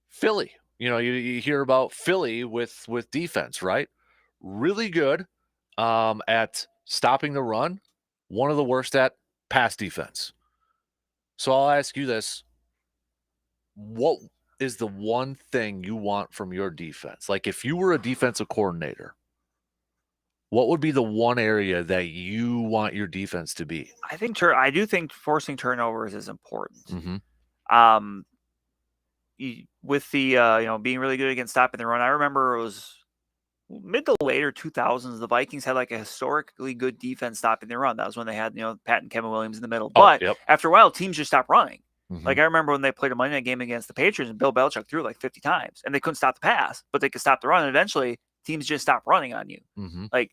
Philly, you hear about Philly with defense, right? Really good at stopping the run. One of the worst at pass defense. So I'll ask you this. What is the one thing you want from your defense? Like if you were a defensive coordinator, what would be the one area that you want your defense to be? I do think forcing turnovers is important. With the being really good against stopping the run. I remember it was mid to later 2000s. The Vikings had like a historically good defense stopping the run. That was when they had Pat and Kevin Williams in the middle. But after a while, teams just stopped running. Like I remember when they played a Monday night game against the Patriots and Bill Belichick threw like 50 times and they couldn't stop the pass, but they could stop the run. And eventually teams just stopped running on you. Like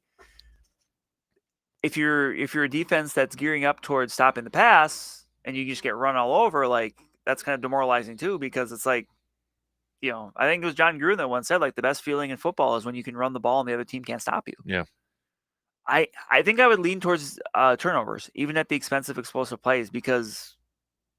if you're a defense that's gearing up towards stopping the pass and you just get run all over, like that's kind of demoralizing too, because it's like I think it was John Gruden that once said, like, the best feeling in football is when you can run the ball and the other team can't stop you. Yeah. I think I would lean towards turnovers, even at the expense of explosive plays, because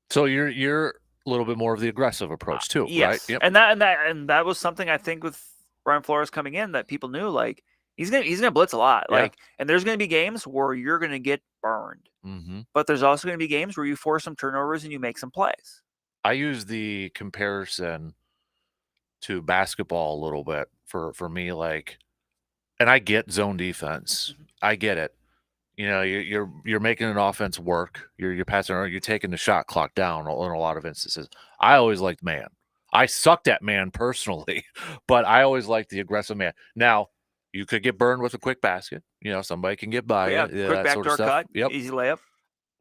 So you're a little bit more of the aggressive approach too, right? yes, Yep. and that was something I think with Brian Flores coming in that people knew, like, he's gonna blitz a lot, Yeah. like, and there's gonna be games where you're gonna get burned, Mm-hmm. but there's also gonna be games where you force some turnovers and you make some plays. I use the comparison to basketball a little bit for me, like, and I get zone defense. I get it. You're making an offense work. You're passing around. You're taking the shot clock down in a lot of instances. I always liked man. I sucked at man personally, but I always liked the aggressive man. Now, you could get burned with a quick basket. Somebody can get by Yeah, you. quick That sort of backdoor stuff. cut, Yep. easy layup.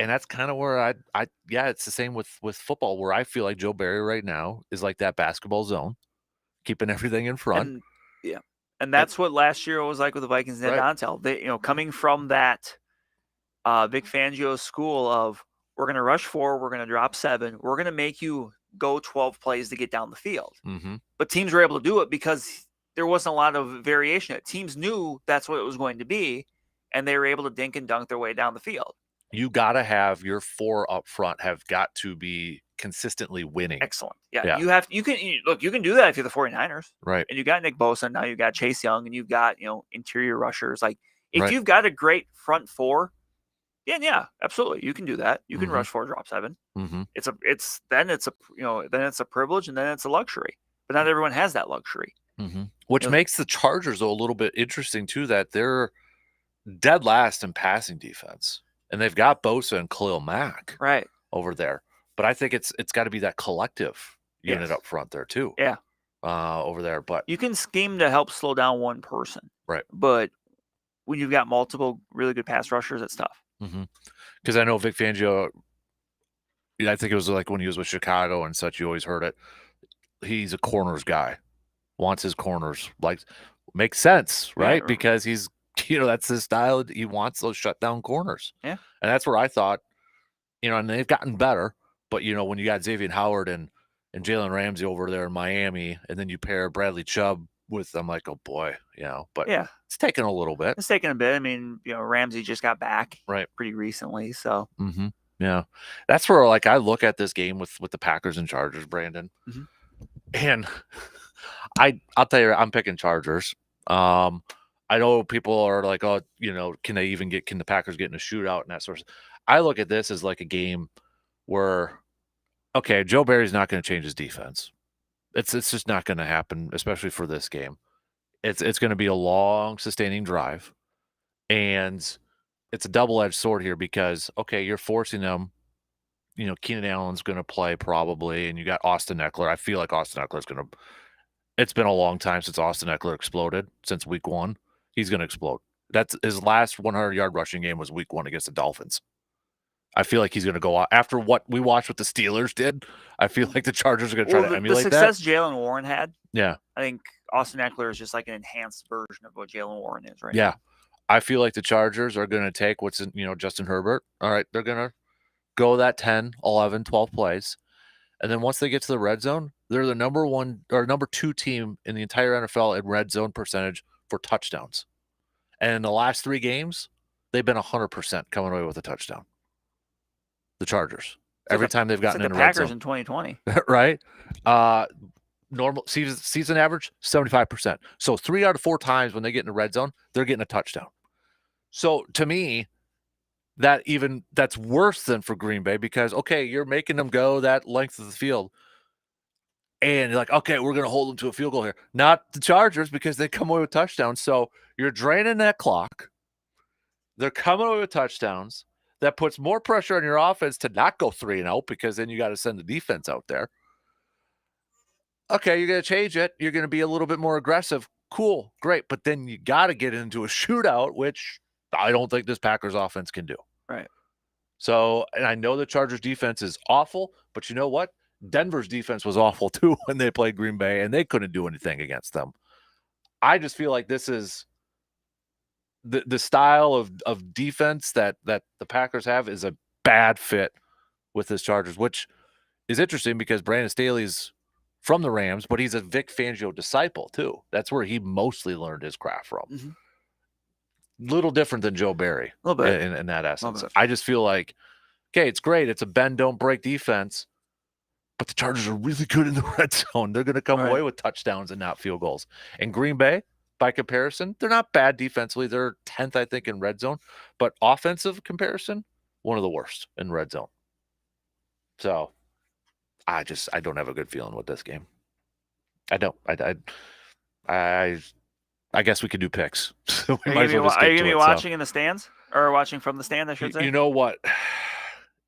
And that's kind of where it's the same with football, where I feel like Joe Barry right now is like that basketball zone, keeping everything in front. And and that's what last year was like with the Vikings and Right. Dontel. They, coming from that Vic Fangio school of, we're going to rush 4, we're going to drop 7, we're going to make you go 12 plays to get down the field. Mm-hmm. But teams were able to do it because there wasn't a lot of variation. Teams knew that's what it was going to be, and they were able to dink and dunk their way down the field. You got to have your 4 up front have got to be consistently winning. Excellent. Yeah. Yeah. You can do that if you're the 49ers. Right. And you got Nick Bosa, now you've got Chase Young, and you've got, interior rushers. Like, if Right. you've got a great front 4, yeah, absolutely. You can do that. You can Mhm. rush 4, drop 7. Mm-hmm. It's a privilege, and then it's a luxury. But not everyone has that luxury. Mm-hmm. Which Yeah. makes the Chargers a little bit interesting too, that they're dead last in passing defense, and they've got Bosa and Khalil Mack Right. over there. But I think it's got to be that collective unit Yes. up front there too. Yeah. Over there. But You can scheme to help slow down one person. Right. But when you've got multiple really good pass rushers, it's tough. because I know Vic Fangio, I think it was like when he was with Chicago and such, you always heard it. He's a corners guy, wants his corners, like, makes sense, right? Yeah. Because he's, that's his style. He wants those shutdown corners. Yeah. And that's where I thought, and they've gotten better. But, when you got Xavier Howard and Jalen Ramsey over there in Miami, and then you pair Bradley Chubb with them, like, oh boy, but Yeah. it's taken a little bit. It's taken a bit. I mean, Ramsey just got back Right. pretty recently. So, Mm-hmm. Yeah. That's where, like, I look at this game with the Packers and Chargers, Brandon. Mhm. And I'll tell you, I'm picking Chargers. I know people are like, oh, can the Packers get in a shootout and that sort of stuff. I look at this as like a game where, okay, Joe Barry's not going to change his defense. It's just not going to happen, especially for this game. It's going to be a long, sustaining drive, and it's a double-edged sword here because, okay, you're forcing them. Keenan Allen's going to play probably, and you got Austin Eckler. I feel like Austin Eckler's going to. It's been a long time since Austin Eckler exploded, since week 1. He's going to explode. That's his last 100-yard rushing game was week 1 against the Dolphins. I feel like he's going to go out after what we watched what the Steelers did. I feel like the Chargers are going to try to emulate the success Jalen Warren had. Yeah. I think Austin Eckler is just like an enhanced version of what Jalen Warren is right Yeah. now. I feel like the Chargers are going to take what's in, Justin Herbert. All right. They're going to go that 10, 11, 12 plays. And then once they get to the red zone, they're the number 1 or number 2 team in the entire NFL in red zone percentage for touchdowns. And in the last 3 games, they've been 100% coming away with a touchdown. The Chargers. Every time they've gotten like in the the red Packers zone. in 2020. Right? Normal season average, 75%. So 3 out of 4 times when they get in the red zone, they're getting a touchdown. So to me, that's worse than for Green Bay because, okay, you're making them go that length of the field. And you're like, okay, we're going to hold them to a field goal here. Not the Chargers because they come away with touchdowns. So you're draining that clock. They're coming away with touchdowns. That puts more pressure on your offense to not go 3-0 because then you got to send the defense out there. Okay, you're going to change it. You're going to be a little bit more aggressive. Cool, great. But then you got to get into a shootout, which I don't think this Packers offense can do. Right. So, and I know the Chargers defense is awful, but you know what? Denver's defense was awful too when they played Green Bay, and they couldn't do anything against them. I just feel like this is the style of defense that the Packers have is a bad fit with this Chargers, which is interesting because Brandon Staley's from the Rams, but he's a Vic Fangio disciple too. That's where he mostly learned his craft from. Mm-hmm. Little different than Joe Barry A little bit. in that essence. bit. I just feel like, okay, it's great. It's a bend, don't break defense, but the Chargers are really good in the red zone. They're going to come away with touchdowns and not field goals. And Green Bay, by comparison, they're not bad defensively. They're 10th, I think, in red zone, but offensive comparison, one of the worst in red zone. So I don't have a good feeling with this game. I don't. I guess we could do picks. So Are you going to be watching in the stands or watching from the stand, I should say? You know what?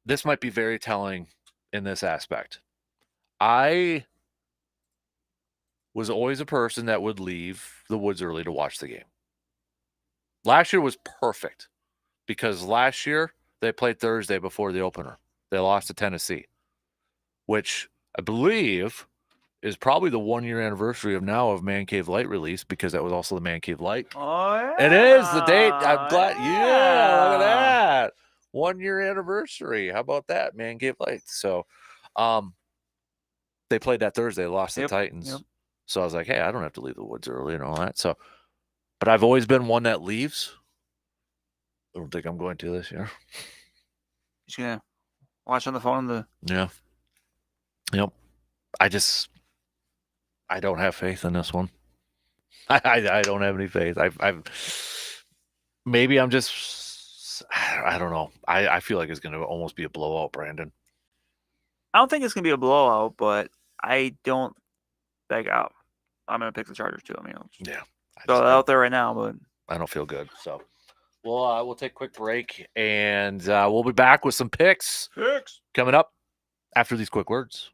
This might be very telling in this aspect. I was always a person that would leave the woods early to watch the game. Last year was perfect because last year they played Thursday before the opener. They lost to Tennessee, which I believe is probably the 1-year anniversary of Man Cave Light release, because that was also the Man Cave Light. Oh, yeah. It is the date. I'm glad. Yeah, look at that. 1-year anniversary. How about that, Man Cave Light? So they played that Thursday, lost to the Titans. Yep. So I was like, hey, I don't have to leave the woods early and all that. So, but I've always been one that leaves. I don't think I'm going to this year. Just going to watch on the phone. Yeah. Yep. I don't have faith in this one. I don't have any faith. I've maybe I'm just, I don't know. I feel like it's going to almost be a blowout, Brandon. I don't think it's going to be a blowout, but I don't back out. I'm going to pick the Chargers too. I mean, throw it out there right now, but I don't feel good. So we'll take a quick break, and we'll be back with some picks coming up after these quick words.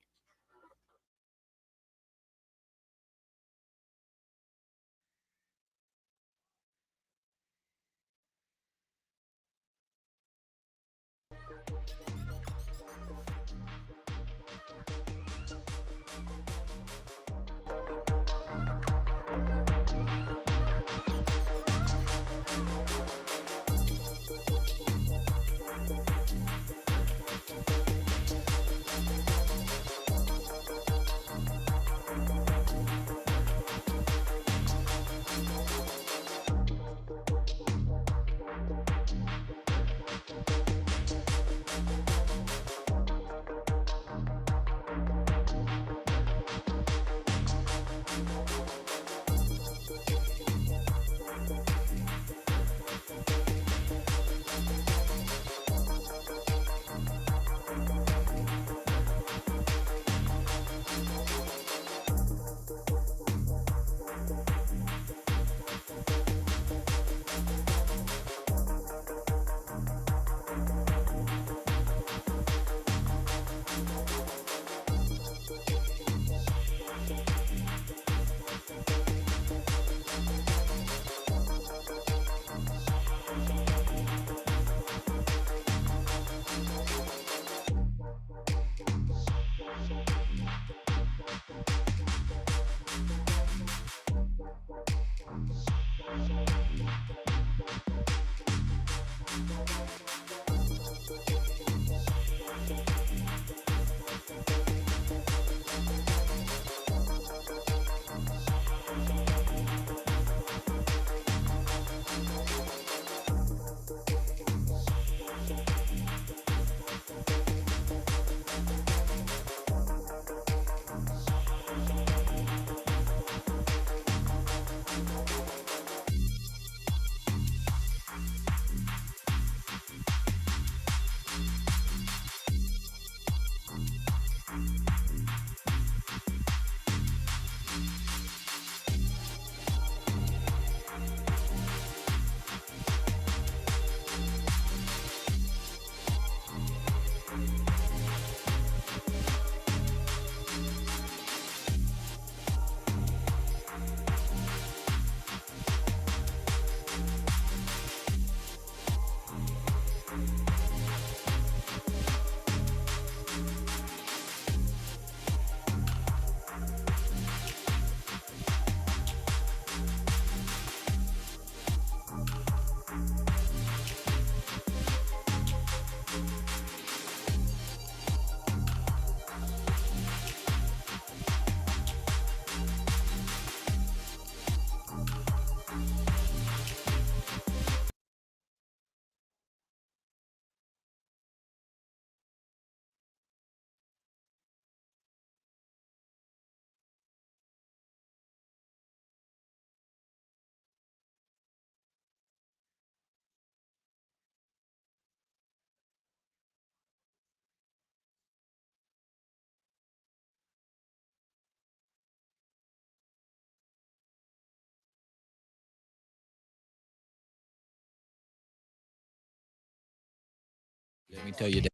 Let me tell you that.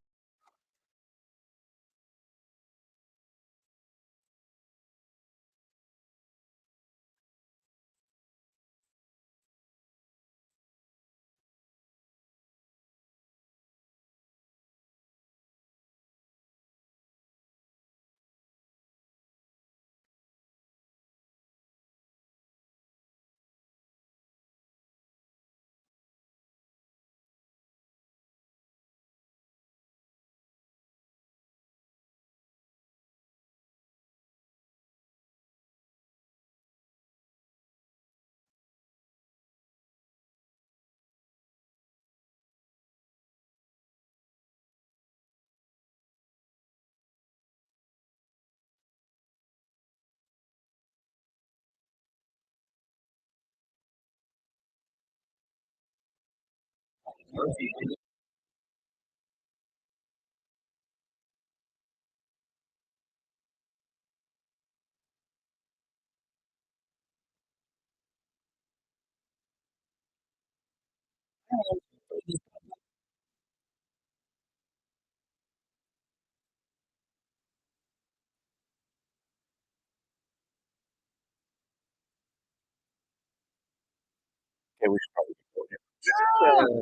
Okay, we should probably go here.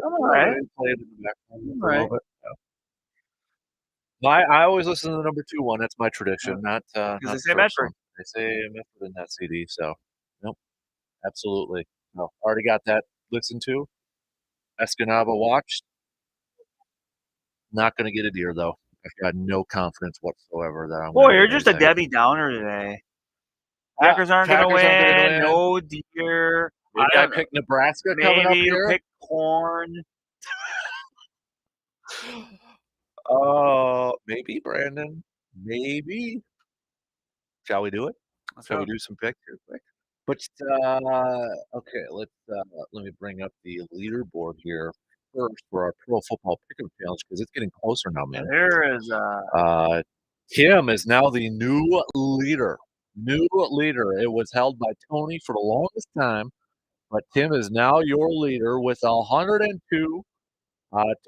All right. Play it in the background for All a right. little bit. Yeah. I always listen to the number 2 one. That's my tradition, not Because not they the say first Medford. one. They say Medford in that CD. So, nope, absolutely. No, already got that listened to. Escanaba watched. Not going to get a deer though. I've got no confidence whatsoever that I'm Boy, going to you're get just a anything. Debbie Downer today. Yeah, Packers aren't going to Packers aren't gonna win. win. No deer. Maybe I I don't know. picked Nebraska coming up Maybe you here. pick corn. Maybe Brandon. Maybe. Shall we do it? Shall we do some picks here quick? But okay, let me bring up the leaderboard here first for our Pro Football Pickup Challenge because it's getting closer now, man. There is Tim is now the new leader. New leader. It was held by Tony for the longest time, but Tim is now your leader with 102.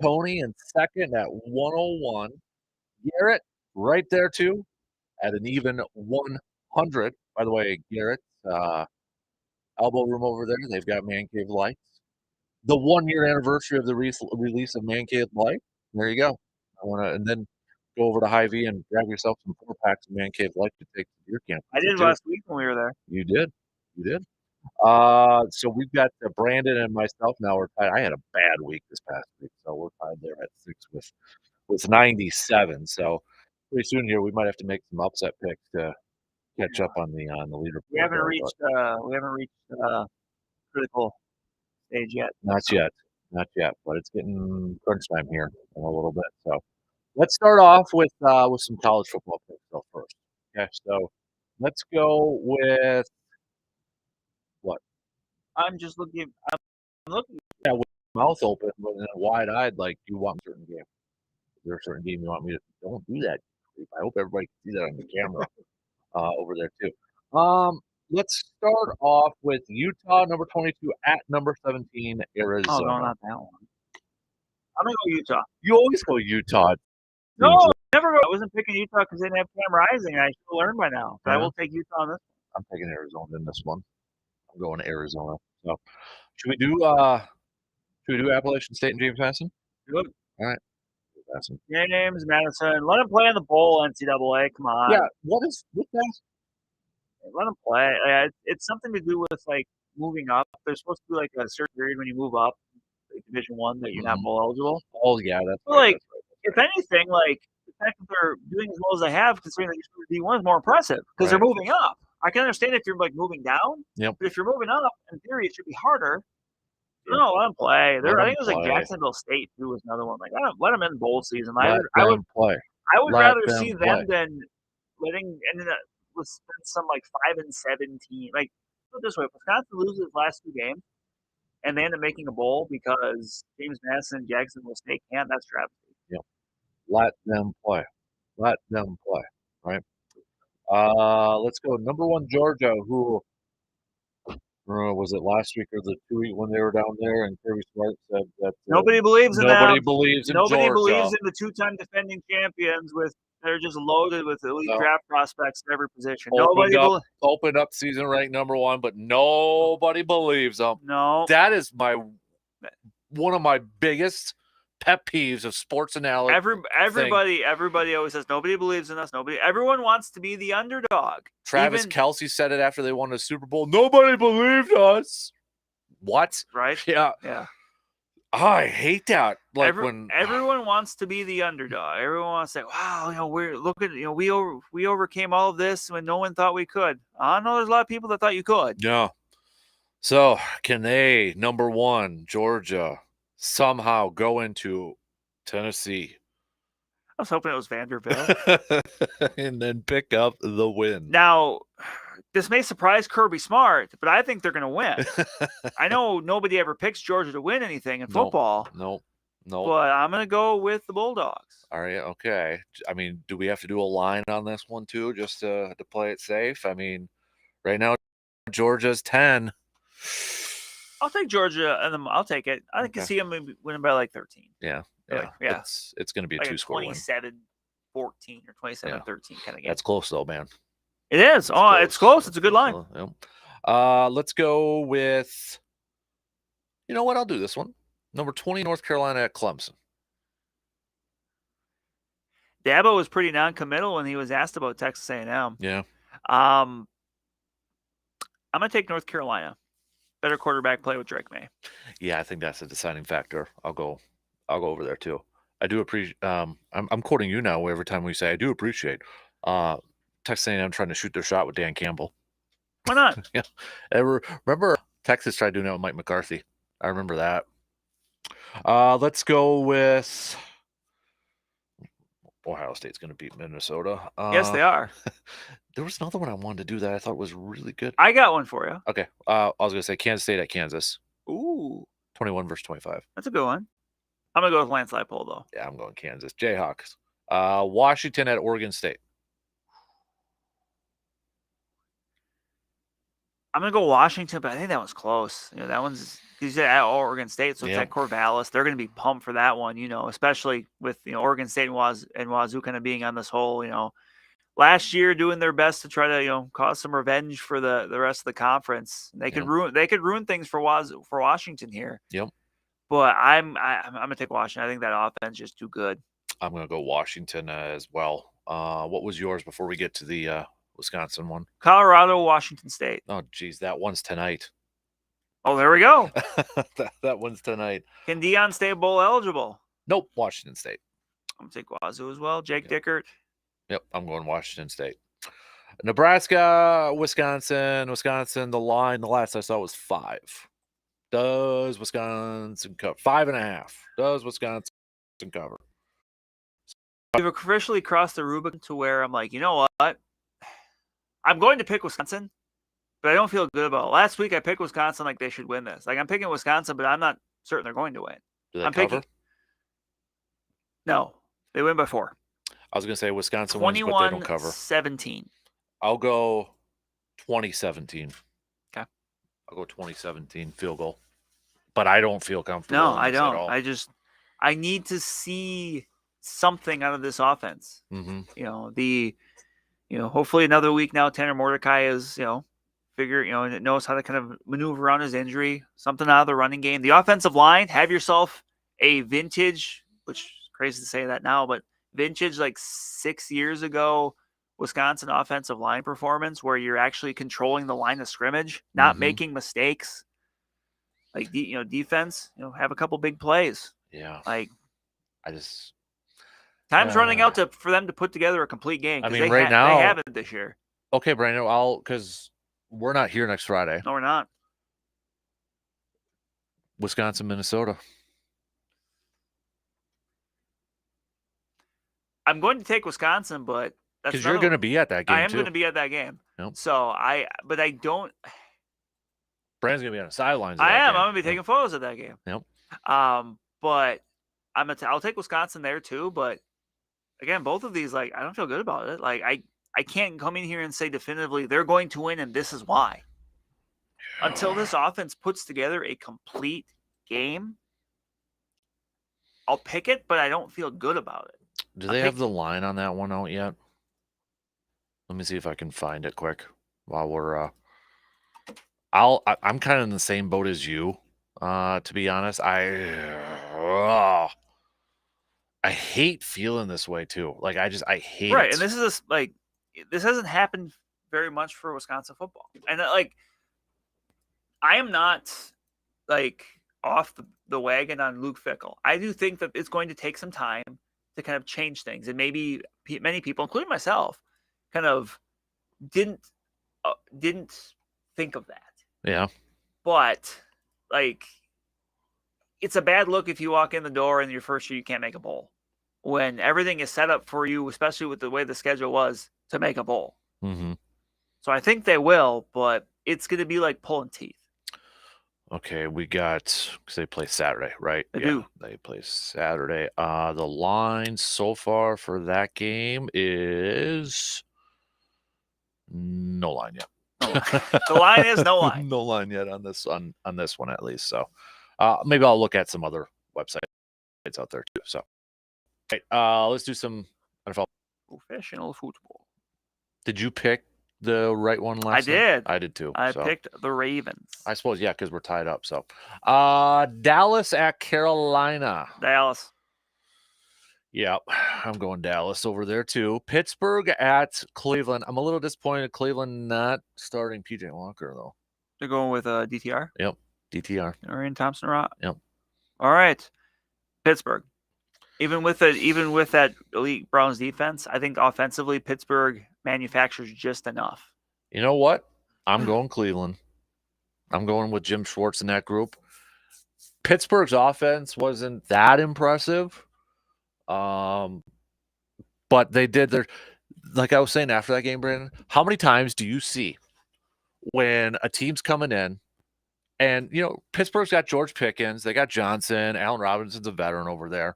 Tony in second at 101. Garrett right there too at an even 100. By the way, Garrett's elbow room over there, they've got Man Cave lights. The 1-year anniversary of the release of Man Cave Light. There you go. And then go over to Hy-Vee and grab yourself some 4-packs of Man Cave Light to take to your camp. I did last week when we were there. You did. So we've got Brandon and myself now. We're tied. I had a bad week this past week, so we're tied there at 6 with 97. So pretty soon here we might have to make some upset picks to catch up on the leaderboard. We haven't reached critical stage yet. Not yet, but it's getting crunch time here in a little bit. So let's start off with some college football picks though first. Okay, so let's go with what? I'm just looking. I'm looking. Yeah, with mouth open, but wide-eyed, like you want a certain game. Is there a certain game you want me to? Don't do that. I hope everybody can see that on the camera over there too. Let's start off with Utah, number 22, at number 17, Arizona. Oh, no, not that one. I'm gonna go Utah. You always go Utah. No, never. I wasn't picking Utah because they didn't have Cam Rising, and I should have learned by now. But I will take Utah on this one. I'm taking Arizona in this one. I'm going to Arizona. So, should we do Appalachian State and James Madison? Good. All right. Madison. James Madison. Let him play in the bowl, NCAA. Come on. Yeah. What that? Let them play. It's something to do with like moving up. There's supposed to be like a certain period when you move up, like Division 1, that you're not bowl eligible. Oh yeah, that's so, right, like if anything, like the fact that they're doing as well as they have, considering that D1 is more impressive because they're moving up. I can understand if you're like moving down, but if you're moving up, in theory, it should be harder. No, let them play. I think it was like Jacksonville State too was another one. Like let them in bowl season. I would play. I would rather see them than letting spend some like 5-17. Like put it this way, if Wisconsin loses its last 2 games and they end up making a bowl because James Madison and Jacksonville State can't, that's travesty. Yep. Let them play. Right. Let's go number 1 Georgia, who Was it last week or the 2 week when they were down there and Kirby Smart said that Nobody believes in nobody them. believes in Nobody Georgia. believes in the two-time defending champions. They're just loaded with elite draft prospects at every position. Opened up season ranked #1, but nobody believes them. No, that is one of my biggest pet peeves of sports analogy. Everybody always says nobody believes in us. Everyone wants to be the underdog. Travis Kelce said it after they won the Super Bowl. Nobody believed us. What? Right? Yeah. Oh, I hate that. When everyone wants to be the underdog. Everyone wants to say, "Wow, we overcame all of this when no one thought we could." I know there's a lot of people that thought you could. Yeah. So can they, #1, Georgia, somehow go into Tennessee? I was hoping it was Vanderbilt. And then pick up the win. Now, this may surprise Kirby Smart, but I think they're going to win. I know nobody ever picks Georgia to win anything in football. No. But I'm going to go with the Bulldogs. All right, okay. I mean, do we have to do a line on this one too, just to play it safe? I mean, right now, Georgia's 10. I'll take Georgia, and I'll take it. I can see them winning by like 13. Yeah. It's going to be a like two-score win. 27-14 or 27-13 kind of game. That's close, though, man. It is. It's close. It's a good line. Let's go with, you know what? I'll do this one. Number 20, North Carolina at Clemson. Dabo was pretty non-committal when he was asked about Texas A&M. Yeah. I'm going to take North Carolina. Better quarterback play with Drake May. Yeah, I think that's a deciding factor. I'll go over there too. I do appreciate. I'm quoting you now every time we say I do appreciate. Texas A&M trying to shoot their shot with Dan Campbell. Why not? Yeah. Remember Texas tried doing that with Mike McCarthy. I remember that. Let's go with Ohio State's going to beat Minnesota. Yes, they are. There was another one I wanted to do that I thought was really good. I got one for you. Okay. I was going to say Kansas State at Kansas. Ooh. 21-25. That's a good one. I'm going to go with landslide poll, though. Yeah, I'm going Kansas. Jayhawks. Washington at Oregon State. I'm going to go Washington, but I think that one's close. That one's he's at Oregon State, so it's at Corvallis. They're going to be pumped for that one, especially with Oregon State and Wazoo kind of being on this whole, last year doing their best to try to cause some revenge for the rest of the conference. They could ruin things for Washington here. Yep. But I'm going to take Washington. I think that offense is just too good. I'm going to go Washington as well. What was yours before we get to the Wisconsin one? Colorado, Washington State. Oh, geez, that one's tonight. Oh, there we go. that one's tonight. Can Deion stay bowl eligible? Nope, Washington State. I'm going to take Wazoo as well. Jake Dickert. Yep, I'm going Washington State. Nebraska, Wisconsin. The line, the last I saw was 5. Does Wisconsin cover? 5.5. Does Wisconsin cover? We've officially crossed the Rubicon to where I'm like, you know what? I'm going to pick Wisconsin, but I don't feel good about it. Last week I picked Wisconsin like they should win this. Like I'm picking Wisconsin, but I'm not certain they're going to win. Do they cover? No, they win by 4. I was going to say Wisconsin wins, but they don't cover. 21-17. I'll go 2017. Okay. I'll go 2017 field goal. But I don't feel comfortable. No, I don't. I need to see something out of this offense. Mm-hmm. Hopefully another week now, Tanner Mordecai is, knows how to kind of maneuver around his injury, something out of the running game. The offensive line, have yourself a vintage, which is crazy to say that now, but vintage like 6 years ago Wisconsin offensive line performance where you're actually controlling the line of scrimmage, not making mistakes. Like, defense, have a couple big plays. Yeah. Like, time's running out for them to put together a complete game. I mean, right now they haven't this year. Okay, Brandon, because we're not here next Friday. No, we're not. Wisconsin, Minnesota. I'm going to take Wisconsin, but because you're going to be at that game. I am going to be at that game. Yep. So I don't. Brandon's going to be on the sidelines. I'm going to be taking photos of that game. Yep. But I'll take Wisconsin there too. But again, both of these, like, I don't feel good about it. Like, I can't come in here and say definitively they're going to win and this is why. until this offense puts together a complete game, I'll pick it, but I don't feel good about it. Do they have the line on that one out yet? Let me see if I can find it quick while we're I'm kind of in the same boat as you. To be honest, I hate feeling this way too. Like I hate right, it. and this hasn't happened very much for Wisconsin football. And I am not off the wagon on Luke Fickell. I do think that it's going to take some time to kind of change things, and maybe many people, including myself, kind of didn't think of that. Yeah. But it's a bad look if you walk in the door and your first year you can't make a bowl, when everything is set up for you, especially with the way the schedule was, to make a bowl. Mm-hmm. So I think they will, but it's going to be like pulling teeth. Okay, we got, because they play Saturday, right? They do. They play Saturday. The line so far for that game is no line yet. The line is no line. No line yet on this one at least. So maybe I'll look at some other websites out there too. So let's do some NFL professional football. Did you pick the right one last I did. I did too. I picked the Ravens. I suppose, yeah, because we're tied up. So Dallas at Carolina. Dallas. Yeah, I'm going Dallas over there too. Pittsburgh at Cleveland. I'm a little disappointed Cleveland not starting PJ Walker though. They're going with DTR? Yep, DTR. Orion Thompson-Rott? Yep. All right. Pittsburgh. Even with that elite Browns defense, I think offensively Pittsburgh manufactures just enough. You know what? I'm going Cleveland. I'm going with Jim Schwartz in that group. Pittsburgh's offense wasn't that impressive. But they did their, like I was saying after that game, Brandon, how many times do you see when a team's coming in and, Pittsburgh's got George Pickens, they got Johnson, Allen Robinson's a veteran over there.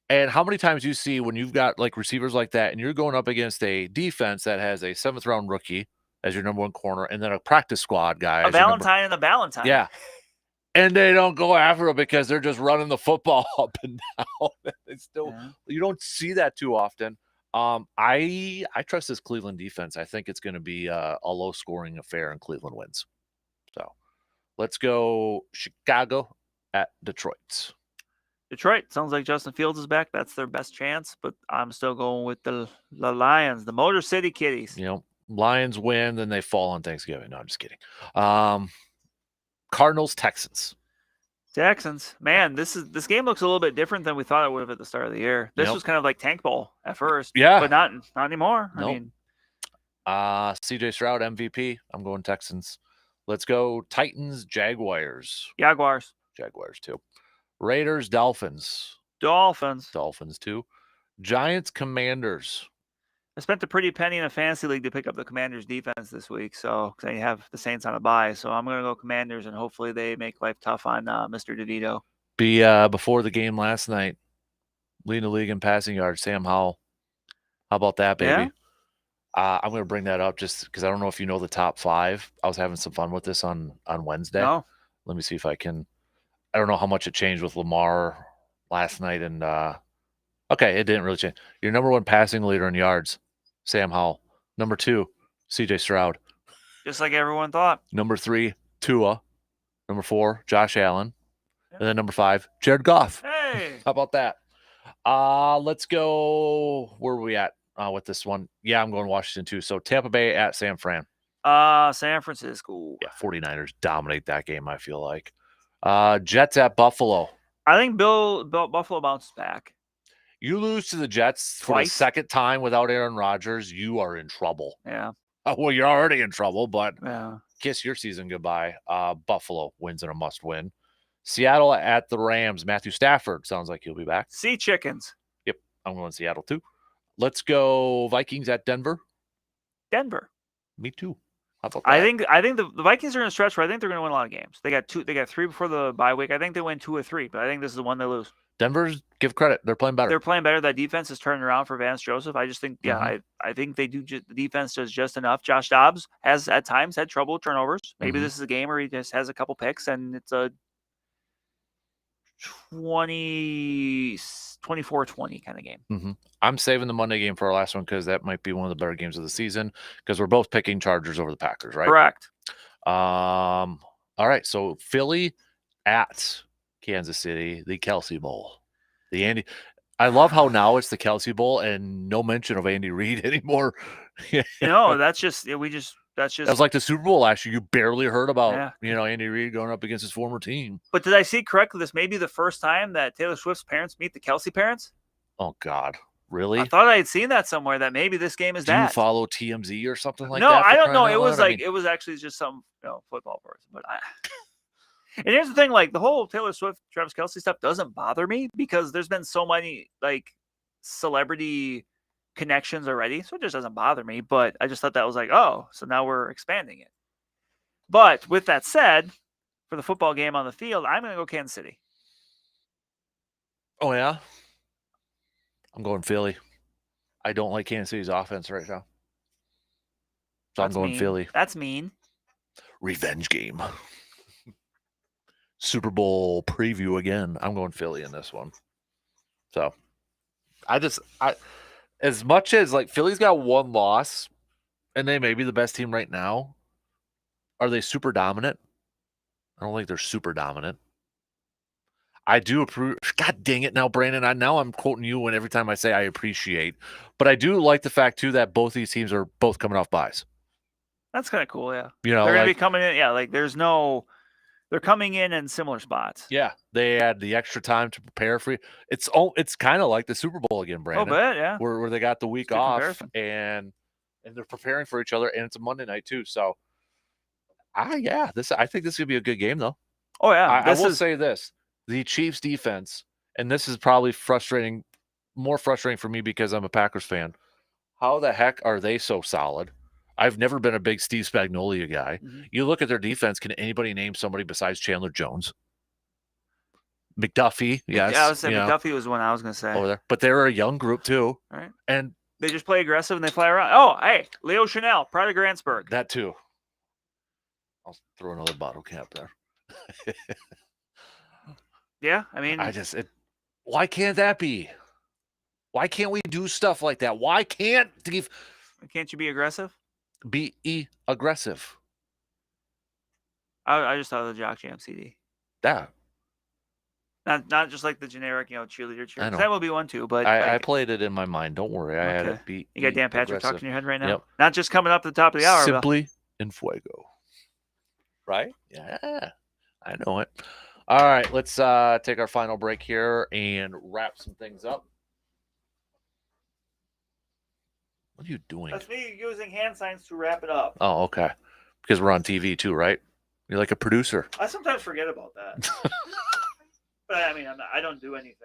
And how many times do you see when you've got receivers like that and you're going up against a defense that has a 7th round rookie as your number one corner and then a practice squad guy. A Valentine and a Valentine. Yeah. And they don't go after it because they're just running the football up and down. It's still, you don't see that too often. I trust this Cleveland defense. I think it's going to be a low scoring affair and Cleveland wins. So let's go Chicago at Detroit. Detroit, sounds like Justin Fields is back. That's their best chance, but I'm still going with the Lions, the Motor City Kitties. Lions win, then they fall on Thanksgiving. No, I'm just kidding. Cardinals, Texans. Texans, man, this game looks a little bit different than we thought it would have at the start of the year. This was kind of like Tank Bowl at first, but not anymore. Nope. I mean, CJ Stroud MVP. I'm going Texans. Let's go Titans, Jaguars. Jaguars too. Raiders, Dolphins too. Giants, Commanders. I spent a pretty penny in a fantasy league to pick up the Commanders defense this week, so because they have the Saints on a bye. So I'm going to go Commanders, and hopefully they make life tough on Mr. DeVito. Before the game last night, leading the league in passing yards, Sam Howell. How about that, baby? Yeah. I'm going to bring that up just because I don't know if you know the top 5. I was having some fun with this on Wednesday. No. Let me see if I can. I don't know how much it changed with Lamar last night. And okay, it didn't really change. Your number 1 passing leader in yards, Sam Howell. Number 2, CJ Stroud. Just like everyone thought. Number 3, Tua. Number 4, Josh Allen. Yep. And then number 5, Jared Goff. Hey. How about that? Let's go. Where are we at with this one? Yeah, I'm going Washington too. So Tampa Bay at San Fran. San Francisco. Yeah, 49ers dominate that game, I feel like. Jets at Buffalo. I think Buffalo bounces back. You lose to the Jets for the second time without Aaron Rodgers, you are in trouble. Yeah. Well, you're already in trouble, but yeah. Kiss your season goodbye. Buffalo wins in a must-win. Seattle at the Rams. Matthew Stafford sounds like he'll be back. Sea Chickens. Yep, I'm going Seattle too. Let's go Vikings at Denver. Denver. Me too. How about that? I think the Vikings are in a stretch where I think they're going to win a lot of games. They got 3 before the bye week. I think they win 2 or 3, but I think this is the one they lose. Denver's, give credit, they're playing better. They're playing better. That defense is turning around for Vance Joseph. I just think, I think they do. The defense does just enough. Josh Dobbs has at times had trouble with turnovers. Maybe this is a game where he just has a couple picks, and it's a 24-20 kind of game. I'm saving the Monday game for our last one because that might be one of the better games of the season because we're both picking Chargers over the Packers, right? Correct. All right. So Philly at Kansas City, the Kelsey Bowl. I love how now it's the Kelsey Bowl and no mention of Andy Reid anymore. No, that's just That was like the Super Bowl last year. You barely heard about, Andy Reid going up against his former team. But did I see correctly? This may be the first time that Taylor Swift's parents meet the Kelsey parents. Oh God, really? I thought I had seen that somewhere. That maybe this game is Do you follow TMZ or something like that? No, I don't know. It was like it was actually just some football person. But and here's the thing: like the whole Taylor Swift, Travis Kelsey stuff doesn't bother me because there's been so many like celebrity connections already, so it just doesn't bother me. But I just thought that was like, oh, so now we're expanding it. But with that said, for the football game on the field, I'm going to go Kansas City. Oh yeah, I'm going Philly. I don't like Kansas City's offense right now, so I'm going Philly. That's mean. Revenge game. Super Bowl preview again. I'm going Philly in this one. So, as much as like Philly's got one loss, and they may be the best team right now, are they super dominant? I don't think they're super dominant. I do approve. God dang it! Now, Brandon, I'm quoting you when every time I say I appreciate, but I do like the fact too that both these teams are both coming off buys. That's kind of cool. Yeah, they're going to be coming in. Yeah, like they're coming in similar spots. Yeah, they had the extra time to prepare for you. It's kind of like the Super Bowl again, Brandon. Oh, bet, yeah. Where they got the week off and they're preparing for each other, and it's a Monday night too. So, I think this could be a good game though. Oh yeah, I will say this: the Chiefs' defense, and this is probably more frustrating for me because I'm a Packers fan. How the heck are they so solid? I've never been a big Steve Spagnuolo guy. You look at their defense. Can anybody name somebody besides Chandler Jones? McDuffie, yes. Yeah, I was saying McDuffie was one I was going to say. Over there. But they're a young group too. Right. And they just play aggressive and they fly around. Oh, hey, Leo Chanel, Pride of Grantsburg. That too. I'll throw another bottle cap there. Yeah, I mean. Why can't that be? Why can't we do stuff like that? Why can't you be aggressive? Be aggressive. I just thought of the Jock Jam CD. Yeah. Not just like the generic, cheerleader cheer. That will be one too, but I played it in my mind. Don't worry, I had it beat. You got Dan Patrick talking in your head right now. Yep. Not just coming up at the top of the hour. Simply in fuego. Right? Yeah, I know it. All right, let's take our final break here and wrap some things up. What are you doing? That's me using hand signs to wrap it up. Oh, okay. Because we're on TV too, right? You're like a producer. I sometimes forget about that. But I mean, I don't do anything.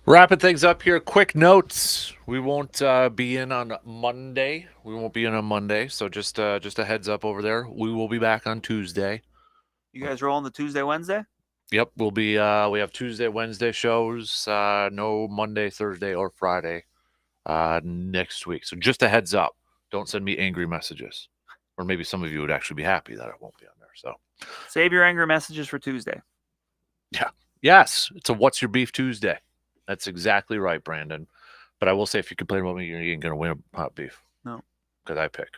Wrapping things up here. Quick notes. We won't be in on Monday. So just a heads up over there. We will be back on Tuesday. You guys rolling the Tuesday, Wednesday? Yep, we'll be. We have Tuesday, Wednesday shows. No Monday, Thursday, or Friday next week. So just a heads up. Don't send me angry messages, or maybe some of you would actually be happy that I won't be on there. So save your angry messages for Tuesday. Yeah. Yes, it's a What's Your Beef Tuesday. That's exactly right, Brandon. But I will say, if you complain about me, you ain't going to win a hot beef. No. Because I pick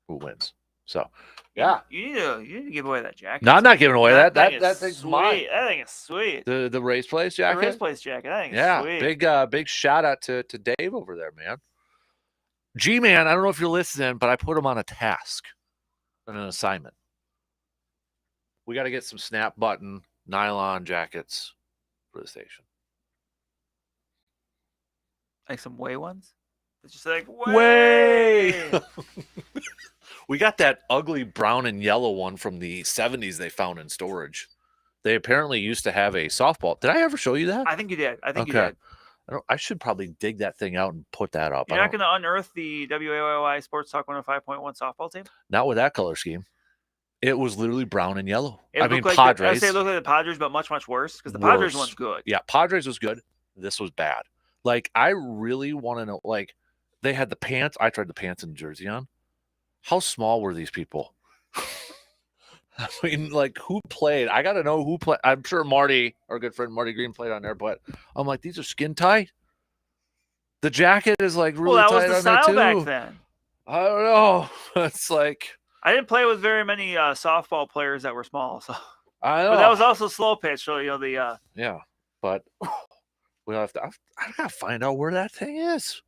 who wins. So, yeah. You need to give away that jacket. No, I'm not giving away that. That thing's sweet. mine. That thing is sweet. The Race Place jacket? The Race Place jacket. That thing is sweet. Yeah, big shout out to Dave over there, man. G-Man, I don't know if you're listening, but I put him on a task, an assignment. We got to get some snap button nylon jackets for the station. Like some way ones? It's just like, way. We got that ugly brown and yellow one from the 70s they found in storage. They apparently used to have a softball. Did I ever show you that? I think you did. You did. I should probably dig that thing out and put that up. You're not going to unearth the WAOI Sports Talk 105.1 softball team? Not with that color scheme. It was literally brown and yellow. Padres. I say it looked like the Padres, but much, much worse because the Padres one's good. Yeah, Padres was good. This was bad. Like, I really want to know, like, they had the pants. I tried the pants and jersey on. How small were these people? I mean, like, who played? I got to know who played. I'm sure Marty, our good friend Marty Green, played on there, but I'm like, these are skin tight. The jacket is, like, really tight on there, too. That was the style back then. I don't know. It's like... I didn't play with very many softball players that were small, so... I know. But that was also slow pitch, so, Yeah, but... We'll have to. I gotta find out where that thing is.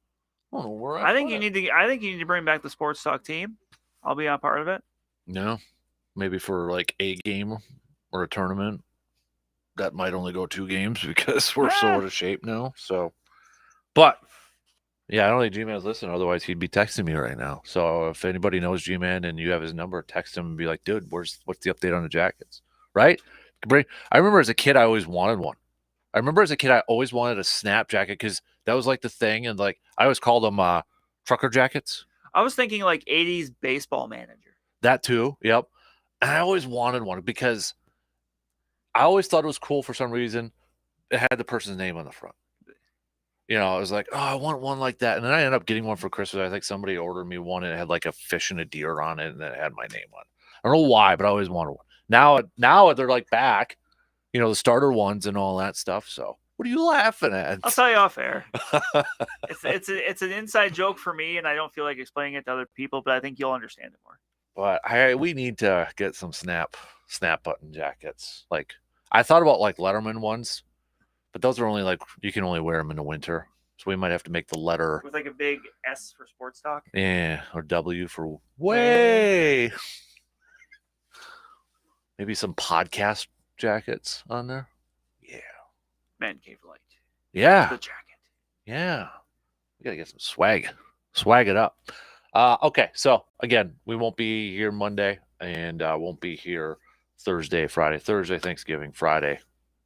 I don't know where. I think you need to bring back the sports talk team. I'll be on part of it. No, maybe for like a game or a tournament. That might only go 2 games because we're so out of shape now. So, but yeah, I don't think G-Man's listening. Otherwise, he'd be texting me right now. So if anybody knows G-Man and you have his number, text him and be like, "Dude, what's the update on the jackets?" Right? I remember as a kid, I always wanted one. I always wanted a snap jacket because that was like the thing. And like, I always called them trucker jackets. I was thinking like 80s baseball manager. That too. Yep. And I always wanted one because I always thought it was cool for some reason. It had the person's name on the front. You know, I was like, oh, I want one like that. And then I ended up getting one for Christmas. I think somebody ordered me one and it had like a fish and a deer on it. And then it had my name on it. I don't know why, but I always wanted one. Now they're like back. You know, the starter ones and all that stuff. So what are you laughing at? I'll tell you off air. It's an inside joke for me, and I don't feel like explaining it to other people, but I think you'll understand it more. But we need to get some snap button jackets. Like, I thought about like Letterman ones, but those are only like, you can only wear them in the winter. So we might have to make the letter with like a big S for sports talk. Yeah, or W for way. Maybe some podcast jackets on there. Yeah. Man Cave Light. Yeah. The jacket. Yeah. We got to get some swag. Swag it up. Okay. So, again, we won't be here Monday and won't be here Thursday, Friday. Thursday, Thanksgiving, Friday.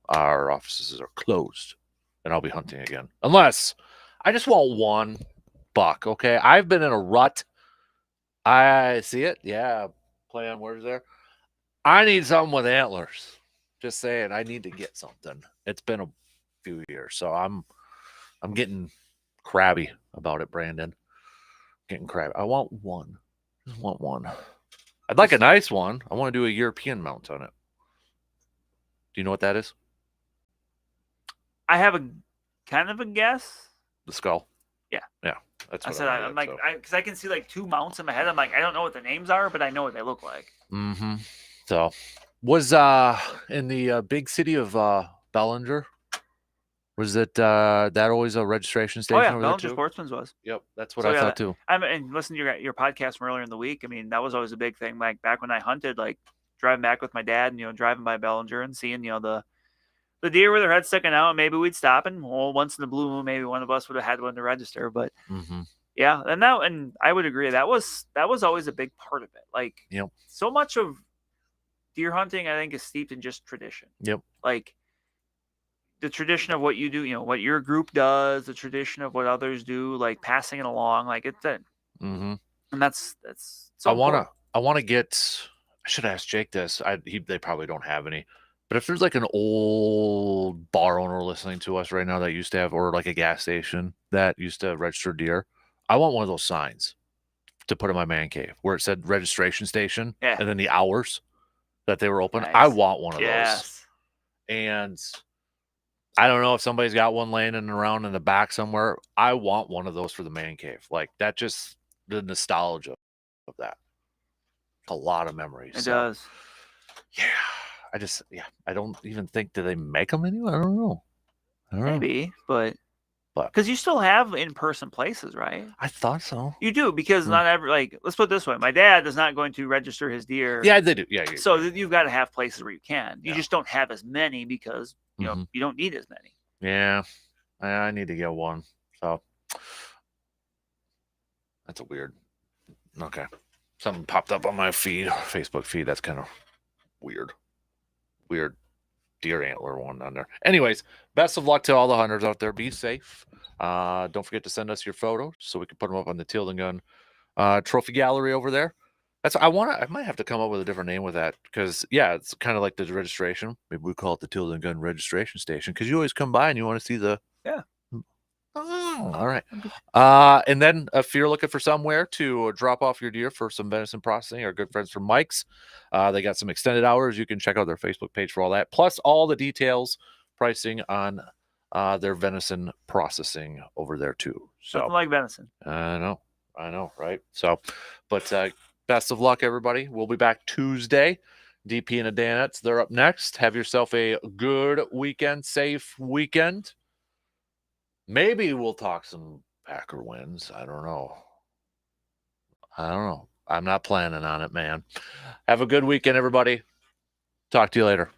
Our offices are closed and I'll be hunting again. Unless I just want $1, okay? I've been in a rut. I see it. Yeah. Play on words there. I need something with antlers. Just saying, I need to get something. It's been a few years, so I'm getting crabby about it, Brandon. Getting crabby. I want one. Just want one. I'd like a nice one. I want to do a European mount on it. Do you know what that is? I have a kind of a guess. The skull. Yeah. Yeah. That's what I'm like, because I can see like 2 mounts in my head. I'm like, I don't know what the names are, but I know what they look like. Mm-hmm. So, was in the big city of Bellinger? Was it that always a registration station? Oh yeah, over Bellinger there too? Sportsman's was. Yep, that's what I thought too. And listen to your podcast from earlier in the week. I mean, that was always a big thing. Like back when I hunted, like driving back with my dad, and driving by Bellinger and seeing the deer with their head sticking out. And maybe we'd stop and once in the blue moon, maybe one of us would have had one to register. But yeah, and I would agree that was always a big part of it. Like so much of deer hunting, I think, is steeped in just tradition. Yep. Like the tradition of what you do, what your group does, the tradition of what others do, like passing it along, like it's that, Mm-hmm. and that's so important. I want to get. I should ask Jake this. They probably don't have any, but if there's like an old bar owner listening to us right now that used to have, or like a gas station that used to register deer, I want one of those signs to put in my man cave where it said registration station and then the hours that they were open. Nice. I want one of those. Yes. And I don't know if somebody's got one laying around in the back somewhere. I want one of those for the man cave. Like that, just the nostalgia of that. A lot of memories. It does. Yeah. I don't even think, do they make them anymore? I don't know. Maybe, but because you still have in-person places, right? I thought so. You do, because not every, like, let's put it this way. My dad is not going to register his deer. Yeah, they do. Yeah. So you've got to have places where you can. You just don't have as many because, you know, you don't need as many. Yeah. I need to get one. So that's a weird. Okay. Something popped up on my Facebook feed. That's kind of weird. Weird deer antler one on there. Anyways, best of luck to all the hunters out there. Be safe. Don't forget to send us your photos so we can put them up on the Teal and Gun trophy gallery over there. I might have to come up with a different name with that, because it's kind of like the registration. Maybe we call it the Teal and Gun registration station, because you always come by and you want to see the Oh, all right. And then if you're looking for somewhere to drop off your deer for some venison processing, our good friends from Mike's, they got some extended hours. You can check out their Facebook page for all that, plus all the details, pricing on their venison processing over there too. So Something like venison. I know, right? So, but best of luck, everybody. We'll be back Tuesday. DP and the Danettes, they're up next. Have yourself a good weekend, safe weekend. Maybe we'll talk some Packer wins. I don't know. I'm not planning on it, man. Have a good weekend, everybody. Talk to you later.